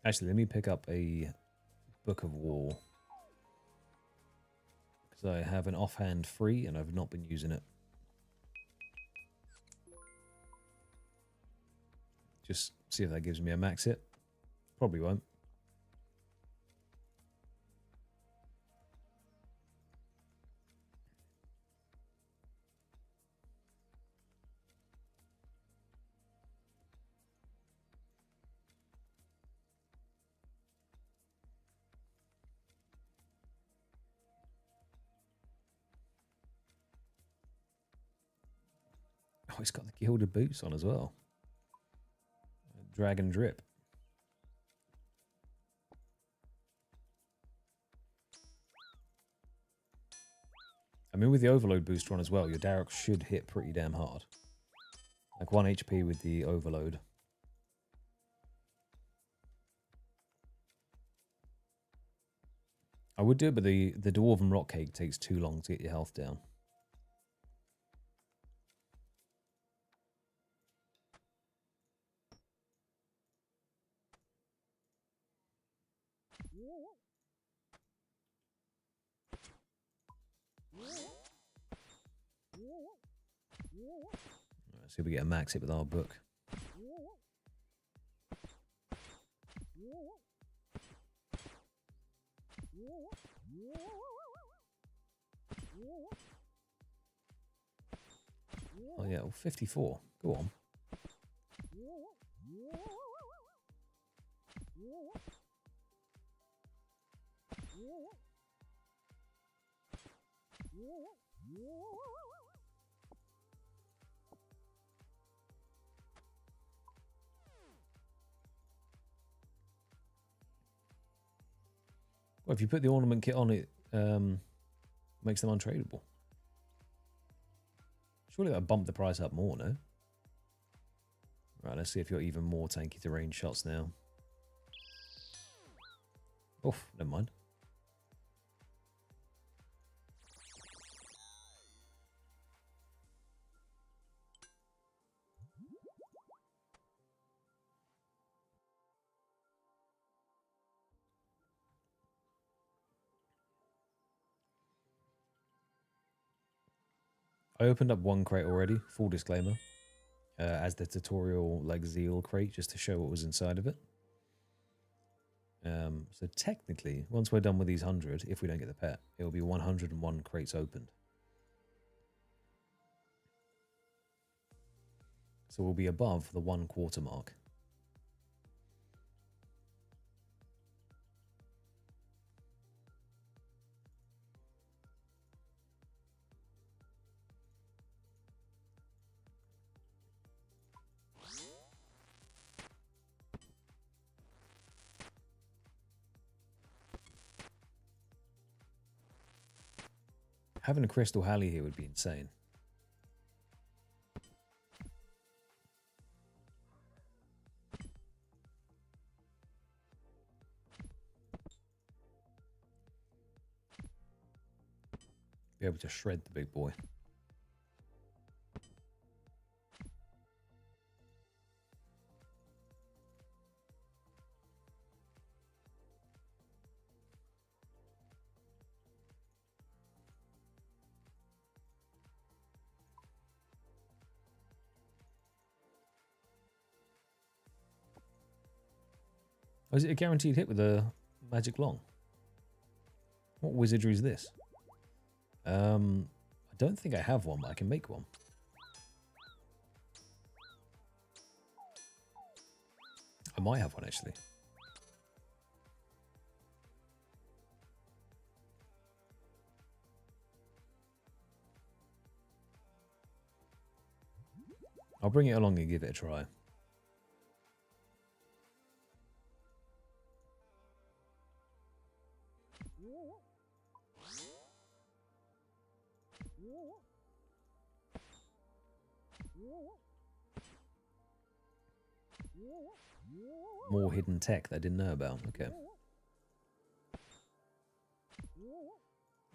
Speaker 1: Actually, let me pick up a Book of War. Because I have an offhand free and I've not been using it. Just see if that gives me a max hit. Probably won't. Oh, it's got the gilded boots on as well. Dragon drip. I mean, with the overload booster on as well, your Darok should hit pretty damn hard. Like 1 HP with the overload. I would do it, but the Dwarven Rock Cake takes too long to get your health down. Let's see if we get a max hit with our book. Oh yeah, well, 54. Go on. Well, if you put the ornament kit on, it makes them untradeable. Surely that'll bump the price up more, no? Right, let's see if you're even more tanky to range shots now. Oof, never mind. I opened up one crate already, full disclaimer, as the tutorial like zeal crate, just to show what was inside of it. So technically, once we're done with these 100, if we don't get the pet, it will be 101 crates opened. So we'll be above the 1 quarter mark. Having a Crystal Halley here would be insane. Be able to shred the big boy. Oh, is it a guaranteed hit with a magic long? What wizardry is this? I don't think I have one, but I can make one. I might have one, actually. I'll bring it along and give it a try. More hidden tech that I didn't know about. Okay.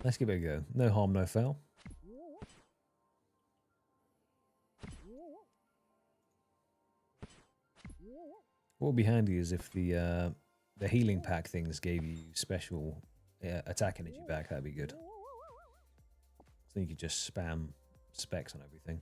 Speaker 1: Let's give it a go. No harm, no foul. What would be handy is if the healing pack things gave you special attack energy back. That'd be good. So you could just spam specs on everything.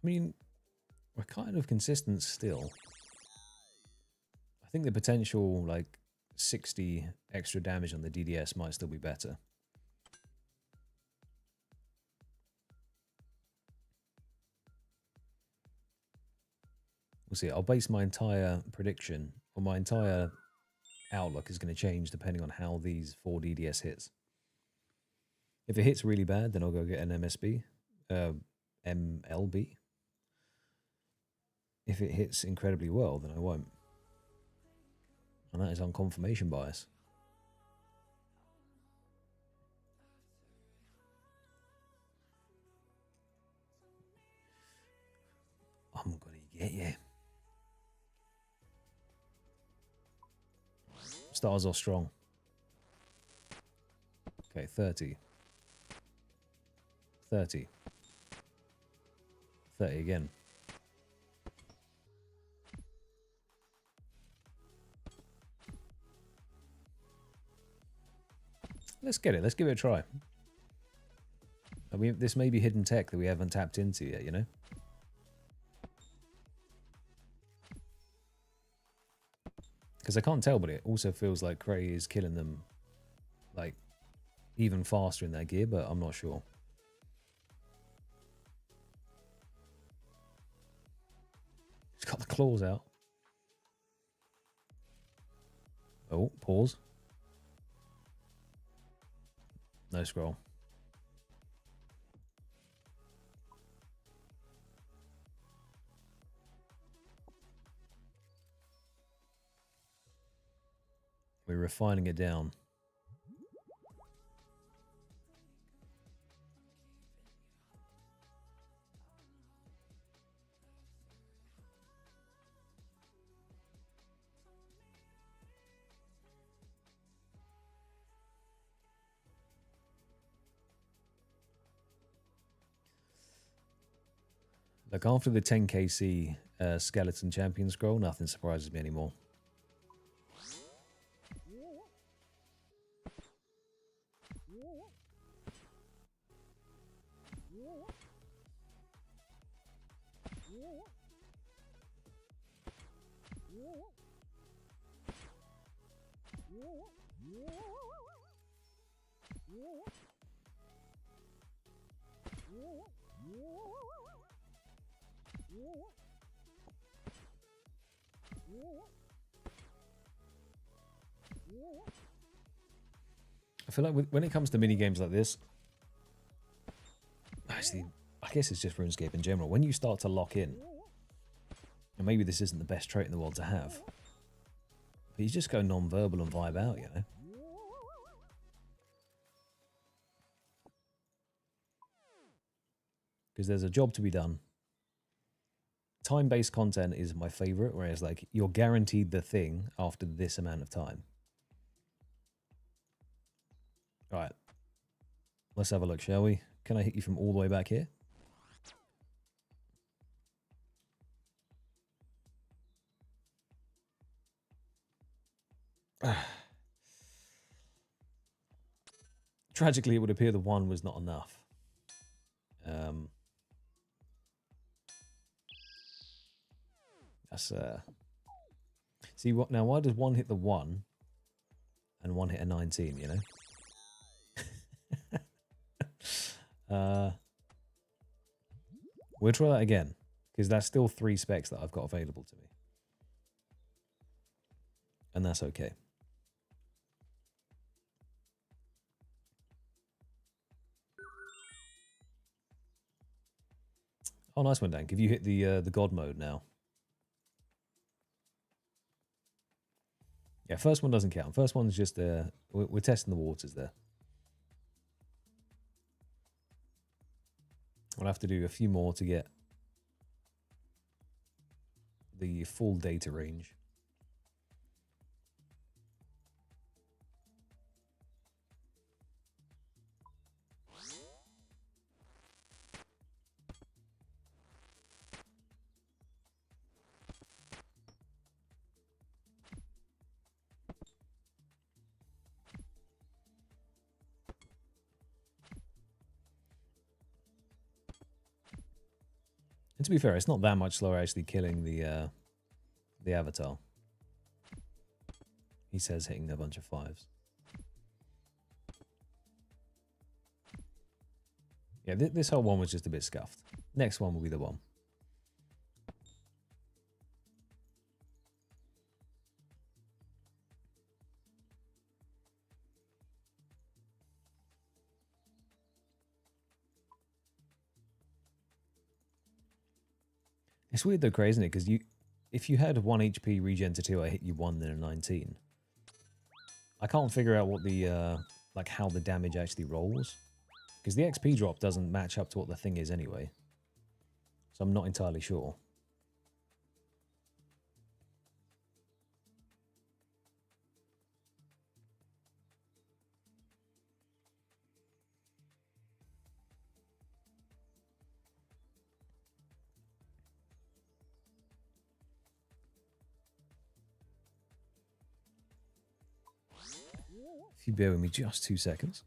Speaker 1: I mean, we're kind of consistent still. I think the potential, like, 60 extra damage on the DDS might still be better. We'll see. I'll base my entire prediction, or my entire outlook is going to change depending on how these 4 DDS hits. If it hits really bad, then I'll go get an MSB. MLB. If it hits incredibly well, then I won't. And that is on confirmation bias. I'm gonna get you. Stars are strong. Okay, 30. 30. 30 again. Let's get it. Let's give it a try. I mean, this may be hidden tech that we haven't tapped into yet, you know? Because I can't tell, but it also feels like Cray is killing them, like, even faster in that gear, but I'm not sure. He's got the claws out. Oh, pause. No scroll. We're refining it down. Like, after the 10kc skeleton champion scroll, nothing surprises me anymore. I feel like when it comes to mini games like this, actually, I guess it's just RuneScape in general. When you start to lock in, and maybe this isn't the best trait in the world to have, but you just go non-verbal and vibe out, you know? Because there's a job to be done. Time-based content is my favorite, whereas like you're guaranteed the thing after this amount of time. All right, let's have a look, shall we? Can I hit you from all the way back here? Tragically, it would appear the one was not enough. That's see what now? Why does one hit the 1 and one hit a 19? You know. We'll try that again because that's still 3 specs that I've got available to me, and that's okay. Oh, nice one, Dank. Have you hit the God mode now? Yeah, first one doesn't count. First one's just we're testing the waters there. We'll have to do a few more to get the full data range. And to be fair, it's not that much slower actually killing the avatar. He says hitting a bunch of 5s. Yeah, this whole one was just a bit scuffed. Next one will be the one. It's weird though, Cray, isn't it? Because if you had 1 HP regen to 2, I hit you 1, then a 19. I can't figure out what the like how the damage actually rolls, because the XP drop doesn't match up to what the thing is anyway. So I'm not entirely sure. If you bear with me just 2 seconds.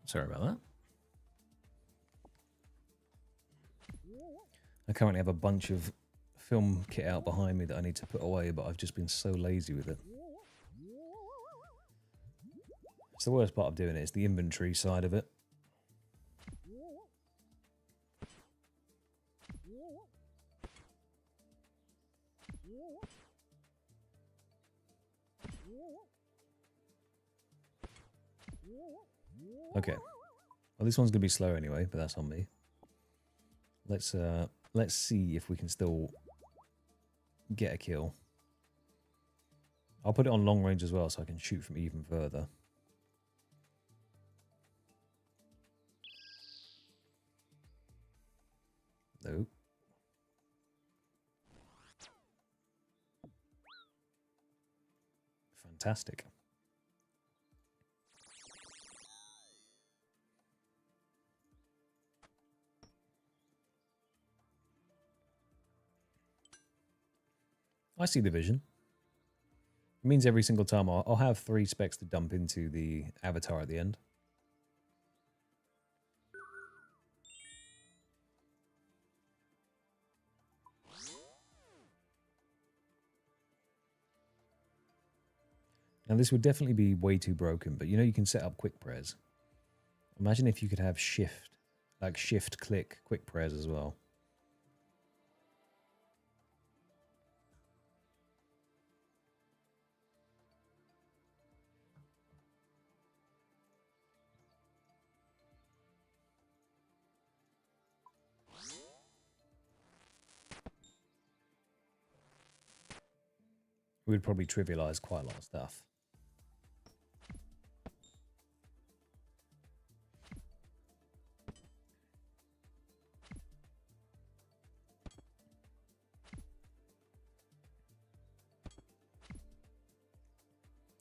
Speaker 1: Sorry about that. I currently have a bunch of film kit out behind me that I need to put away, but I've just been so lazy with it. It's the worst part of doing it, is the inventory side of it. Okay. Well, this one's going to be slow anyway, but that's on me. Let's see if we can still get a kill. I'll put it on long range as well so I can shoot from even further. Nope. Fantastic. I see the vision. It means every single time I'll have 3 specs to dump into the avatar at the end. Now this would definitely be way too broken, but you know you can set up quick prayers. Imagine if you could have shift, like shift click quick prayers as well. We would probably trivialize quite a lot of stuff.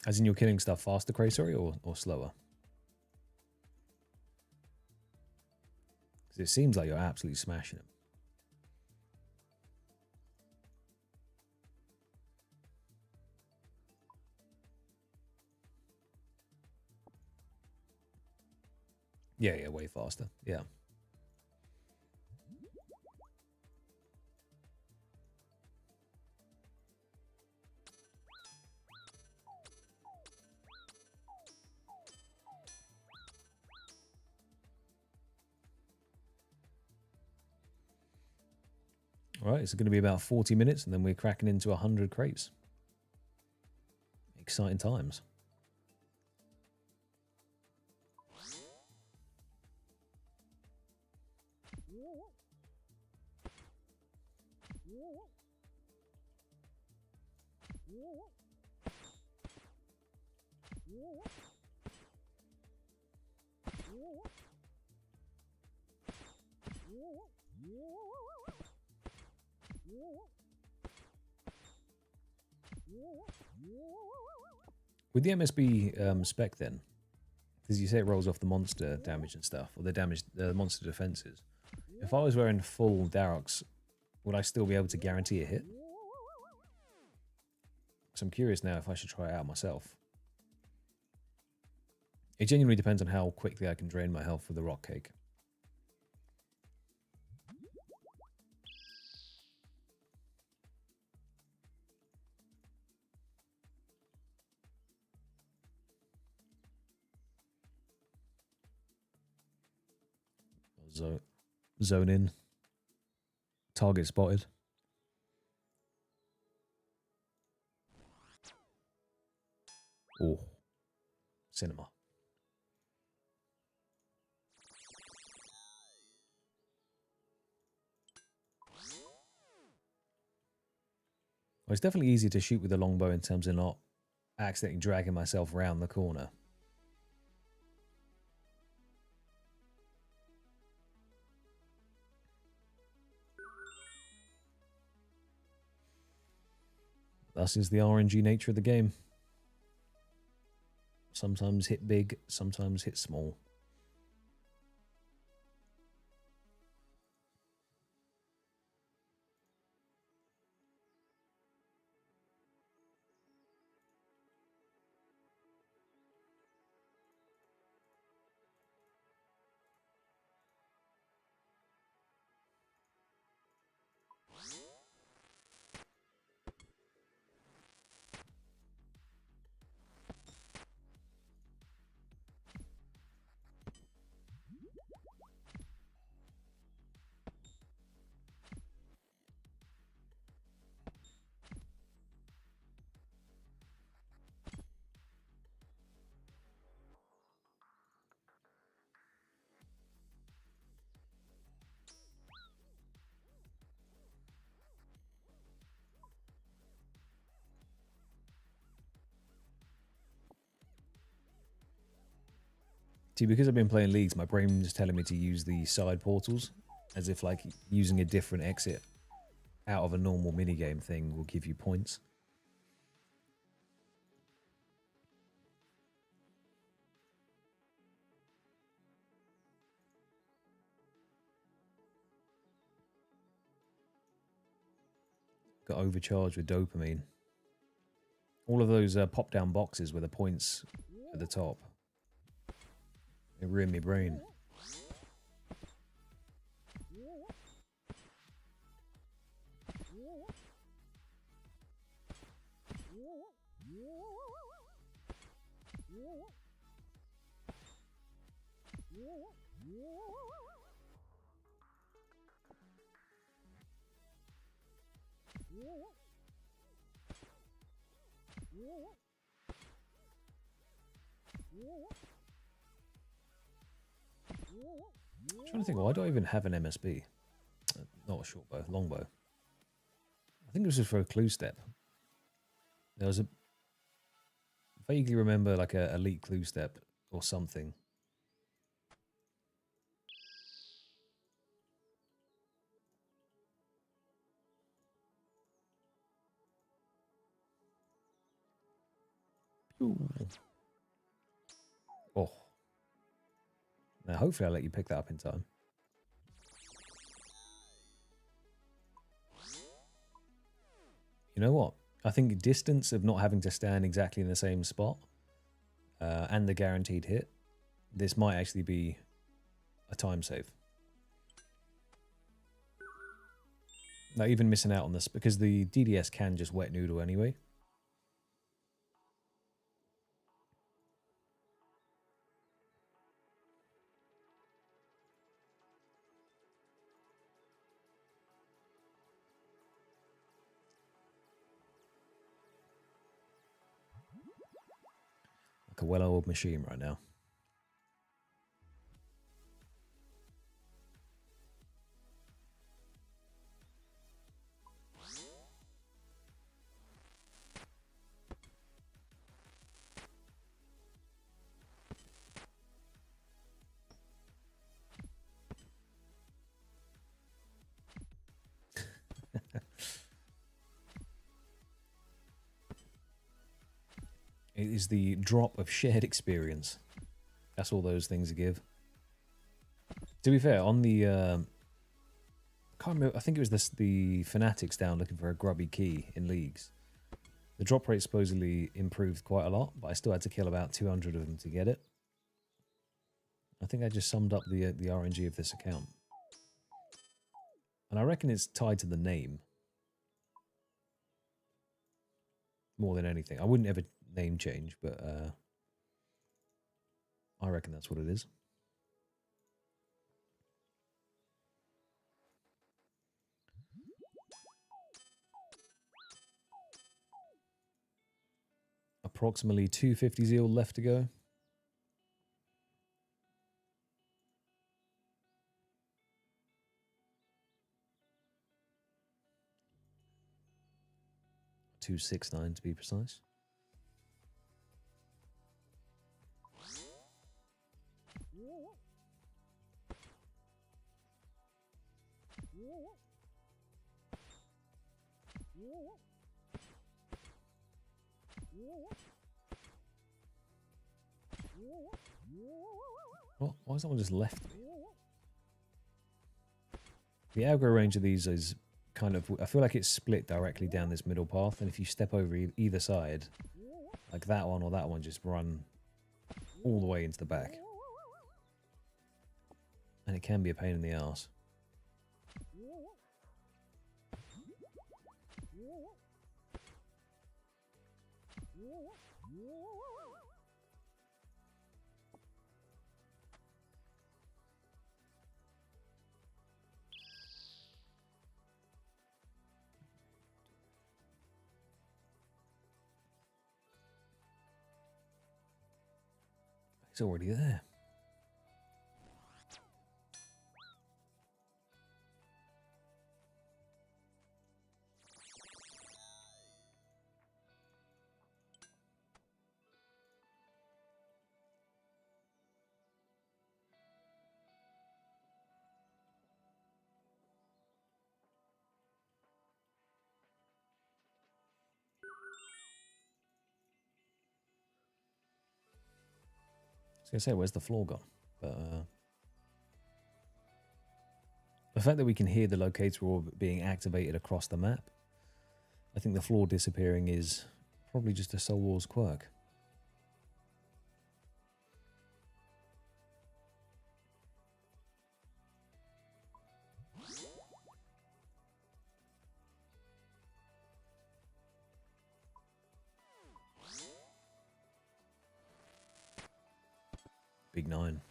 Speaker 1: As in you're killing stuff faster, Creator, or slower? Because it seems like you're absolutely smashing them. Yeah, way faster. Yeah. All right, it's going to be about 40 minutes, and then we're cracking into 100 crates. Exciting times. With the MSB spec then, because you say it rolls off the monster damage and stuff, or the monster defenses. If I was wearing full Darox, would I still be able to guarantee a hit? Because I'm curious now if I should try it out myself. It genuinely depends on how quickly I can drain my health with the rock cake. Zone in. Target spotted. Oh. Cinema. Well, it's definitely easier to shoot with a longbow in terms of not accidentally dragging myself around the corner. Thus is the RNG nature of the game. Sometimes hit big, sometimes hit small. See, because I've been playing leagues, my brain is telling me to use the side portals, as if like using a different exit out of a normal minigame thing will give you points. Got overcharged with dopamine. All of those pop-down boxes with the points at the top. It ruined my brain. I'm trying to think, why do I even have an MSB? Not a short bow, long bow. I think it was just for a clue step. There was a... vaguely remember like a elite clue step or something. Ooh. Oh. Now hopefully I'll let you pick that up in time. You know what? I think distance of not having to stand exactly in the same spot and the guaranteed hit, this might actually be a time save. Now, even missing out on this, because the DDS can just wet noodle anyway. Like a well-oiled machine right now. It is the drop of shared experience. That's all those things give. To be fair, on the... I can't remember, I think it was the Fanatics down looking for a grubby key in leagues. The drop rate supposedly improved quite a lot, but I still had to kill about 200 of them to get it. I think I just summed up the RNG of this account. And I reckon it's tied to the name. More than anything. I wouldn't ever name change, but I reckon that's what it is. Approximately 250 zeal left to go. $269 to be precise. What? Why has someone just left me? The aggro range of these is kind of... I feel like it's split directly down this middle path, and if you step over either side, like that one or that one, just run all the way into the back. And it can be a pain in the arse. It's already there. I was going to say, where's the floor gone? But the fact that we can hear the locator orb being activated across the map, I think the floor disappearing is probably just a Soul Wars quirk. Big 9.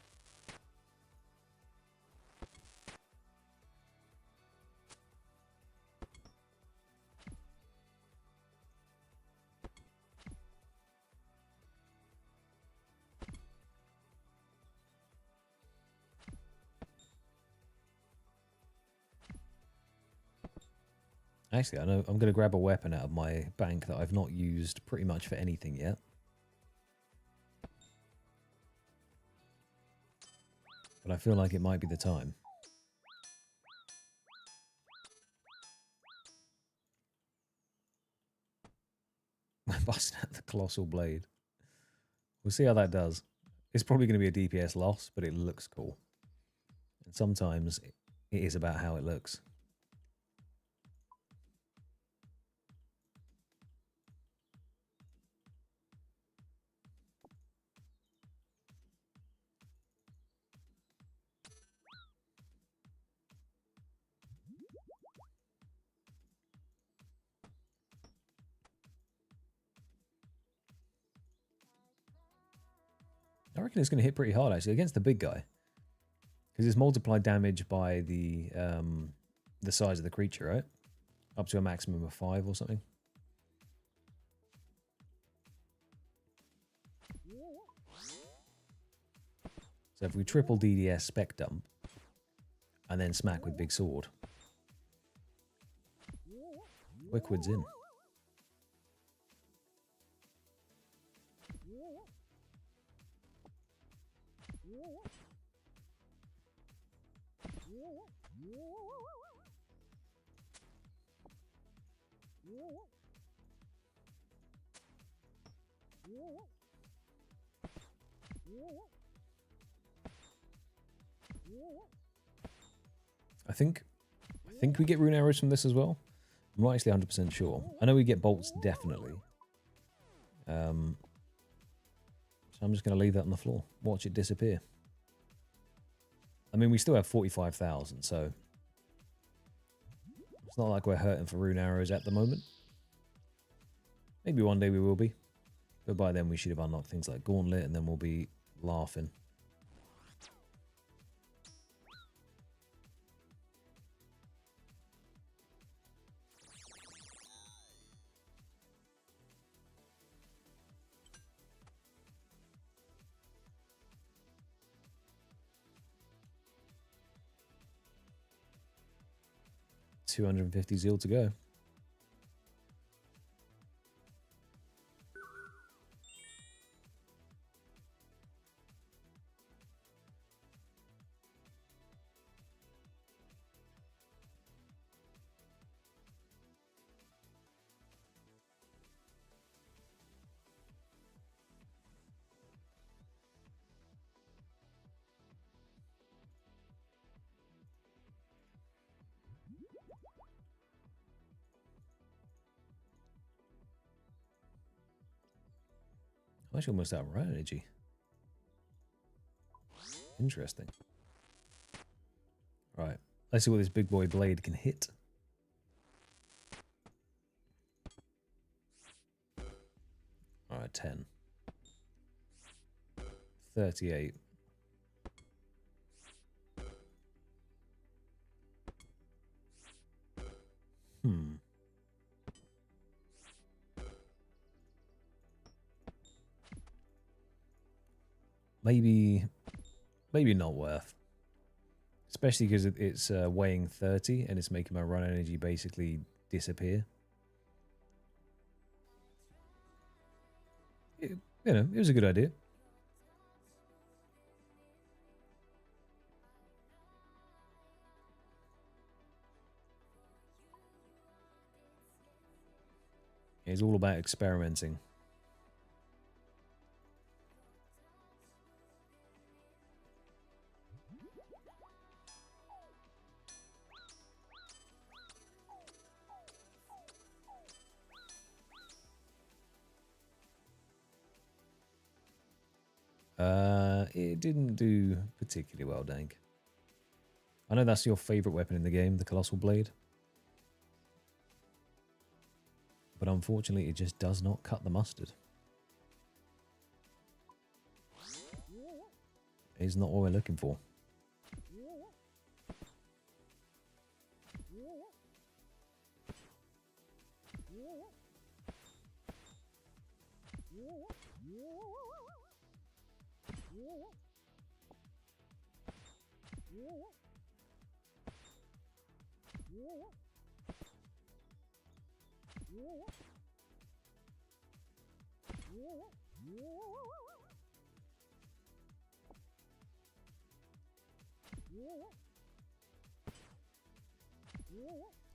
Speaker 1: Actually, I know I'm going to grab a weapon out of my bank that I've not used pretty much for anything yet. But I feel like it might be the time. Busting out the Colossal Blade. We'll see how that does. It's probably going to be a DPS loss, but it looks cool. And sometimes it is about how it looks. I reckon it's going to hit pretty hard, actually, against the big guy. Because it's multiplied damage by the size of the creature, right? Up to a maximum of 5 or something. So if we triple DDS spec dump, and then smack with big sword, Wickwood's in. I think we get rune arrows from this as well. I'm not actually 100% sure. I know we get bolts definitely. So I'm just going to leave that on the floor. Watch it disappear. I mean, we still have 45,000, so it's not like we're hurting for rune arrows at the moment. Maybe one day we will be. But by then we should have unlocked things like Gauntlet, and then we'll be laughing. $250 zeal to go. I'm actually almost out of run energy. Interesting. Right. Let's see what this big boy blade can hit. Alright, 10. 38. Maybe not worth. Especially because it's weighing 30 and it's making my run energy basically disappear. It was a good idea. It's all about experimenting. It didn't do particularly well, Dank. I know that's your favorite weapon in the game, the Colossal Blade. But unfortunately, it just does not cut the mustard. It's not what we're looking for.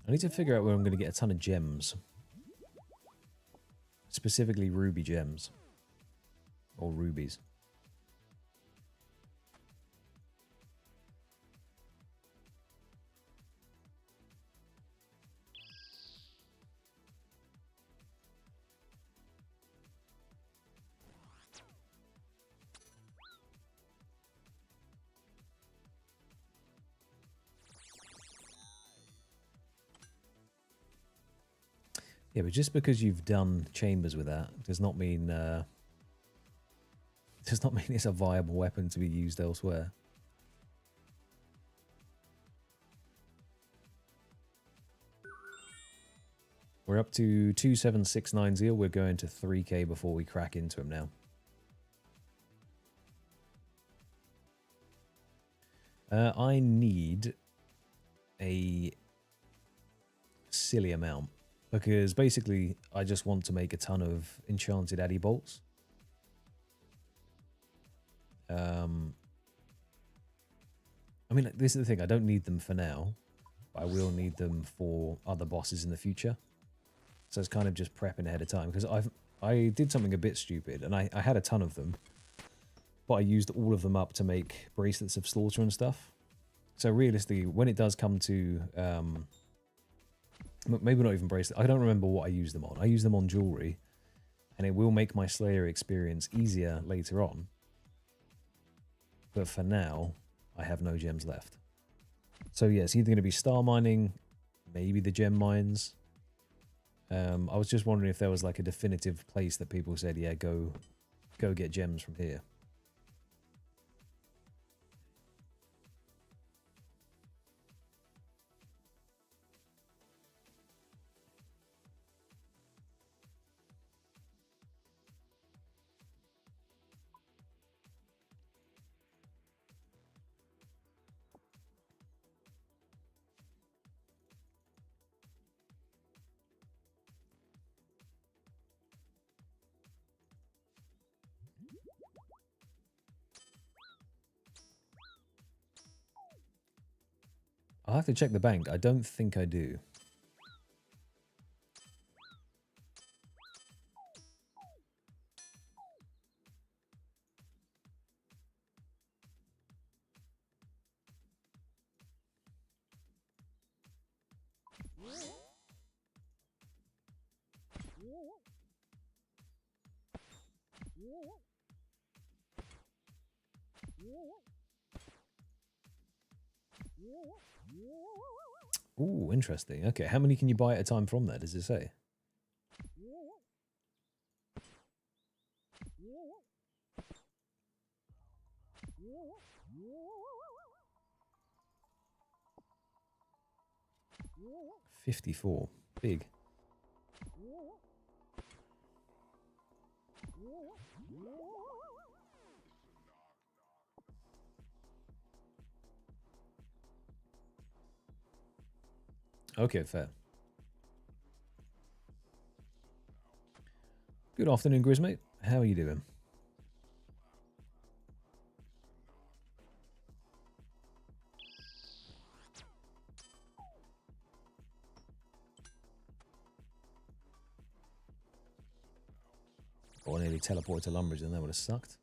Speaker 1: I need to figure out where I'm going to get a ton of gems. Specifically ruby gems. Or rubies. Yeah, but just because you've done chambers with that does not mean it's a viable weapon to be used elsewhere. We're up to 27690. We're going to 3k before we crack into him now. I need a silly amount. Because basically, I just want to make a ton of enchanted Addy bolts. I mean, this is the thing. I don't need them for now. But I will need them for other bosses in the future. So it's kind of just prepping ahead of time. Because I did something a bit stupid. And I had a ton of them. But I used all of them up to make bracelets of slaughter and stuff. So realistically, when it does come to... maybe not even bracelet. I don't remember what I use them on. I use them on jewelry, and it will make my Slayer experience easier later on. But for now, I have no gems left. So yeah, it's either going to be star mining, maybe the gem mines. I was just wondering if there was like a definitive place that people said, yeah, go get gems from here. I'll have to check the bank. I don't think I do. Ooh, interesting. Okay, how many can you buy at a time from there? Does it say? $54. Big. Okay, fair. Good afternoon, Grizmate. How are you doing? Oh, I nearly teleported to Lumbridge and that would have sucked.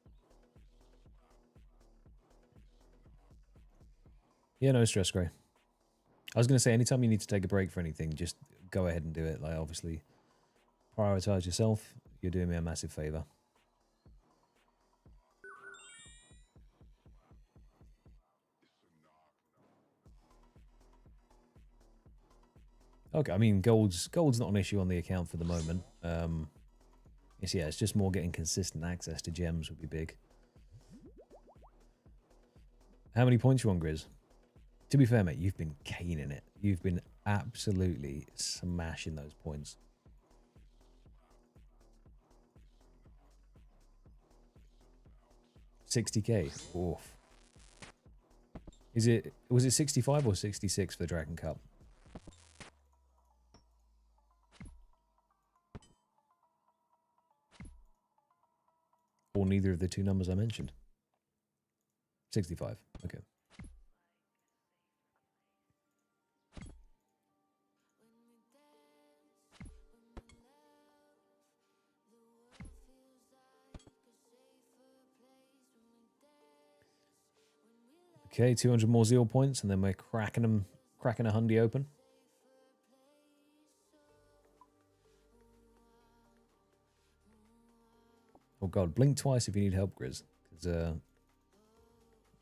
Speaker 1: Yeah, no stress, Gray. I was going to say, anytime you need to take a break for anything, just go ahead and do it. Like, obviously, prioritize yourself. You're doing me a massive favor. Okay, I mean, gold's not an issue on the account for the moment. It's just more getting consistent access to gems would be big. How many points you on, Grizz? To be fair, mate, you've been caning it. You've been absolutely smashing those points. $60k. Oof. Was it 65 or 66 for the Dragon Cup? Or neither of the two numbers I mentioned? 65. Okay. Okay, 200 more zeal points, and then we're cracking a hundy open. Oh god, blink twice if you need help, Grizz, because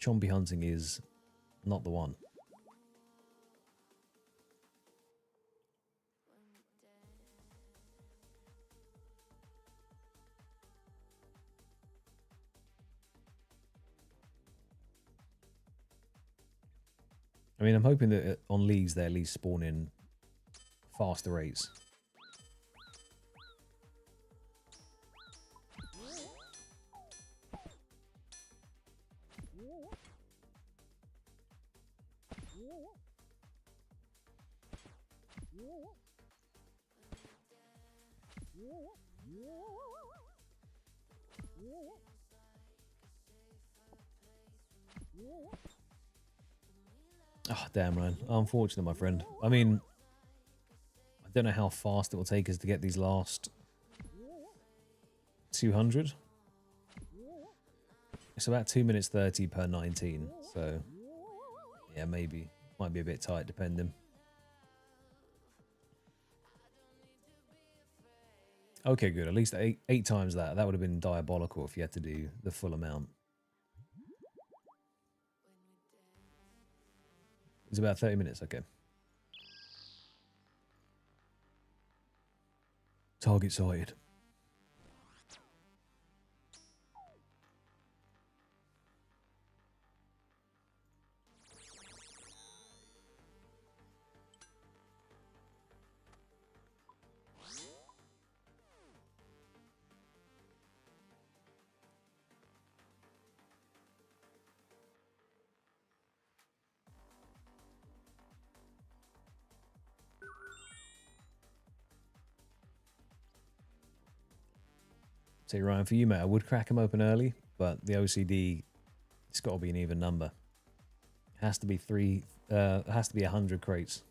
Speaker 1: chompy hunting is not the one. I mean, I'm hoping that on leagues they at least spawn in faster rates. Oh, damn, Ryan. Unfortunate, my friend. I mean, I don't know how fast it will take us to get these last 200. It's about 2 minutes 30 per 19, so yeah, maybe. Might be a bit tight, depending. Okay, good. At least eight times that. That would have been diabolical if you had to do the full amount. It's about 30 minutes, okay. Target sighted. Say, Ryan, for you, mate, I would crack them open early, but the OCD, it's got to be an even number. It has to be it has to be 100 crates.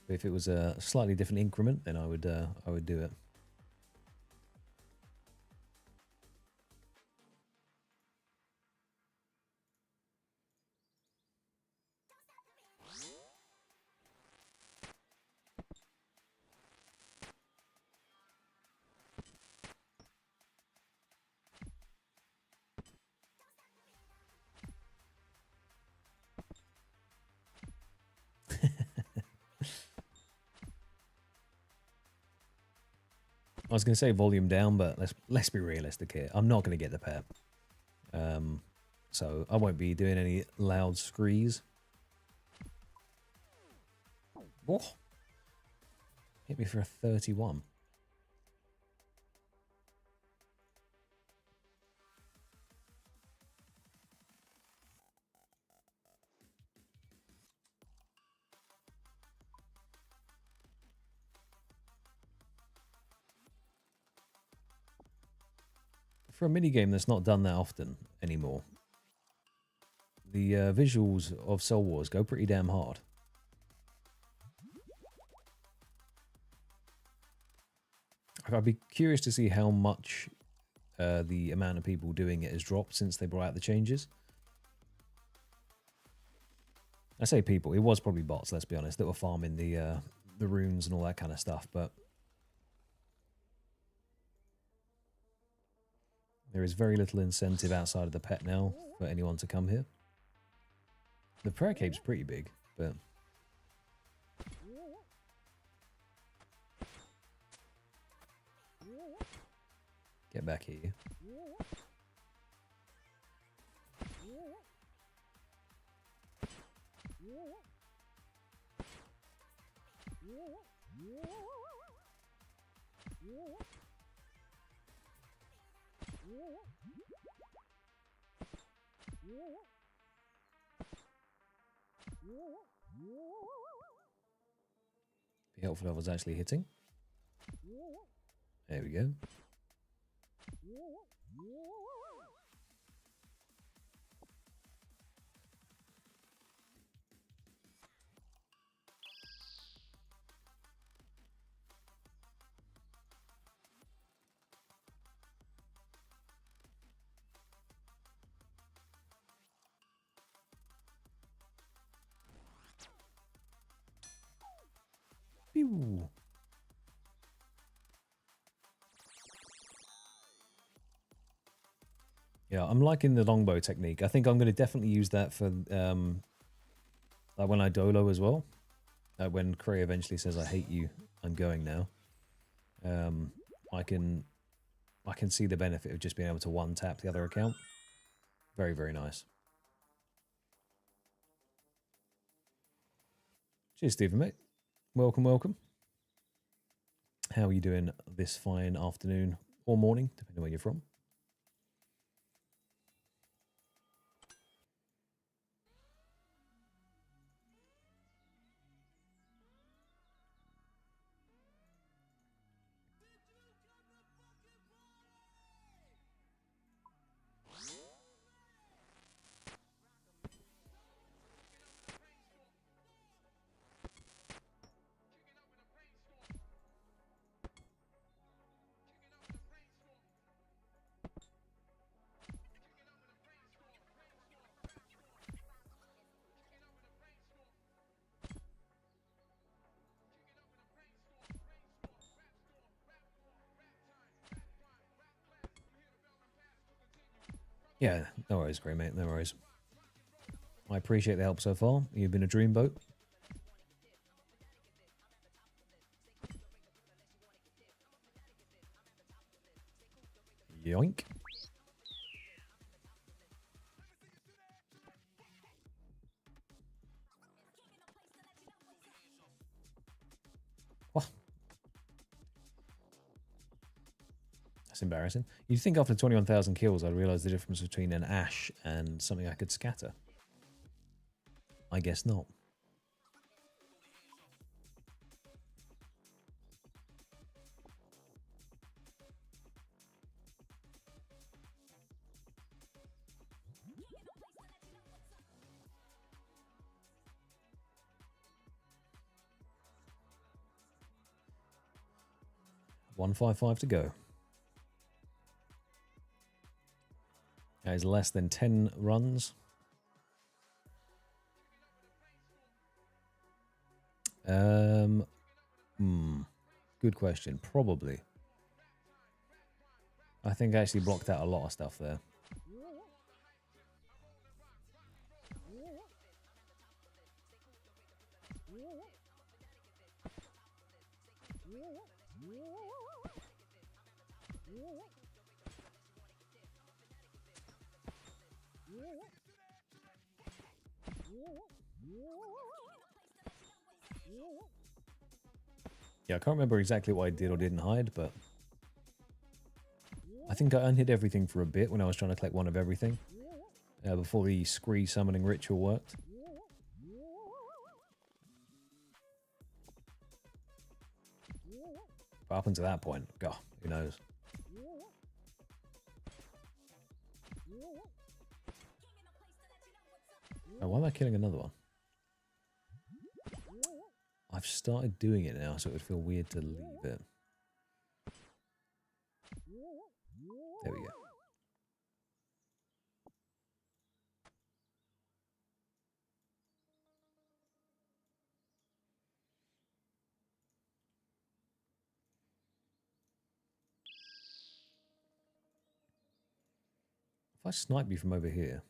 Speaker 1: If it was a slightly different increment, then I would do it. I was going to say volume down, but let's be realistic here. I'm not going to get the pet. So I won't be doing any loud screes. Oh, hit me for a 31. For a minigame that's not done that often anymore, the visuals of Soul Wars go pretty damn hard. I'd be curious to see how much the amount of people doing it has dropped since they brought out the changes. I say people, it was probably bots, let's be honest, that were farming the runes and all that kind of stuff, but there is very little incentive outside of the pet now for anyone to come here. The prayer cave's pretty big, but get back here. Be helpful if I was actually hitting. There we go. Pew. Yeah, I'm liking the longbow technique. I think I'm going to definitely use that for like when I dolo as well. When Cray eventually says, "I hate you, I'm going now." I can see the benefit of just being able to one tap the other account. Very, very nice. Cheers, Stephen, mate. Welcome, welcome. How are you doing this fine afternoon or morning, depending on where you're from? Yeah, no worries, great mate, no worries. I appreciate the help so far. You've been a dreamboat. Yoink. What? That's embarrassing. You'd think after 21,000 kills I'd realise the difference between an ash and something I could scatter. I guess not. $155 to go. That is less than 10 runs. Good question. Probably. I think I actually blocked out a lot of stuff there. Yeah, I can't remember exactly what I did or didn't hide, but I think I unhid everything for a bit when I was trying to collect one of everything before the scree summoning ritual worked. But up until that point, God, who knows? Oh, why am I killing another one? I've started doing it now, so it would feel weird to leave it. There we go. If I snipe you from over here,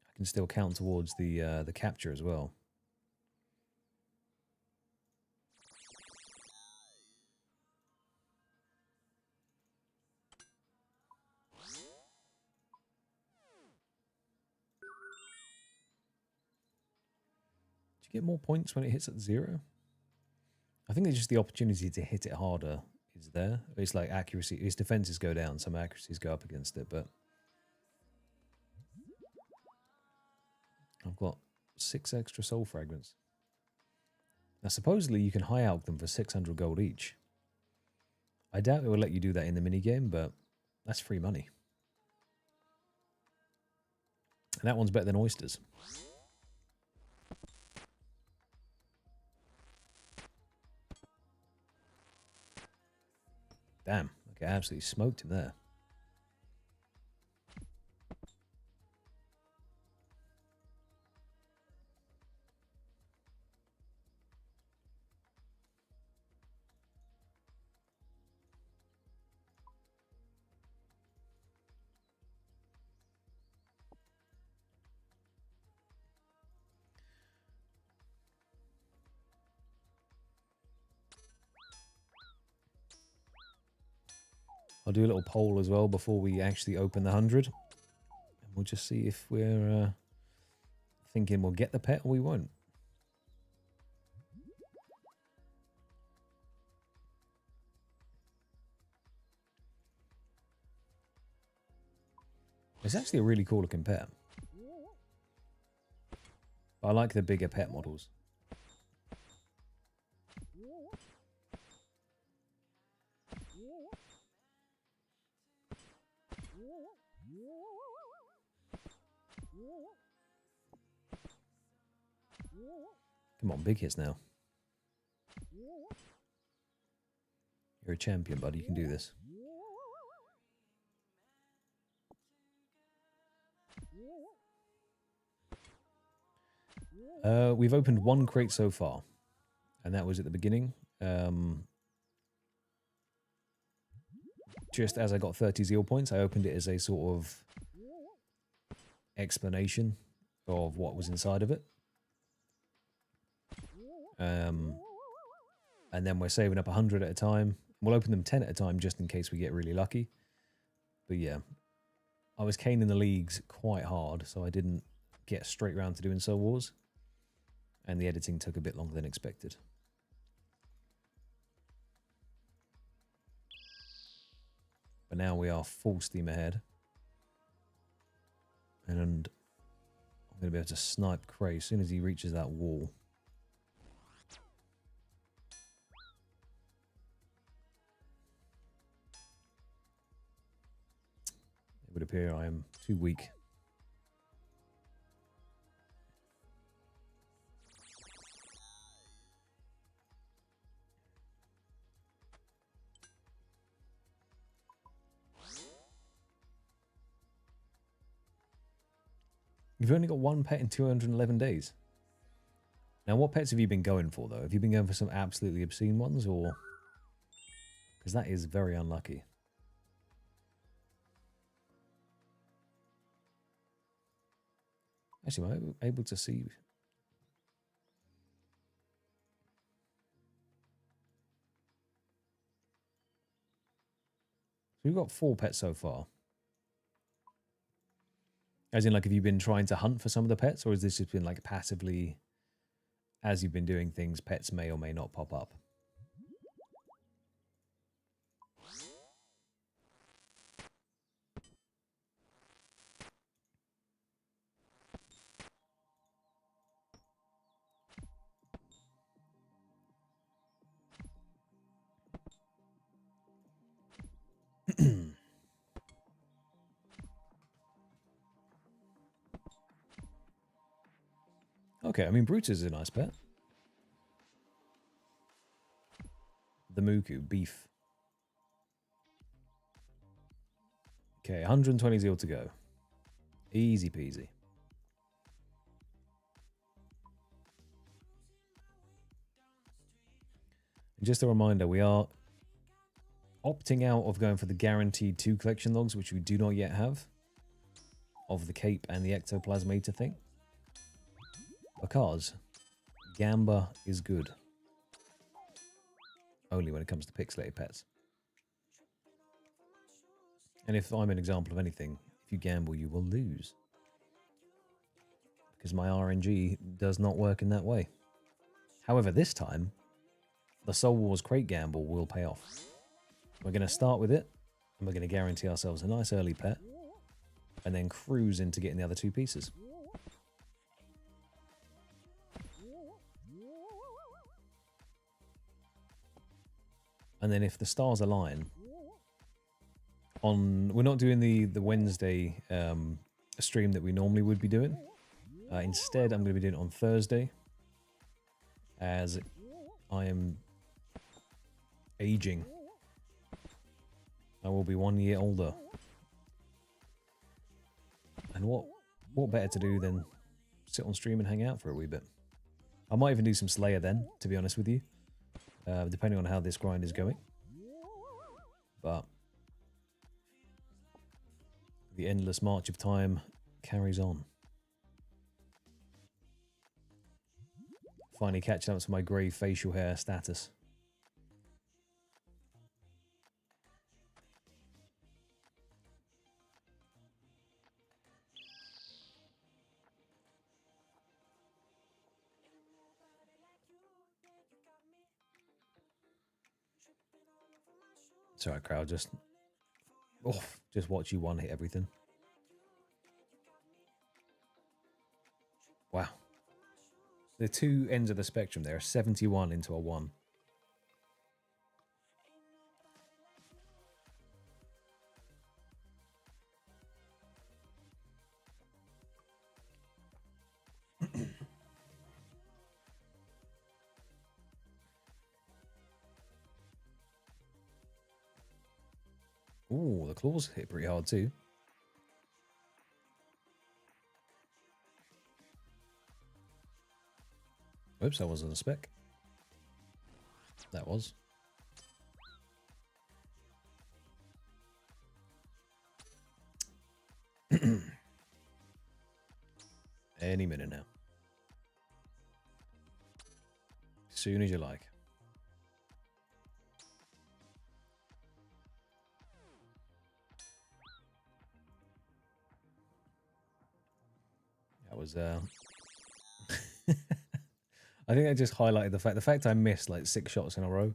Speaker 1: I can still count towards the capture as well. Do you get more points when it hits at 0? I think it's just the opportunity to hit it harder is there. It's like accuracy. Its defenses go down, some accuracies go up against it, but I've got 6 extra soul fragments. Now, supposedly you can high out them for 600 gold each. I doubt it will let you do that in the minigame, but that's free money. And that one's better than oysters. Damn, okay, I absolutely smoked him there. I'll do a little poll as well before we actually open the 100. And we'll just see if we're thinking we'll get the pet or we won't. It's actually a really cool looking pet. I like the bigger pet models. Come on, big hits now. You're a champion, buddy. You can do this. We've opened 1 crate so far, and that was at the beginning. Just as I got 30 zeal points, I opened it as a sort of explanation of what was inside of it. And then we're saving up 100 at a time. We'll open them 10 at a time just in case we get really lucky. But yeah, I was caning the leagues quite hard, so I didn't get straight round to doing Soul Wars. And the editing took a bit longer than expected. But now we are full steam ahead. And I'm going to be able to snipe Cray as soon as he reaches that wall. It would appear I am too weak. You've only got 1 pet in 211 days. Now, what pets have you been going for, though? Have you been going for some absolutely obscene ones, or... Because that is very unlucky. Actually, am I able to see... we've got 4 pets so far. As in, like, have you been trying to hunt for some of the pets, or has this just been, like, passively, as you've been doing things, pets may or may not pop up? Okay, I mean, Brutus is a nice pet. The Muku, beef. Okay, 120 zeal to go. Easy peasy. And just a reminder, we are opting out of going for the guaranteed 2 collection logs, which we do not yet have, of the cape and the ectoplasmator thing. Because Gamba is good. Only when it comes to pixelated pets. And if I'm an example of anything, if you gamble, you will lose. Because my RNG does not work in that way. However, this time, the Soul Wars crate gamble will pay off. We're going to start with it, and we're going to guarantee ourselves a nice early pet, and then cruise into getting the other 2 pieces. And then if the stars align, we're not doing the Wednesday stream that we normally would be doing. Instead, I'm going to be doing it on Thursday, as I am aging. I will be 1 year older. And what better to do than sit on stream and hang out for a wee bit? I might even do some Slayer then, to be honest with you. Depending on how this grind is going. But the endless march of time carries on. Finally catching up to my grey facial hair status. Sorry, crowd, just watch you one hit everything. Wow. The 2 ends of the spectrum there are 71 into a 1. Ooh, the claws hit pretty hard too. Oops, that wasn't a spec. That was. Any minute now. Soon as you like. That was I think I just highlighted the fact I missed like 6 shots in a row.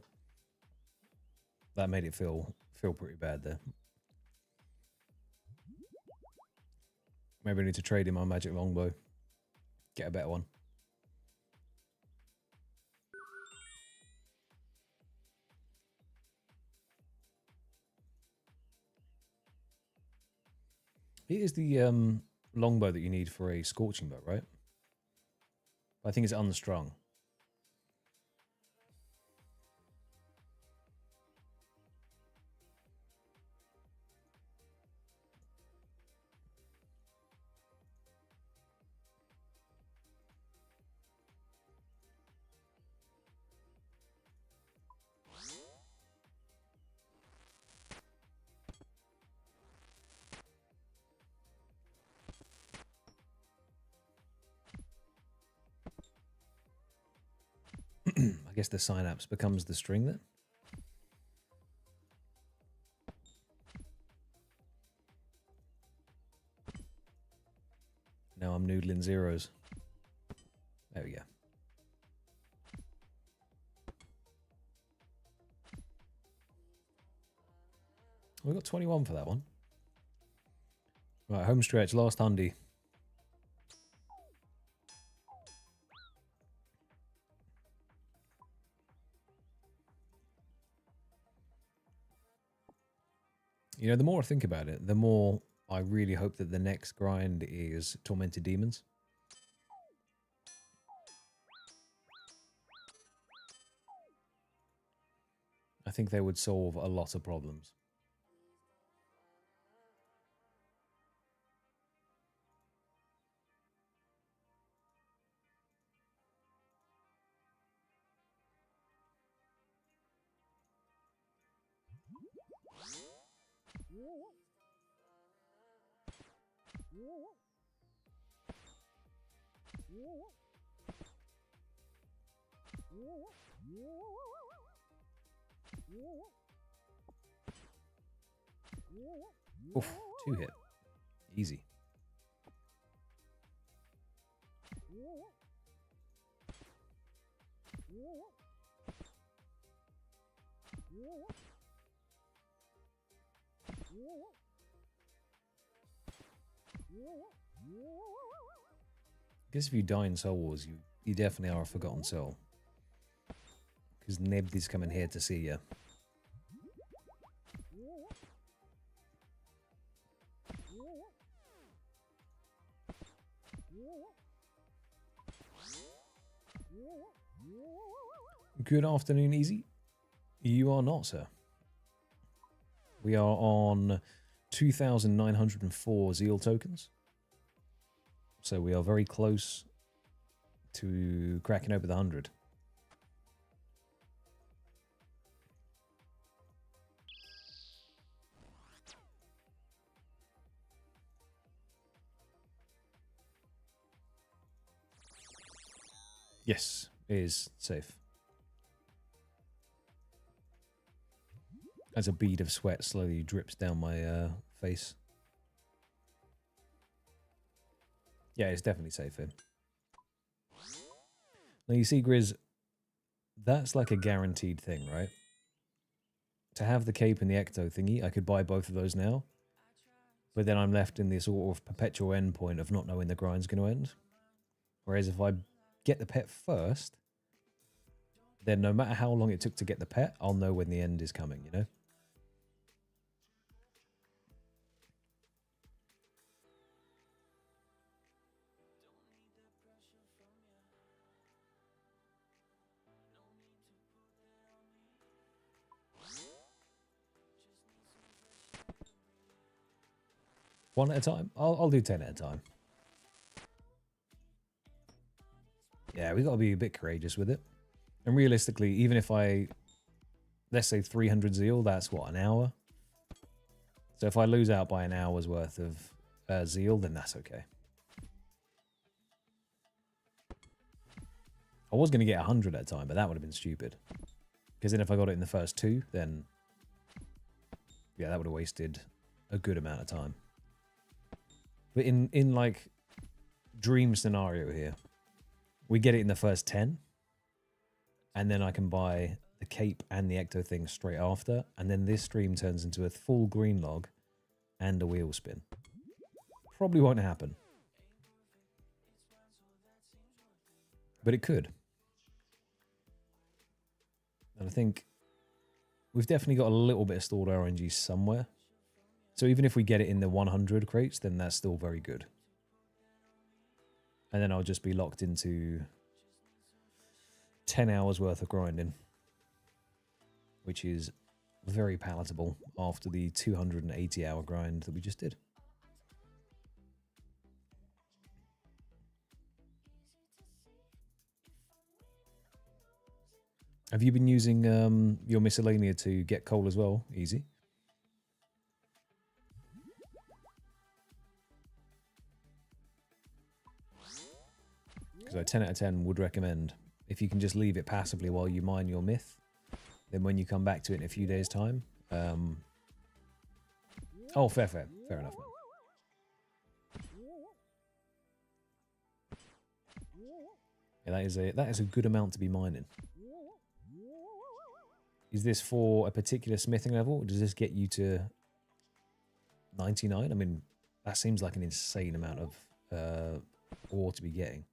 Speaker 1: That made it feel pretty bad there. Maybe I need to trade in my magic longbow. Get a better one. It is the longbow that you need for a scorching bow, right? I think it's unstrung. I guess the synapse becomes the string then. I'm noodling zeros. There we go. We got 21 for that one. Right, home stretch, last hundy. You know, the more I think about it, the more I really hope that the next grind is Tormented Demons. I think they would solve a lot of problems. Oof, 2 hit. Easy. I guess if you die in Soul Wars, you definitely are a forgotten soul. Because nobody's coming here to see you. Good afternoon, Easy. You are not, sir. We are on 2,904 Zeal tokens. So we are very close to cracking over the 100. Yes, it is safe. As a bead of sweat slowly drips down my face. Yeah, it's definitely safe here. Now you see, Grizz, that's like a guaranteed thing, right? To have the cape and the ecto thingy, I could buy both of those now. But then I'm left in this sort of perpetual endpoint of not knowing the grind's going to end. Whereas if I get the pet first, then no matter how long it took to get the pet, I'll know when the end is coming, you know? One at a time? I'll do 10 at a time. Yeah, we've got to be a bit courageous with it. And realistically, even if let's say 300 zeal, that's what, an hour? So if I lose out by an hour's worth of zeal, then that's okay. I was going to get 100 at a time, but that would have been stupid. Because then if I got it in the first 2, then yeah, that would have wasted a good amount of time. But in like dream scenario here, we get it in the first 10, and then I can buy the cape and the ecto thing straight after, and then this stream turns into a full green log and a wheel spin. Probably won't happen. But it could. And I think we've definitely got a little bit of stored RNG somewhere. So even if we get it in the 100 crates, then that's still very good. And then I'll just be locked into 10 hours worth of grinding, which is very palatable after the 280-hour grind that we just did. Have you been using your miscellanea to get coal as well? Easy. Because I 10 out of 10 would recommend, if you can just leave it passively while you mine your myth, then when you come back to it in a few days' time... oh, fair enough, man. Yeah, that is a good amount to be mining. Is this for a particular smithing level? Or does this get you to 99? I mean, that seems like an insane amount of ore to be getting.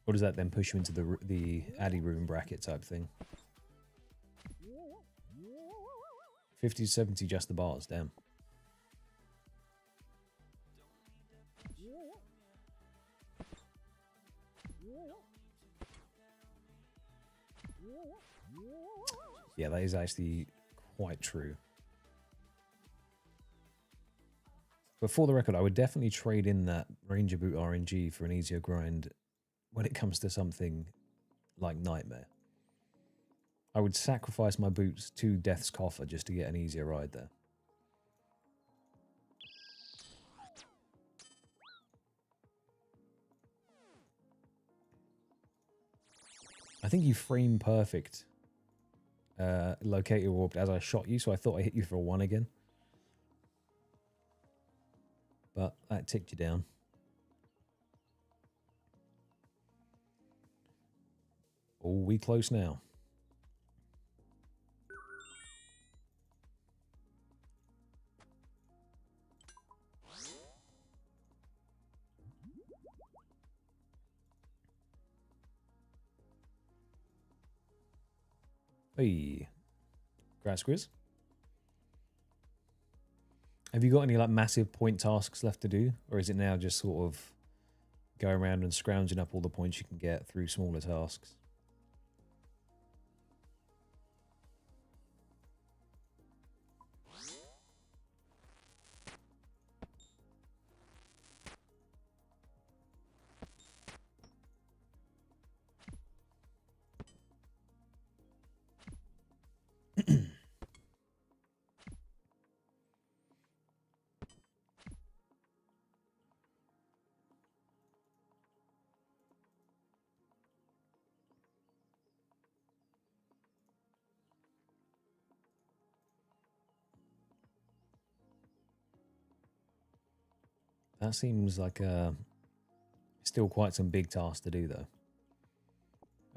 Speaker 1: Or does that then push you into the Addy room bracket type thing? 50 to 70 just the bars, damn. Yeah, that is actually quite true. But for the record, I would definitely trade in that Ranger Boot RNG for an easier grind when it comes to something like Nightmare. I would sacrifice my boots to Death's Coffer just to get an easier ride there. I think you frame perfect Locator Orbed as I shot you, so I thought I hit you for a 1 again. But that ticked you down. Oh, we close now. Hey, Grass Quiz. Have you got any like massive point tasks left to do, or is it now just sort of go around and scrounging up all the points you can get through smaller tasks? That seems like still quite some big tasks to do, though.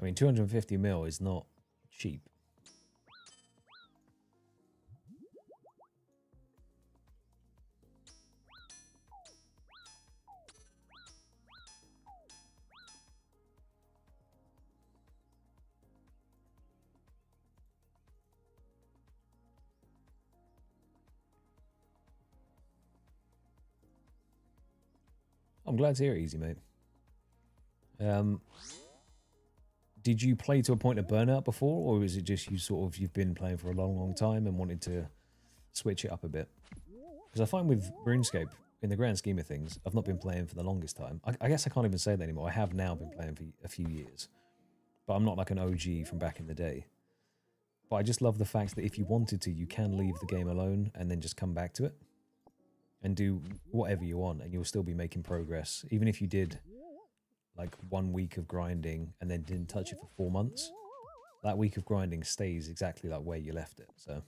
Speaker 1: I mean, 250 mil is not cheap. I'm glad to hear it, Easy, mate. Did you play to a point of burnout before, or is it just you've been playing for a long, long time and wanted to switch it up a bit? Because I find with RuneScape, in the grand scheme of things, I've not been playing for the longest time. I guess I can't even say that anymore. I have now been playing for a few years, but I'm not like an OG from back in the day. But I just love the fact that if you wanted to, you can leave the game alone and then just come back to it and do whatever you want, and you'll still be making progress. Even if you did like 1 week of grinding and then didn't touch it for 4 months, that week of grinding stays exactly like where you left it. So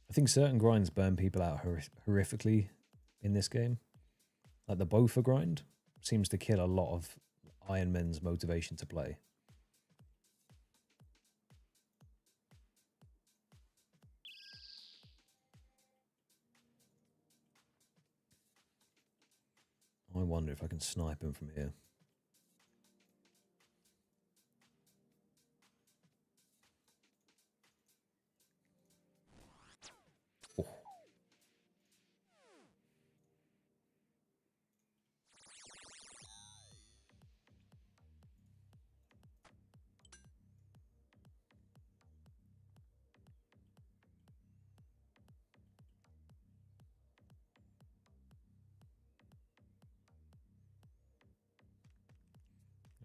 Speaker 1: I think certain grinds burn people out horrifically in this game. Like the Bofa grind seems to kill a lot of Iron Men's motivation to play. I wonder if I can snipe him from here. Oh.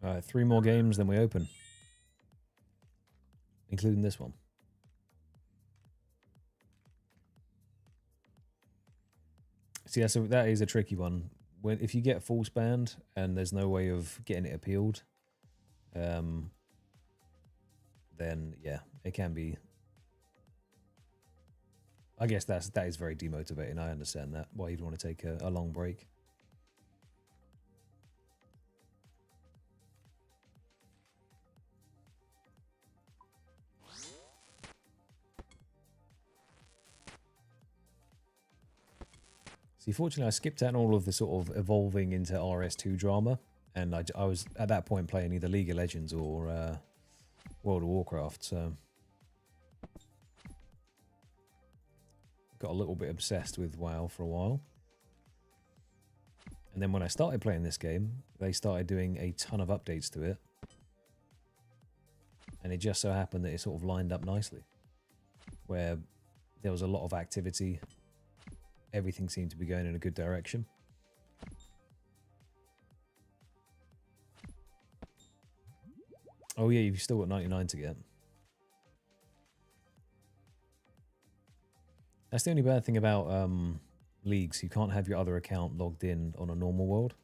Speaker 1: All right, 3 more games, then we open. Including this one. See, that is a tricky one. if you get force banned and there's no way of getting it appealed, then yeah, it can be. I guess that is very demotivating. I understand that, why you'd want to take a long break. See, fortunately, I skipped out on all of the sort of evolving into RS2 drama, and I was at that point playing either League of Legends or World of Warcraft, so got a little bit obsessed with WoW for a while. And then when I started playing this game, they started doing a ton of updates to it, and it just so happened that it sort of lined up nicely, where there was a lot of activity. Everything seemed to be going in a good direction. Oh yeah, you've still got 99 to get. That's the only bad thing about leagues. You can't have your other account logged in on a normal world.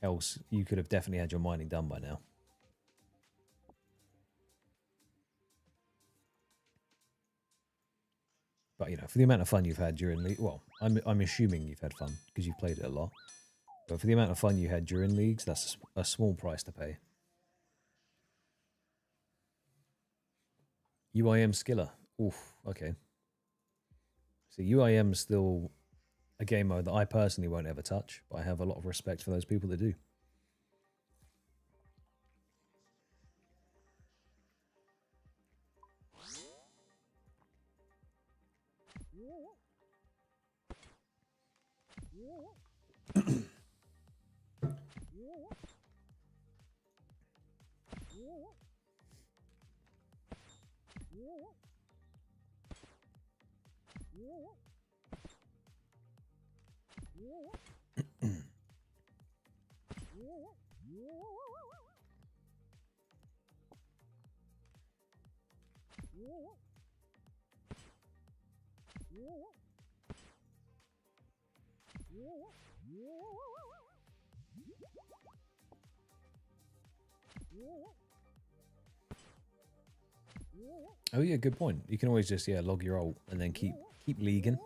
Speaker 1: Else, you could have definitely had your mining done by now. But, you know, for the amount of fun you've had during league, well, I'm assuming you've had fun because you've played it a lot. But for the amount of fun you had during leagues, that's a small price to pay. UIM Skiller. Oof, okay. So UIM is still a game mode that I personally won't ever touch, but I have a lot of respect for those people that do. Oh yeah, good point. You can always just log your ult and then keep leaguing.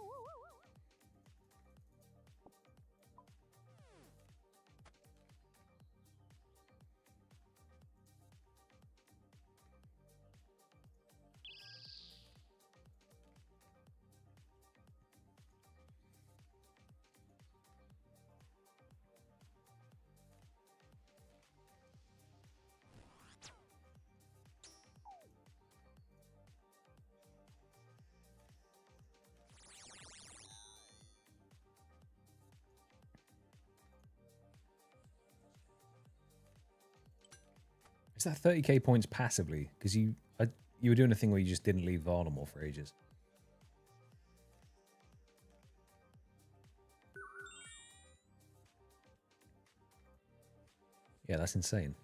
Speaker 1: Is that 30k points passively? Because you were doing a thing where you just didn't leave Varnamore for ages. Yeah, that's insane.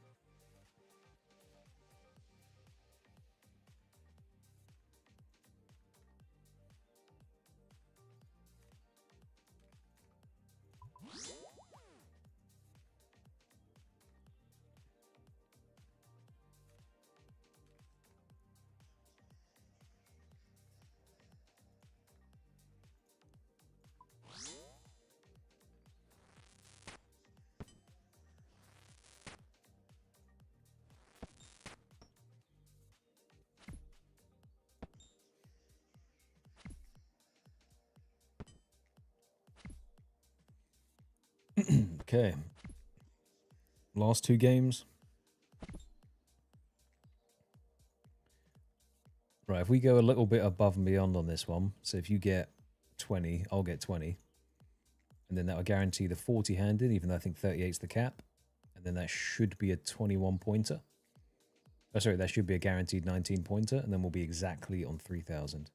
Speaker 1: Okay. Last two games. Right, if we go a little bit above and beyond on this one, so if you get 20, I'll get 20. And then that will guarantee the 40 handed, even though I think 38's the cap. And then that should be a 21 pointer. Oh, sorry, that should be a guaranteed 19 pointer, and then we'll be exactly on 3,000.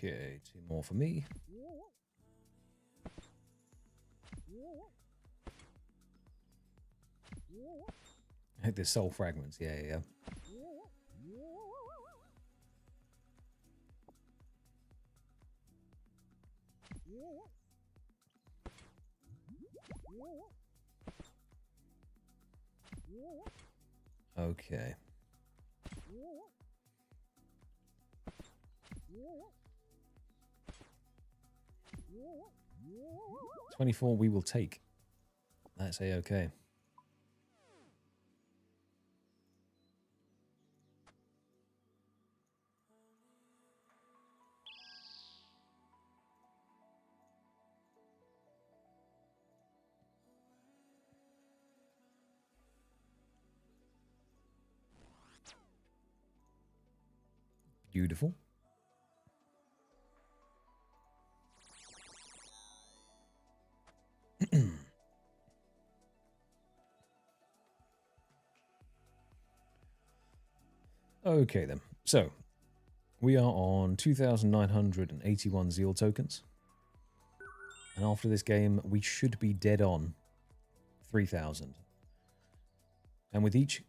Speaker 1: Okay, 2 more for me. I think there's soul fragments. Yeah. Okay. 24 we will take. That's a-okay. Beautiful. Okay then. So, we are on 2,981 Zeal tokens. And after this game, we should be dead on 3,000. And with each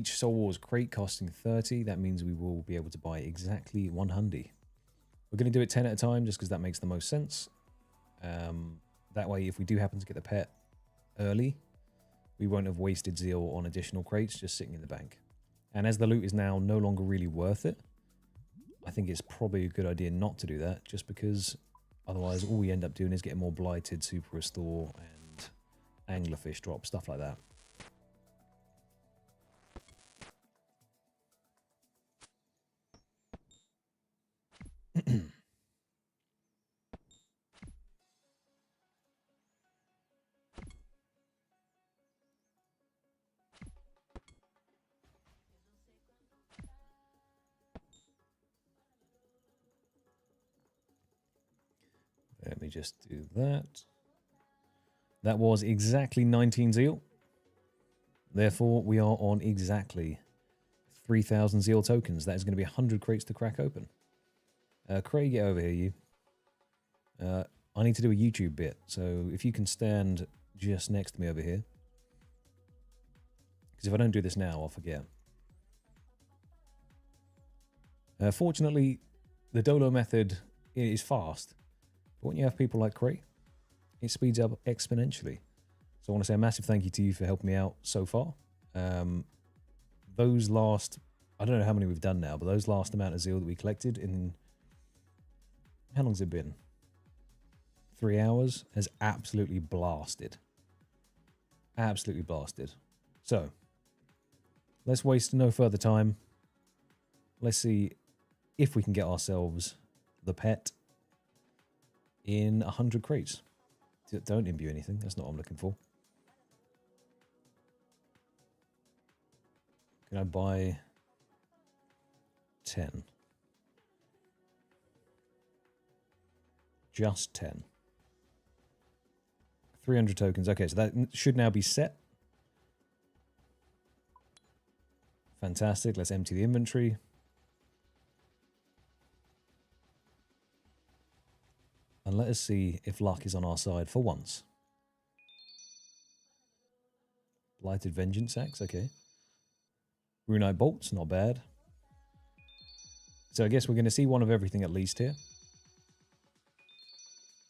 Speaker 1: Soul Wars crate costing 30, that means we will be able to buy exactly 100. We're going to do it 10 at a time just because that makes the most sense. That way, if we do happen to get the pet early, we won't have wasted Zeal on additional crates just sitting in the bank. And as the loot is now no longer really worth it, I think it's probably a good idea not to do that, just because otherwise all we end up doing is getting more Blighted, Super Restore, and Anglerfish drop, stuff like that. Let me just do that. That was exactly 19 Zeal. Therefore, we are on exactly 3,000 Zeal tokens. That is going to be 100 crates to crack open. Craig, get over here, you. I need to do a YouTube bit, so if you can stand just next to me over here. Because if I don't do this now, I'll forget. Fortunately, the Dolo method is fast. But when you have people like Cray, it speeds up exponentially. So I want to say a massive thank you to you for helping me out so far. Those last, I don't know how many we've done now, but those last amount of Zeal that we collected in, how long's it been? 3 hours has absolutely blasted. Absolutely blasted. So, let's waste no further time. Let's see if we can get ourselves the pet in 100 crates. Don't imbue anything. That's not what I'm looking for. Can I buy 10? Just 10. 300 tokens. Okay, so that should now be set. Fantastic. Let's empty the inventory. And let us see if luck is on our side for once. Blighted Vengeance Axe, okay. Runite Bolts, not bad. So I guess we're going to see one of everything at least here.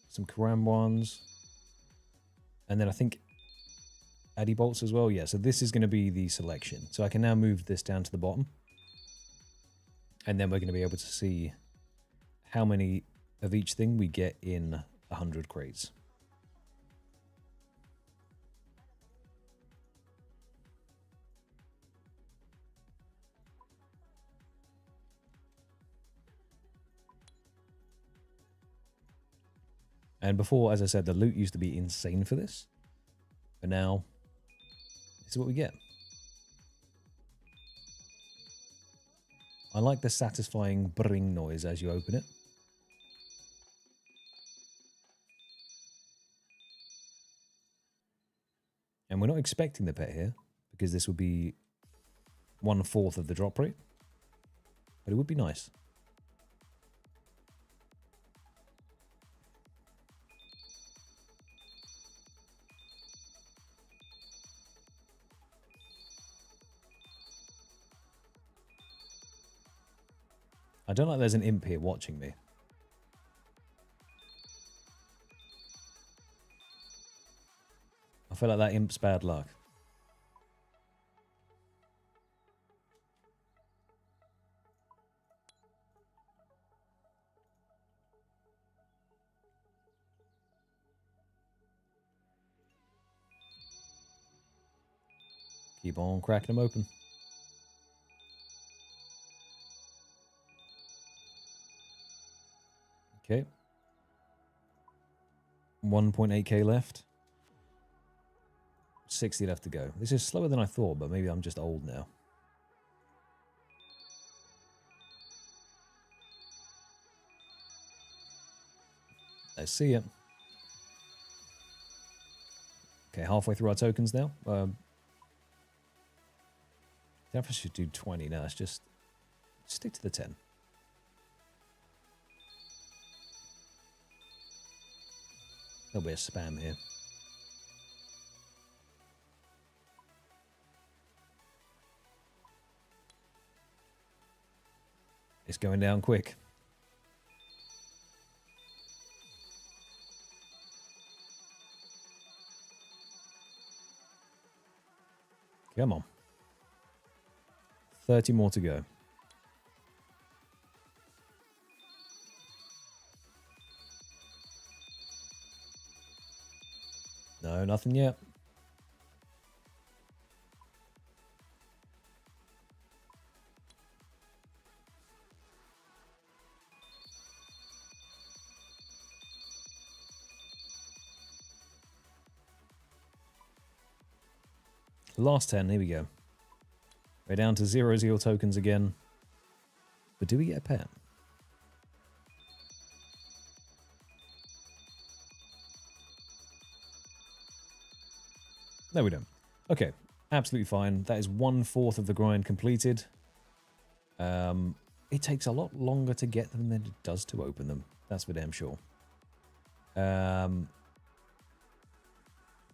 Speaker 1: Some Karam ones. And then I think Addy Bolts as well. Yeah, so this is going to be the selection. So I can now move this down to the bottom. And then we're going to be able to see how many of each thing we get in 100 crates. And before, as I said, the loot used to be insane for this. But now, this is what we get. I like the satisfying brrring noise as you open it. And we're not expecting the pet here, because this would be 1/4 of the drop rate. But it would be nice. I don't like there's an imp here watching me. I feel like that imp's bad luck. Keep on cracking them open. Okay. 1.8k left. 60 left to go. This is slower than I thought, but maybe I'm just old now. Let's see it. Okay, halfway through our tokens now. If I should do 20 now, let's just stick to the 10. There'll be a spam here. It's going down quick. Come on. 30 more to go. No, nothing yet. Last 10, here we go. We're down to 0 zeal tokens again. But do we get a pet? No, we don't. Okay, absolutely fine. That is 1/4 of the grind completed. It takes a lot longer to get them than it does to open them. That's for damn sure. Do I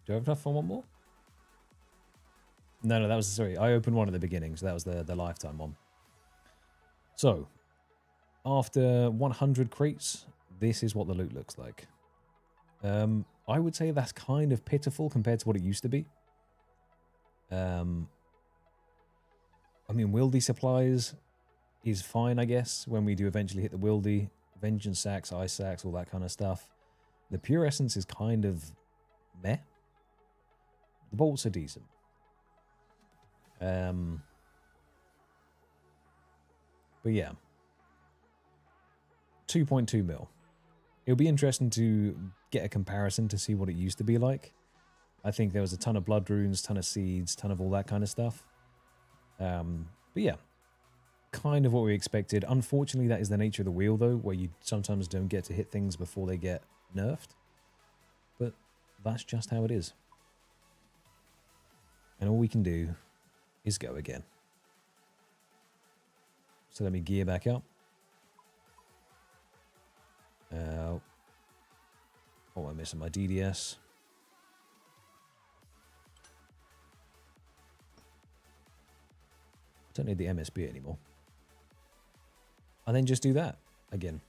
Speaker 1: have enough for one more? No, that was, sorry, I opened one at the beginning, so that was the lifetime one. So, after 100 crates, this is what the loot looks like. I would say that's kind of pitiful compared to what it used to be. I mean, Wildy supplies is fine, I guess, when we do eventually hit the Wildy. Vengeance sacks, ice sacks, all that kind of stuff. The pure essence is kind of meh. The bolts are decent. 2.2 mil. It'll be interesting to get a comparison to see what it used to be like. I think there was a ton of blood runes, ton of seeds, ton of all that kind of stuff. But yeah, kind of what we expected. Unfortunately, that is the nature of the wheel, though, where you sometimes don't get to hit things before they get nerfed. But that's just how it is. And all we can do is go again. So let me gear back up. Oh, I'm missing my DDS. Don't need the MSB anymore. And then just do that again.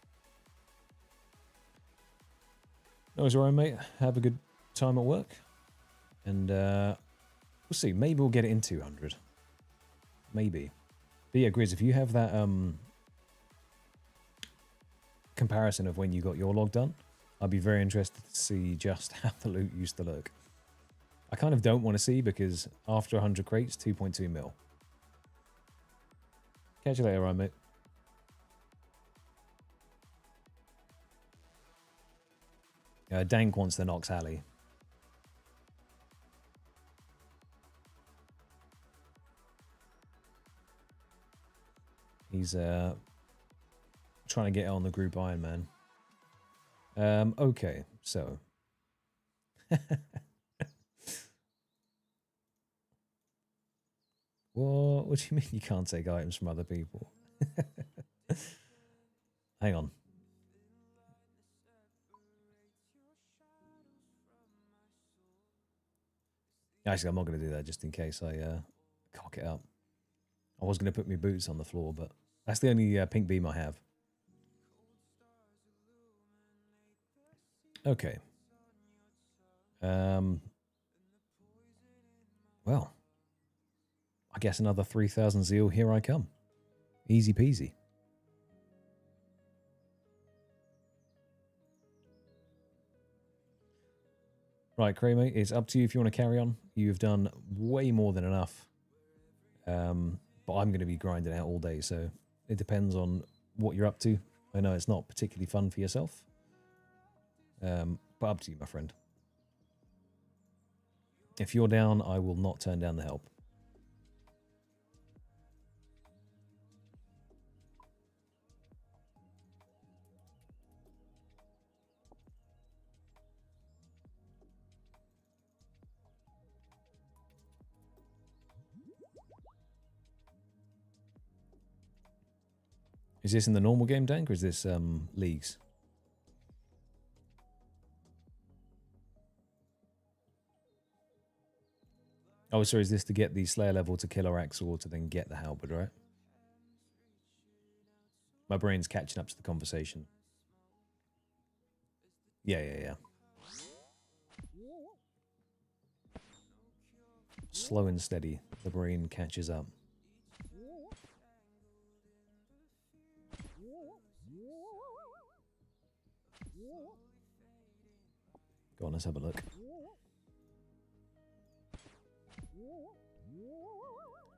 Speaker 1: No, it's alright, mate. Have a good time at work. And we'll see. Maybe we'll get it in 200. Maybe. But yeah, Grizz, if you have that comparison of when you got your log done. I'd be very interested to see just how the loot used to look. I kind of don't want to see because after 100 crates, 2.2 mil. Catch you later, Ryan, mate. Dank wants the Nox Alley. He's trying to get on the group Iron Man. Okay, so. What do you mean you can't take items from other people? Hang on. Actually, I'm not going to do that just in case I cock it up. I was going to put my boots on the floor, but that's the only pink beam I have. Okay. Well, I guess another 3,000 zeal. Here I come. Easy peasy. Right, Kramer, it's up to you if you want to carry on. You've done way more than enough. But I'm going to be grinding out all day, so it depends on what you're up to. I know it's not particularly fun for yourself. But up to you, my friend. If you're down, I will not turn down the help. Is this in the normal game, Dank, or is this leagues? Oh, sorry, is this to get the Slayer level to kill Arax or to then get the Halberd, right? My brain's catching up to the conversation. Yeah. Slow and steady, the brain catches up. Go on, let's have a look.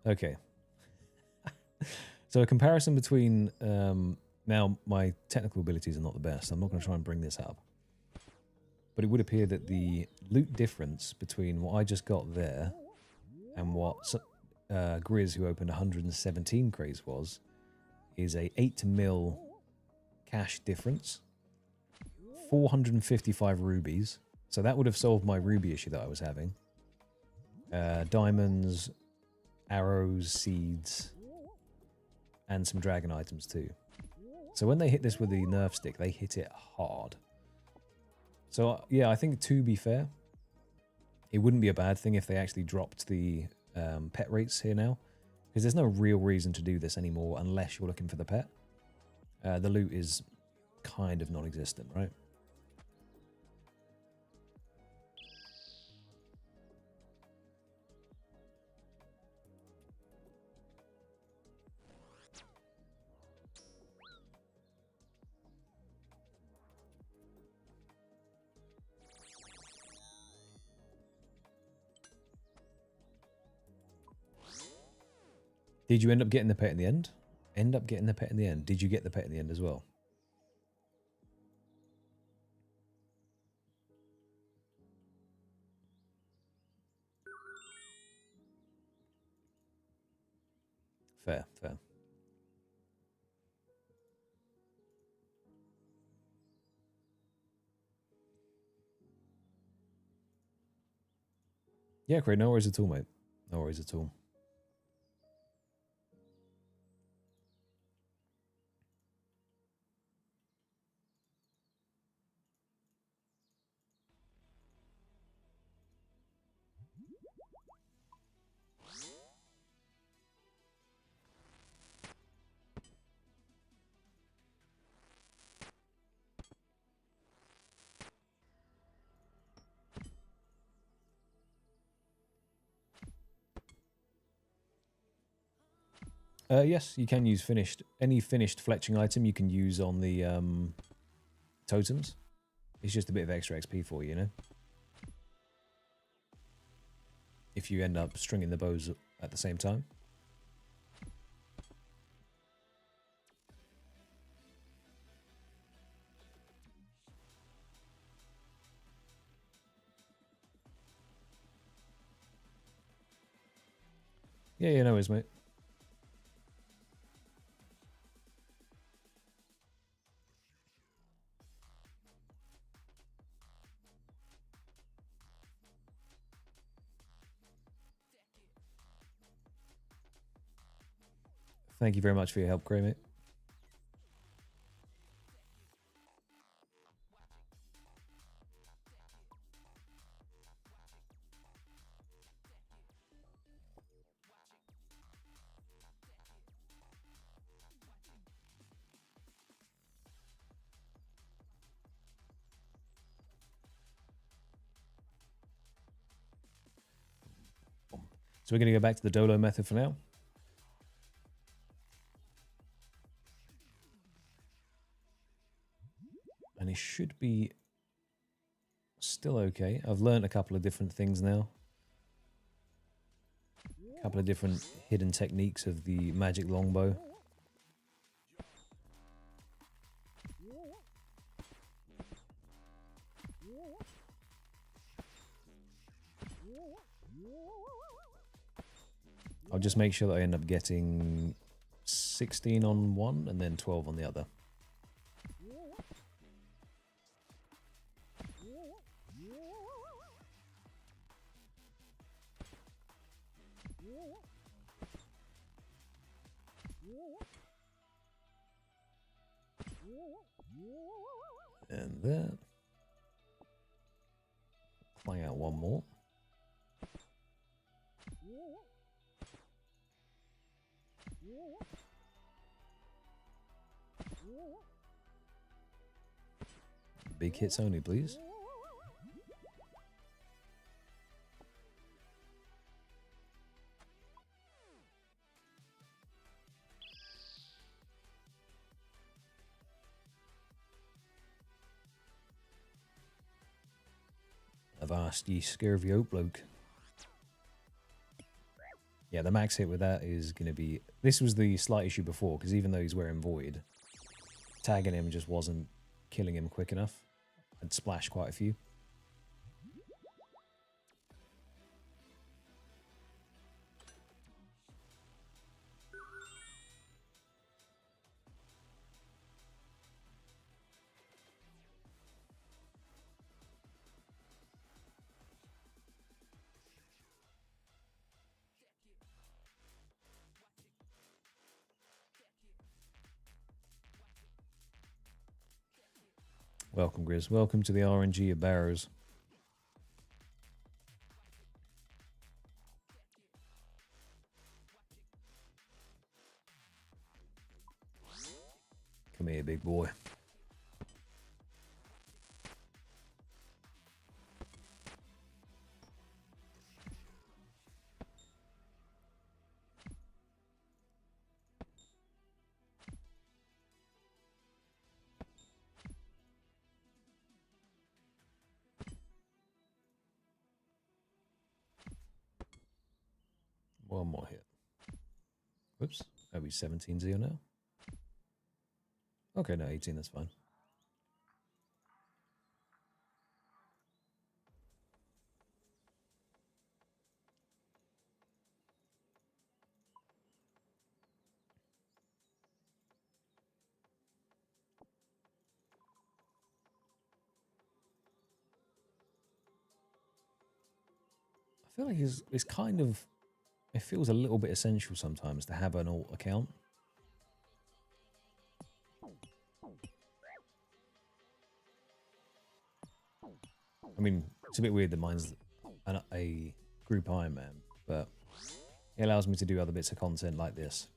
Speaker 1: Okay. So a comparison between... now, my technical abilities are not the best. I'm not going to try and bring this up. But it would appear that the loot difference between what I just got there and what Grizz, who opened 117 crates, was, is a 8 mil cash difference. 455 rubies. So that would have solved my ruby issue that I was having. Diamonds, arrows, seeds, and some dragon items too. So when they hit this with the nerf stick, they hit it hard. So yeah, I think to be fair, it wouldn't be a bad thing if they actually dropped the pet rates here now, because there's no real reason to do this anymore unless you're looking for the pet. The loot is kind of non-existent, right? Did you end up getting the pet in the end? End up getting the pet in the end. Did you get the pet in the end as well? Fair. Yeah, great. No worries at all, mate. No worries at all. Yes, you can use finished. Any finished fletching item you can use on the totems. It's just a bit of extra XP for you, you know? If you end up stringing the bows at the same time. Yeah, no worries, mate. Thank you very much for your help, Grey, mate. So we're going to go back to the Dolo method for now. And it should be still okay. I've learned a couple of different things now. A couple of different hidden techniques of the magic longbow. I'll just make sure that I end up getting 16 on one and then 12 on the other. And that. Flying out one more. Big hits only, please. Avast ye scurvy oat bloke. Yeah, the max hit with that is going to be... This was the slight issue before, because even though he's wearing Void, tagging him just wasn't killing him quick enough. I'd splashed quite a few. Welcome, Grizz. Welcome to the RNG of Barrows. Come here, big boy. One more hit. Whoops. Are we 17-0 now? Okay, no, 18, that's fine. I feel like it's kind of... It feels a little bit essential sometimes to have an alt account. I mean, it's a bit weird that mine's a group Iron Man, but it allows me to do other bits of content like this.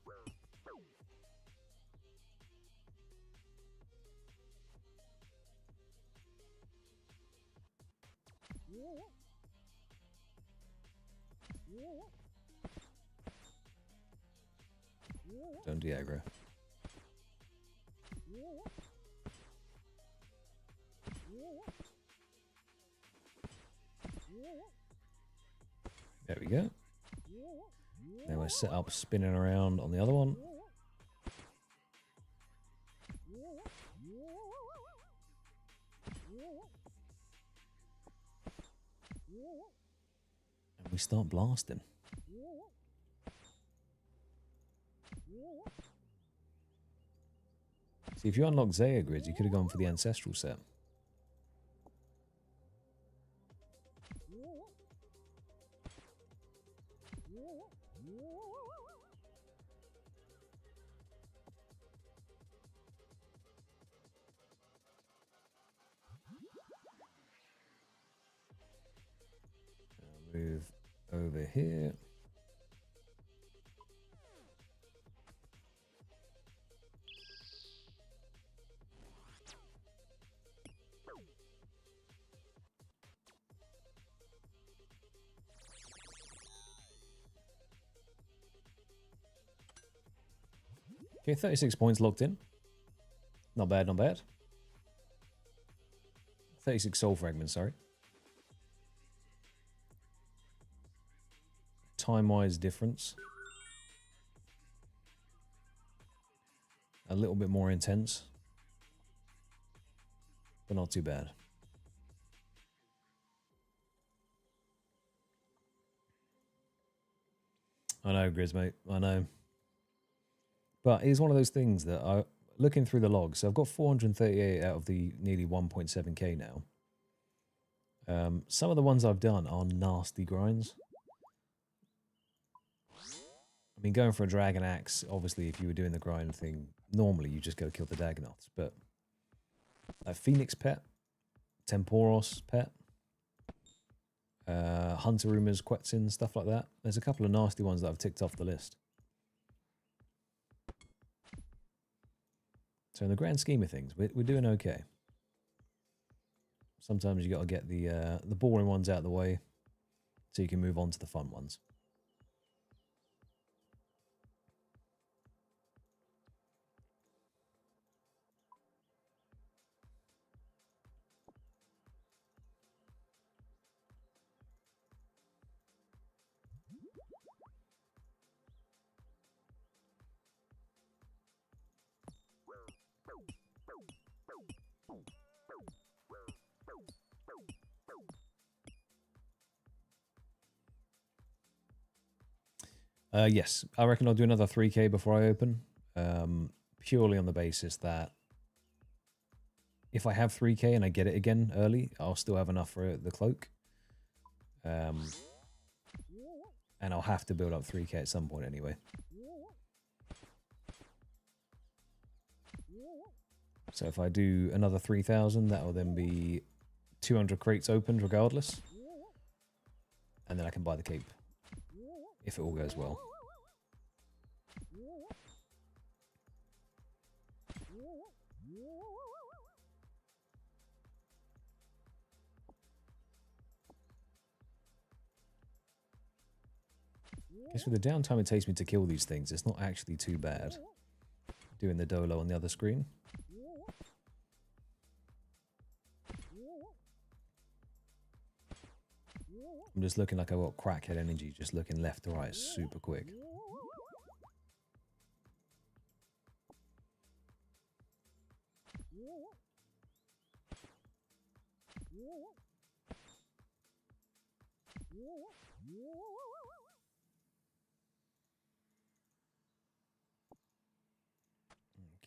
Speaker 1: Don't de-aggro. There we go. Then we're set up spinning around on the other one. And we start blasting. See, if you unlock Zaya grids, you could have gone for the ancestral set. Move over here. Okay, 36 points locked in. Not bad, not bad. 36 soul fragments, sorry. Time-wise difference. A little bit more intense. But not too bad. I know, Grizz, mate. I know. But it's one of those things that I... Looking through the logs, so I've got 438 out of the nearly 1.7k now. Some of the ones I've done are nasty grinds. I mean, going for a Dragon Axe, obviously, if you were doing the grind thing, normally you just go kill the Dagonoths. But a Phoenix Pet, Temporos Pet, Hunter Rumors, Quetzin, stuff like that. There's a couple of nasty ones that I've ticked off the list. So in the grand scheme of things, we're doing okay. Sometimes you got to get the boring ones out of the way so you can move on to the fun ones. Yes, I reckon I'll do another 3k before I open, purely on the basis that if I have 3k and I get it again early, I'll still have enough for the cloak. And I'll have to build up 3k at some point anyway. So if I do another 3,000, that will then be 200 crates opened regardless. And then I can buy the cape, if it all goes well. I guess with the downtime it takes me to kill these things, it's not actually too bad doing the dolo on the other screen. I'm just looking like I've got crackhead energy, just looking left to right super quick.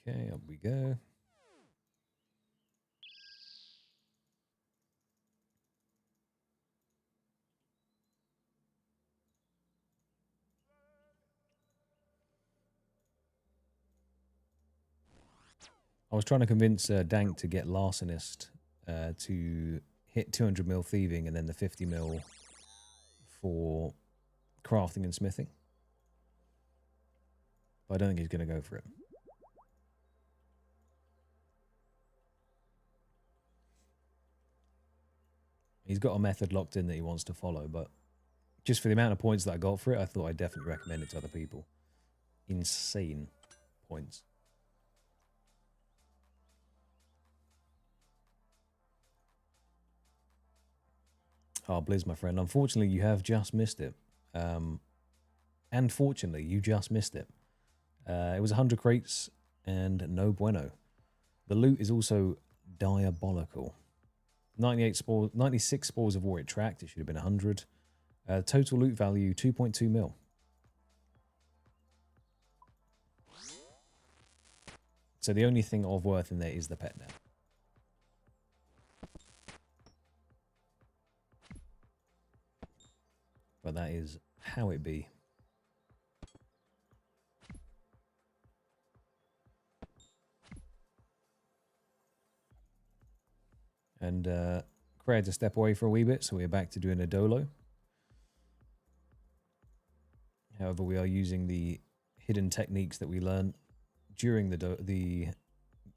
Speaker 1: Okay, up we go. I was trying to convince Dank to get Larcenist to hit 200 mil thieving and then the 50 mil for crafting and smithing. But I don't think he's going to go for it. He's got a method locked in that he wants to follow, but just for the amount of points that I got for it, I thought I'd definitely recommend it to other people. insane points. Oh, Blizz, my friend. Unfortunately, you have just missed it. And fortunately, you just missed it. It was 100 crates and no bueno. The loot is also diabolical. 96 spores of war it tracked. It should have been 100. Total loot value, 2.2 mil. So the only thing of worth in there is the pet now. But that is how it be. And Craig had to step away for a wee bit, so we're back to doing a dolo. However, we are using the hidden techniques that we learned during the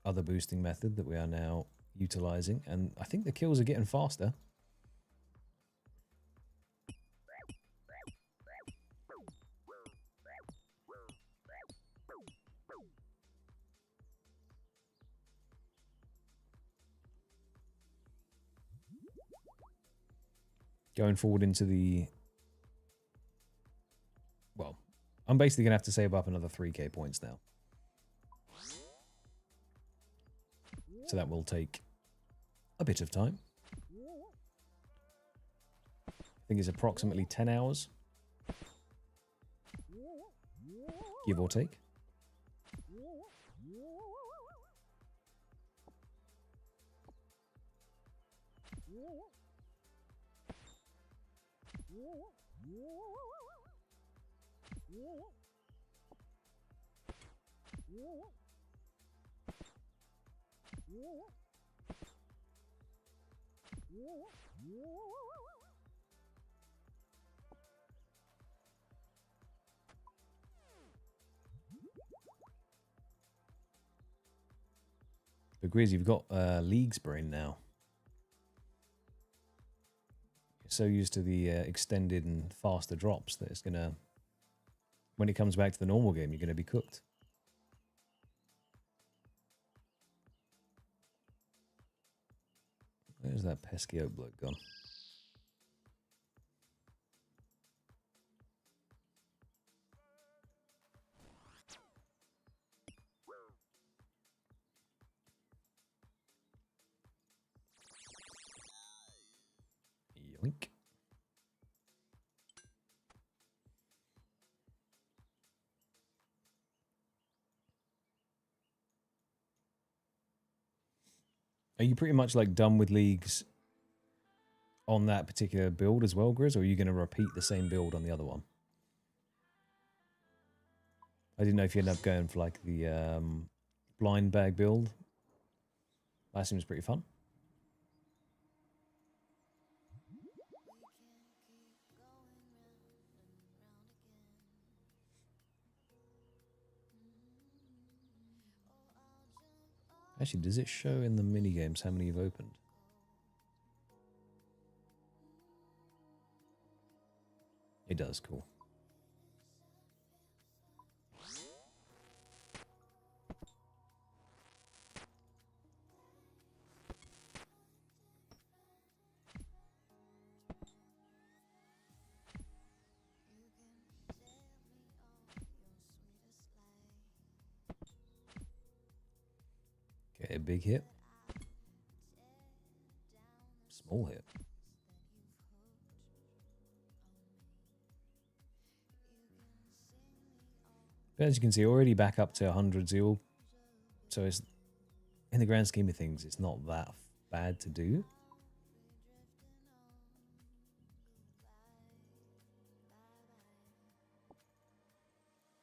Speaker 1: other boosting method that we are now utilizing. And I think the kills are getting faster. Going forward into the... Well, I'm basically going to have to save up another 3k points now. So that will take a bit of time. I think it's approximately 10 hours. Give or take. But Grizz, you've got League's brain now. You're so used to the extended and faster drops that it's going to... When it comes back to the normal game, you're going to be cooked. Where's that pesky oak bloke gone? Yoink. Are you pretty much like done with leagues on that particular build as well, Grizz, or are you going to repeat the same build on the other one? I didn't know if you end up going for like the blind bag build. That seems pretty fun. Actually, does it show in the mini games how many you've opened? It does, cool. Okay, a big hit. Small hit. But as you can see, already back up to 100 zeal. So it's, in the grand scheme of things, it's not that bad to do.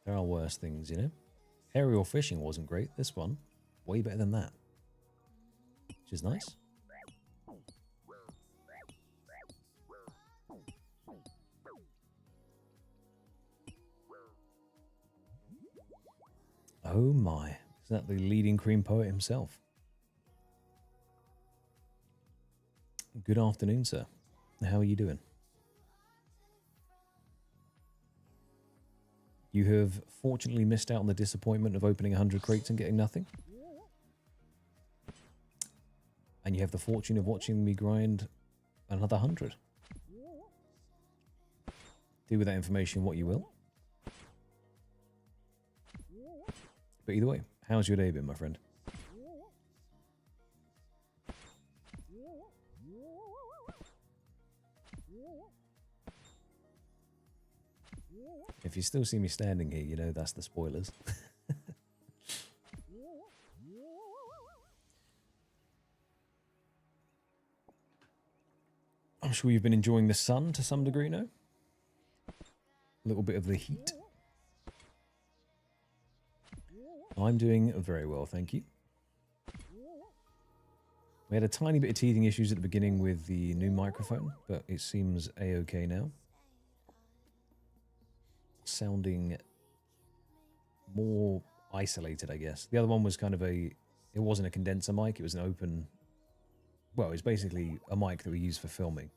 Speaker 1: There are worse things, you know. Aerial fishing wasn't great. This one, way better than that. Which is nice. Oh my. Is that the leading cream poet himself? Good afternoon, sir. How are you doing? You have fortunately missed out on the disappointment of opening 100 crates and getting nothing. And you have the fortune of watching me grind another 100. Do with that information what you will. But either way, how's your day been, my friend? If you still see me standing here, you know that's the spoilers. I'm sure you've been enjoying the sun to some degree now. A little bit of the heat. I'm doing very well, thank you. We had a tiny bit of teething issues at the beginning with the new microphone, but it seems a-okay now. Sounding more isolated, I guess. The other one was kind of it wasn't a condenser mic, it was an open, well, it was basically a mic that we use for filming.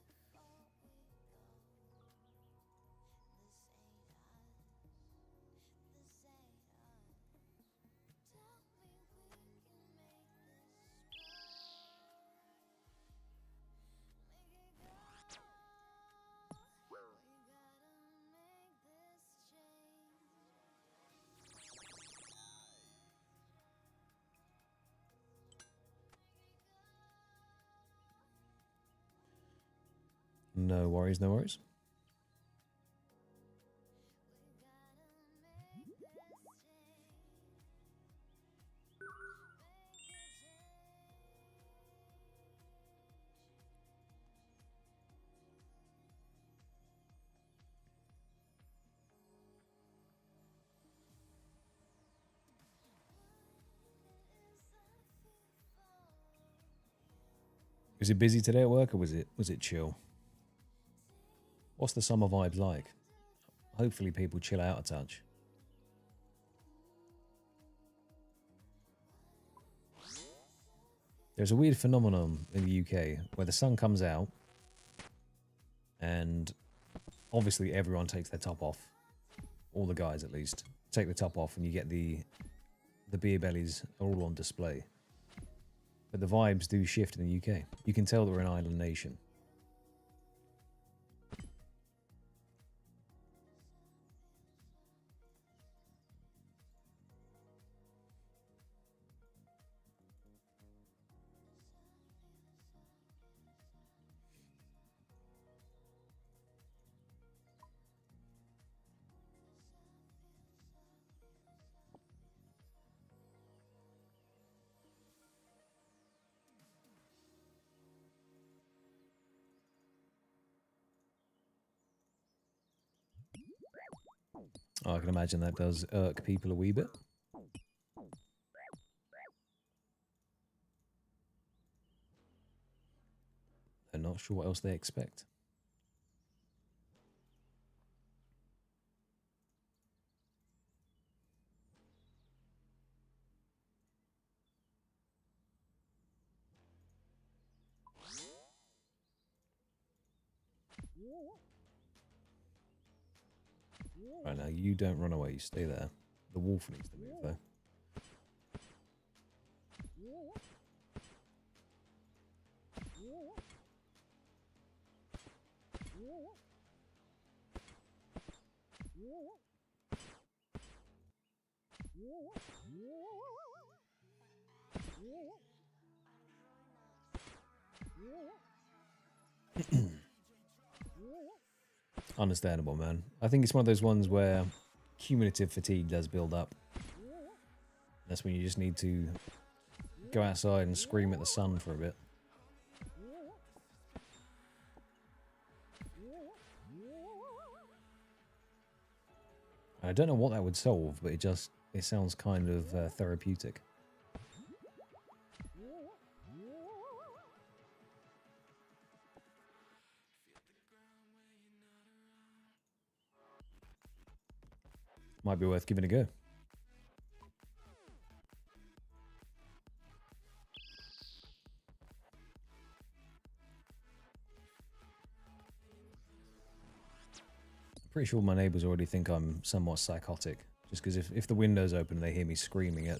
Speaker 1: No worries, no worries. Was it busy today at work, or was it chill? What's the summer vibes like? Hopefully people chill out a touch. There's a weird phenomenon in the UK where the sun comes out and obviously everyone takes their top off. All the guys at least take the top off and you get the beer bellies are all on display. But the vibes do shift in the UK. You can tell that we're an island nation. Oh, I can imagine that does irk people a wee bit. They're not sure what else they expect. Right now, you don't run away, you stay there. The wolf needs to move though. Understandable, man. I think it's one of those ones where cumulative fatigue does build up. That's when you just need to go outside and scream at the sun for a bit. I don't know what that would solve, but it sounds kind of therapeutic. Might be worth giving a go. Pretty sure my neighbors already think I'm somewhat psychotic. Just because if the window's open and they hear me screaming at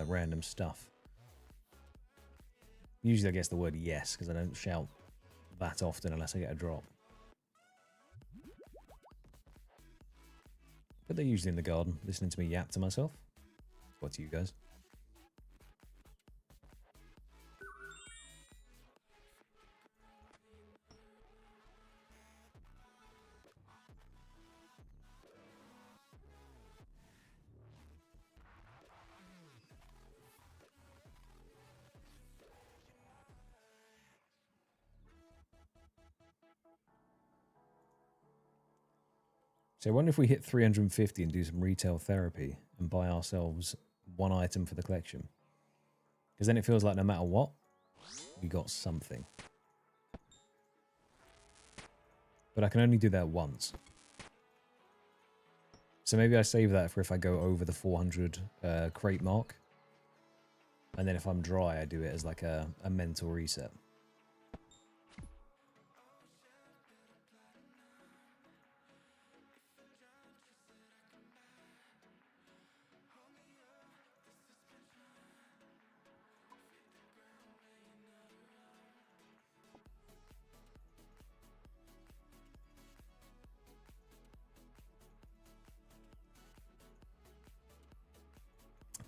Speaker 1: random stuff. Usually I guess the word yes, because I don't shout that often unless I get a drop. But they're usually in the garden, listening to me yap to myself. What to you guys? So I wonder if we hit 350 and do some retail therapy and buy ourselves one item for the collection. Because then it feels like no matter what, we got something. But I can only do that once. So maybe I save that for if I go over the 400 crate mark. And then if I'm dry, I do it as like a mental reset.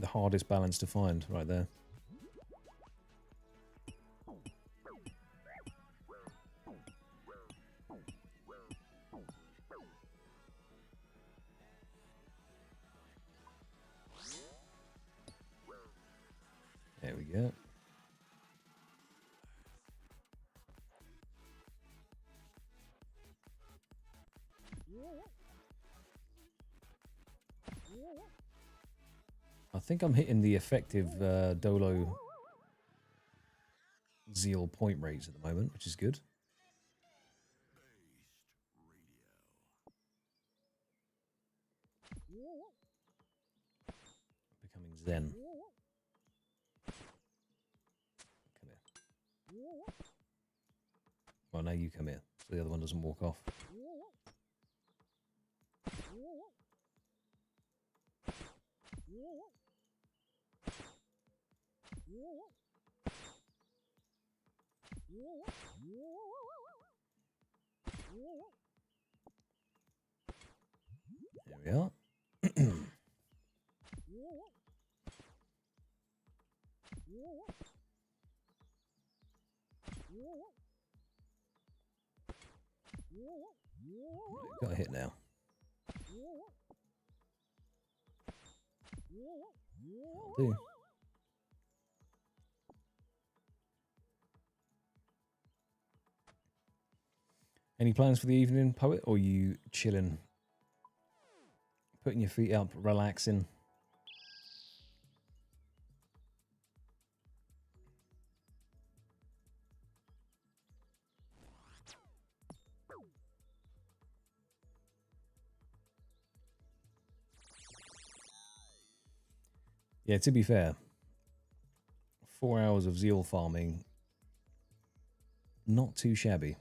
Speaker 1: The hardest balance to find right there. There we go. I think I'm hitting the effective Dolo Zeal point rates at the moment, which is good. Becoming zen. Come here. Well, now you come here, so the other one doesn't walk off. There we are. Right, got a hit now. That'll do. Any plans for the evening, Poet, or you chilling? Putting your feet up, relaxing? Yeah, to be fair, 4 hours of zeal farming, not too shabby.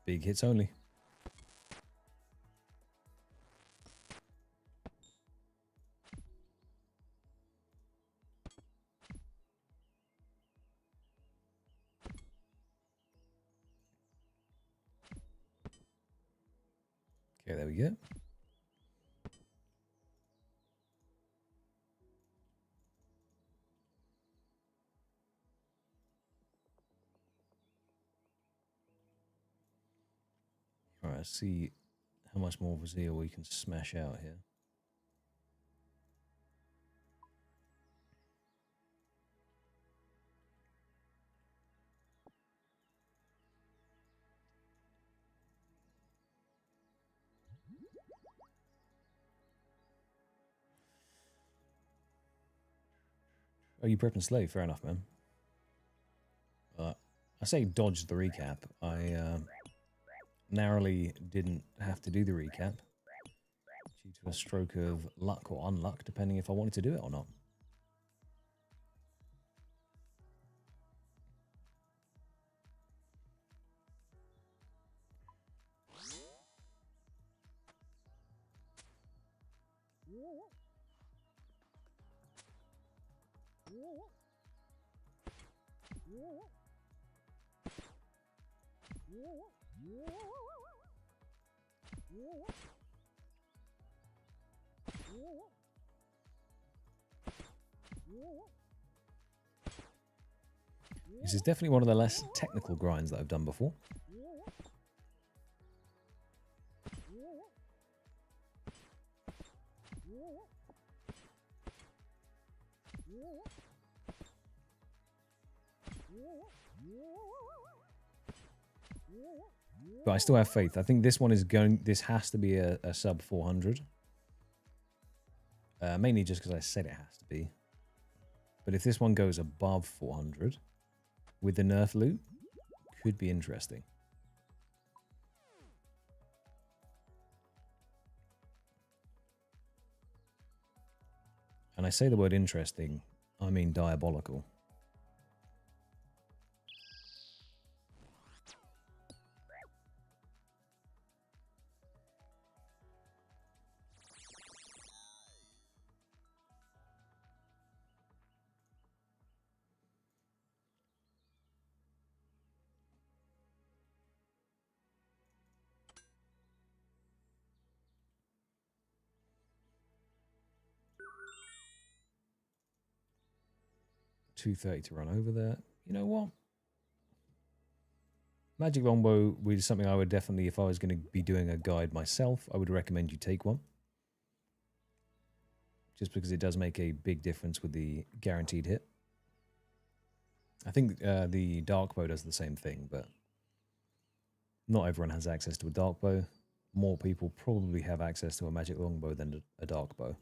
Speaker 1: Big hits only. Okay, there we go. All right, let's see how much more of a zeal we can smash out here. Oh, you prep and slay. Fair enough, man. I say dodge the recap. I narrowly didn't have to do the recap due to a stroke of luck or unluck, depending if I wanted to do it or not. This is definitely one of the less technical grinds that I've done before. But I still have faith. I think this one is going... This has to be a sub 400. Mainly just because I said it has to be. But if this one goes above 400 with the nerf loot, could be interesting. And I say the word interesting, I mean diabolical. $230 to run over there. You know what? Magic Longbow was something I would definitely, if I was going to be doing a guide myself, I would recommend you take one. Just because it does make a big difference with the guaranteed hit. I think the Dark Bow does the same thing, but not everyone has access to a Dark Bow. More people probably have access to a Magic Longbow than a Dark Bow.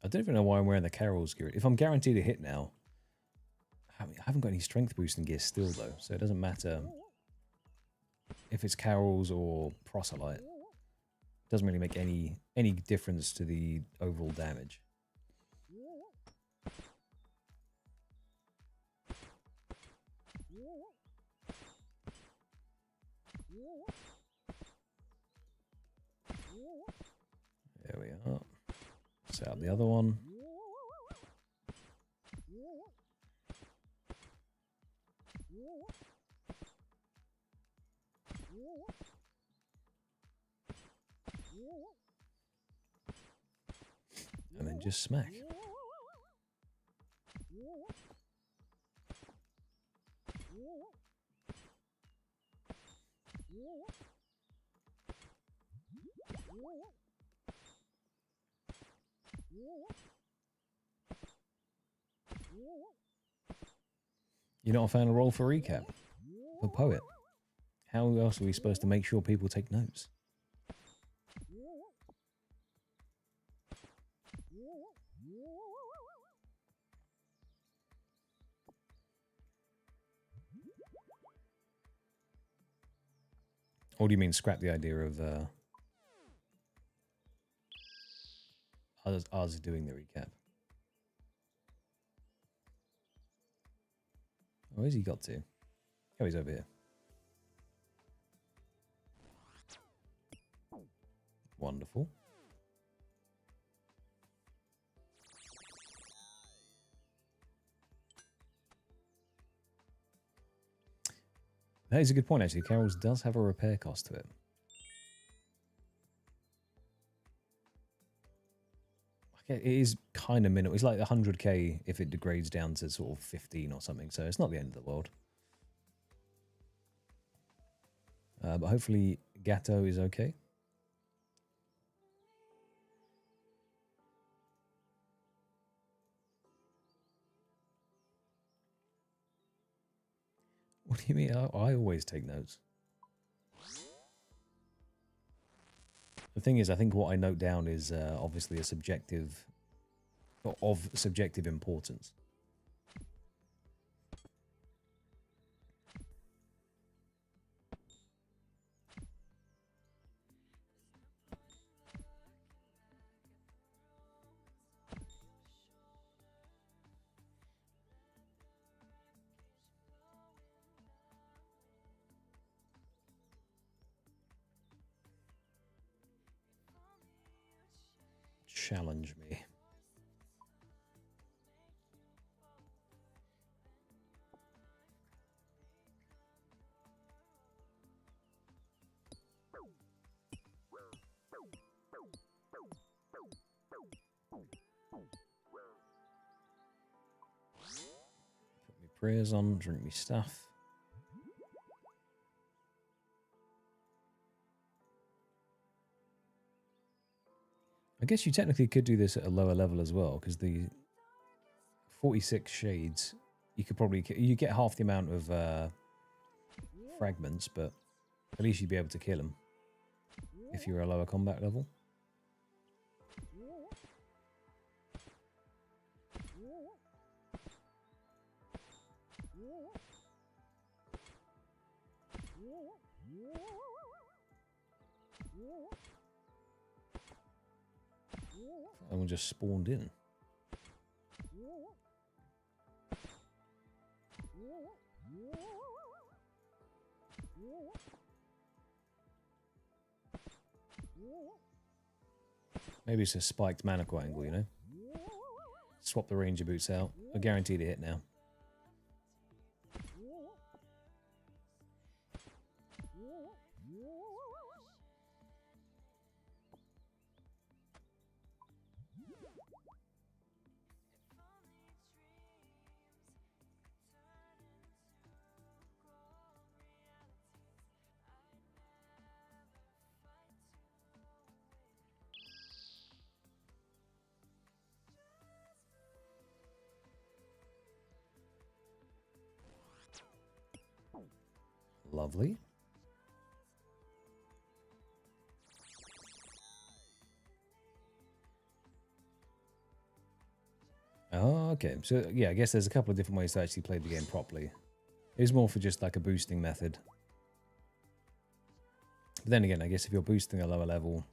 Speaker 1: I don't even know why I'm wearing the Carol's gear. If I'm guaranteed a hit now, I haven't got any strength boosting gear still though, so it doesn't matter if it's Carol's or Proselyte. It doesn't really make any difference to the overall damage. There we are. Set up the other one. And then just smack. You're not a fan of roll for recap? For poet? How else are we supposed to make sure people take notes? Or do you mean scrap the idea of others doing the recap? Where's he got to? Oh, he's over here. Wonderful. That is a good point, actually. Carol's does have a repair cost to it. It is kind of minimal. It's like 100k if it degrades down to sort of 15 or something, so it's not the end of the world. But hopefully Gatto is okay. What do you mean? I always take notes. The thing is, I think what I note down is obviously a subjective, of subjective importance. Challenge me. Put me prayers on, drink me stuff. I guess you technically could do this at a lower level as well, because the 46 shades, you could probably, you get half the amount of fragments, but at least you'd be able to kill them if you're a lower combat level. Someone just spawned in. Maybe it's a spiked manacle angle, you know? Swap the ranger boots out. I guarantee to hit now. Lovely. Oh, okay. So, yeah, I guess there's a couple of different ways to actually play the game properly. It was more for just like a boosting method. But then again, I guess if you're boosting a lower level,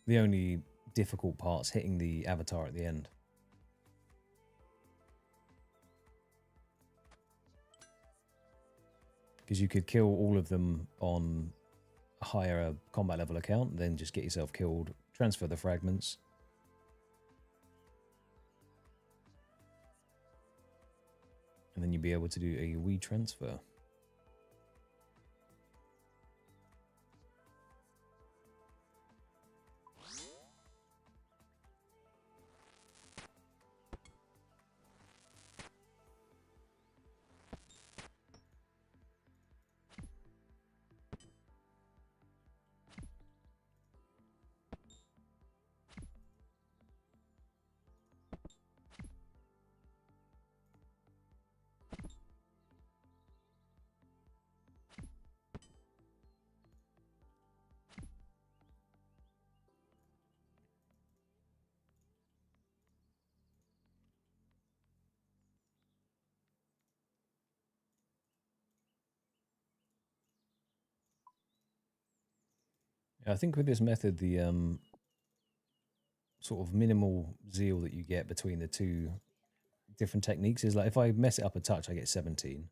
Speaker 1: the only difficult part's hitting the avatar at the end. Because you could kill all of them on a higher combat level account, then just get yourself killed, transfer the fragments. And then you'd be able to do a Wii transfer. I think with this method, the sort of minimal zeal that you get between the two different techniques is like if I mess it up a touch, I get 17.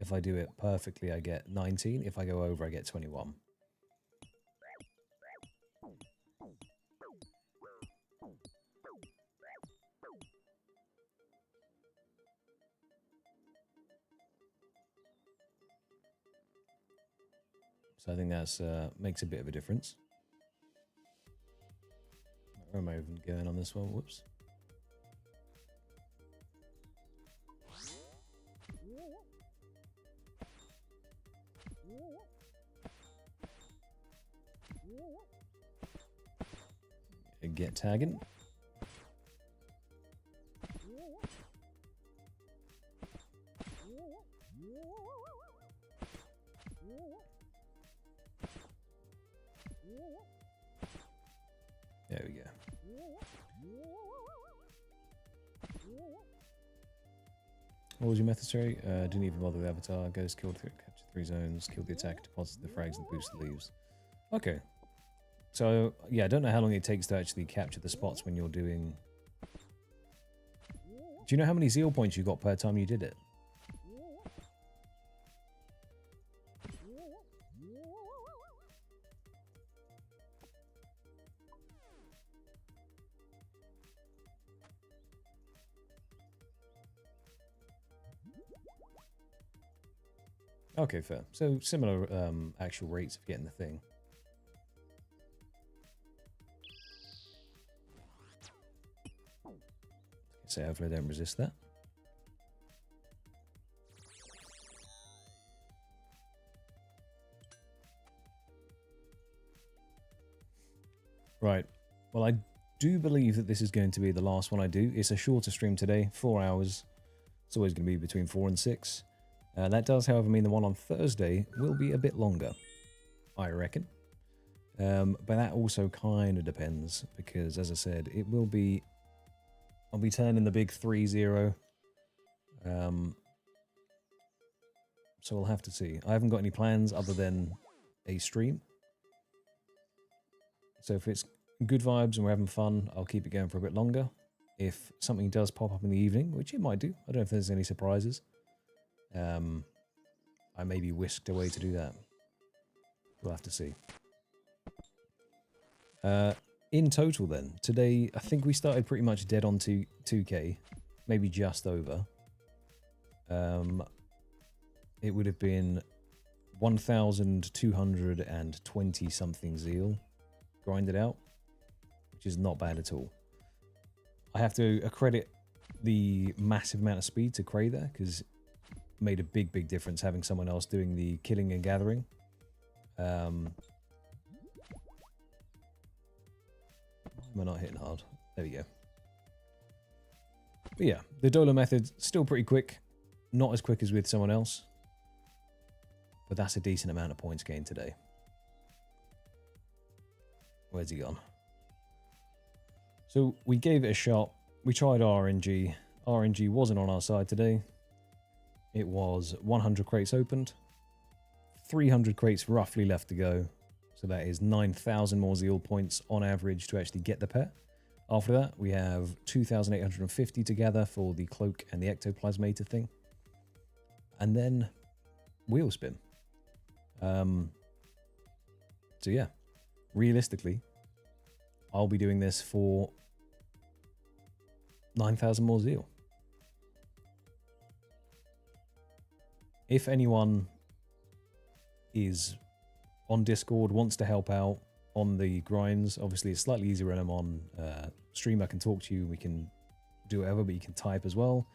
Speaker 1: If I do it perfectly, I get 19. If I go over, I get 21. So I think that's makes a bit of a difference. Where am I even going on this one? Whoops. Get tagging. There we go. What was your method, sorry? Didn't even bother the avatar. Ghost killed, capture 3 zones, killed the attack, deposited the frags, and boosted the leaves. Okay. So, yeah, I don't know how long it takes to actually capture the spots when you're doing... Do you know how many zeal points you got per time you did it? Okay, fair. So, similar actual rates of getting the thing. So hopefully I don't resist that. Right. Well, I do believe that this is going to be the last one I do. It's a shorter stream today, 4 hours. It's always going to be between 4 and 6. That does, however, mean the one on Thursday will be a bit longer, I reckon. But that also kind of depends, because, as I said, it will be... I'll be turning the big 3-0. So we'll have to see. I haven't got any plans other than a stream. So if it's good vibes and we're having fun, I'll keep it going for a bit longer. If something does pop up in the evening, which it might do, I don't know if there's any surprises, I may be whisked away to do that. We'll have to see. In total then, today, I think we started pretty much dead on 2k, maybe just over. It would have been 1,220 something zeal grinded out, which is not bad at all. I have to accredit the massive amount of speed to Cray there, because it made a big difference having someone else doing the killing and gathering. We're not hitting hard. There we go. But yeah, the Dolo method, still pretty quick. Not as quick as with someone else. But that's a decent amount of points gained today. Where's he gone? So we gave it a shot. We tried RNG. RNG wasn't on our side today. It was 100 crates opened. 300 crates roughly left to go. So that is 9,000 more zeal points on average to actually get the pet. After that, we have 2,850 together for the cloak and the ectoplasmator thing. And then wheel spin. So yeah, realistically, I'll be doing this for 9,000 more zeal. If anyone is on Discord, wants to help out on the grinds, obviously it's slightly easier when I'm on stream. I can talk to you, we can do whatever, but you can type as well.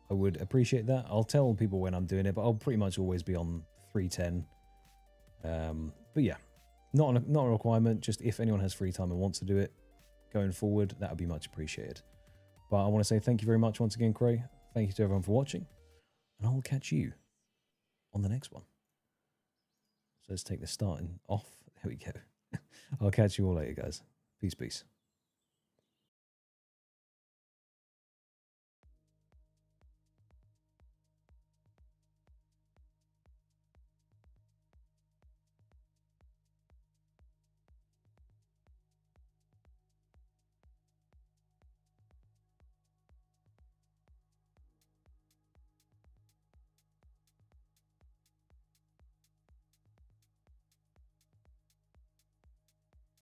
Speaker 1: I would appreciate that. I'll tell people when I'm doing it, but I'll pretty much always be on 310. But yeah, not a requirement, just if anyone has free time and wants to do it going forward, that would be much appreciated. But I want to say thank you very much once again, Cray. Thank you to everyone for watching, and I will catch you on the next one. So let's take the starting off. There we go. I'll catch you all later, guys. Peace.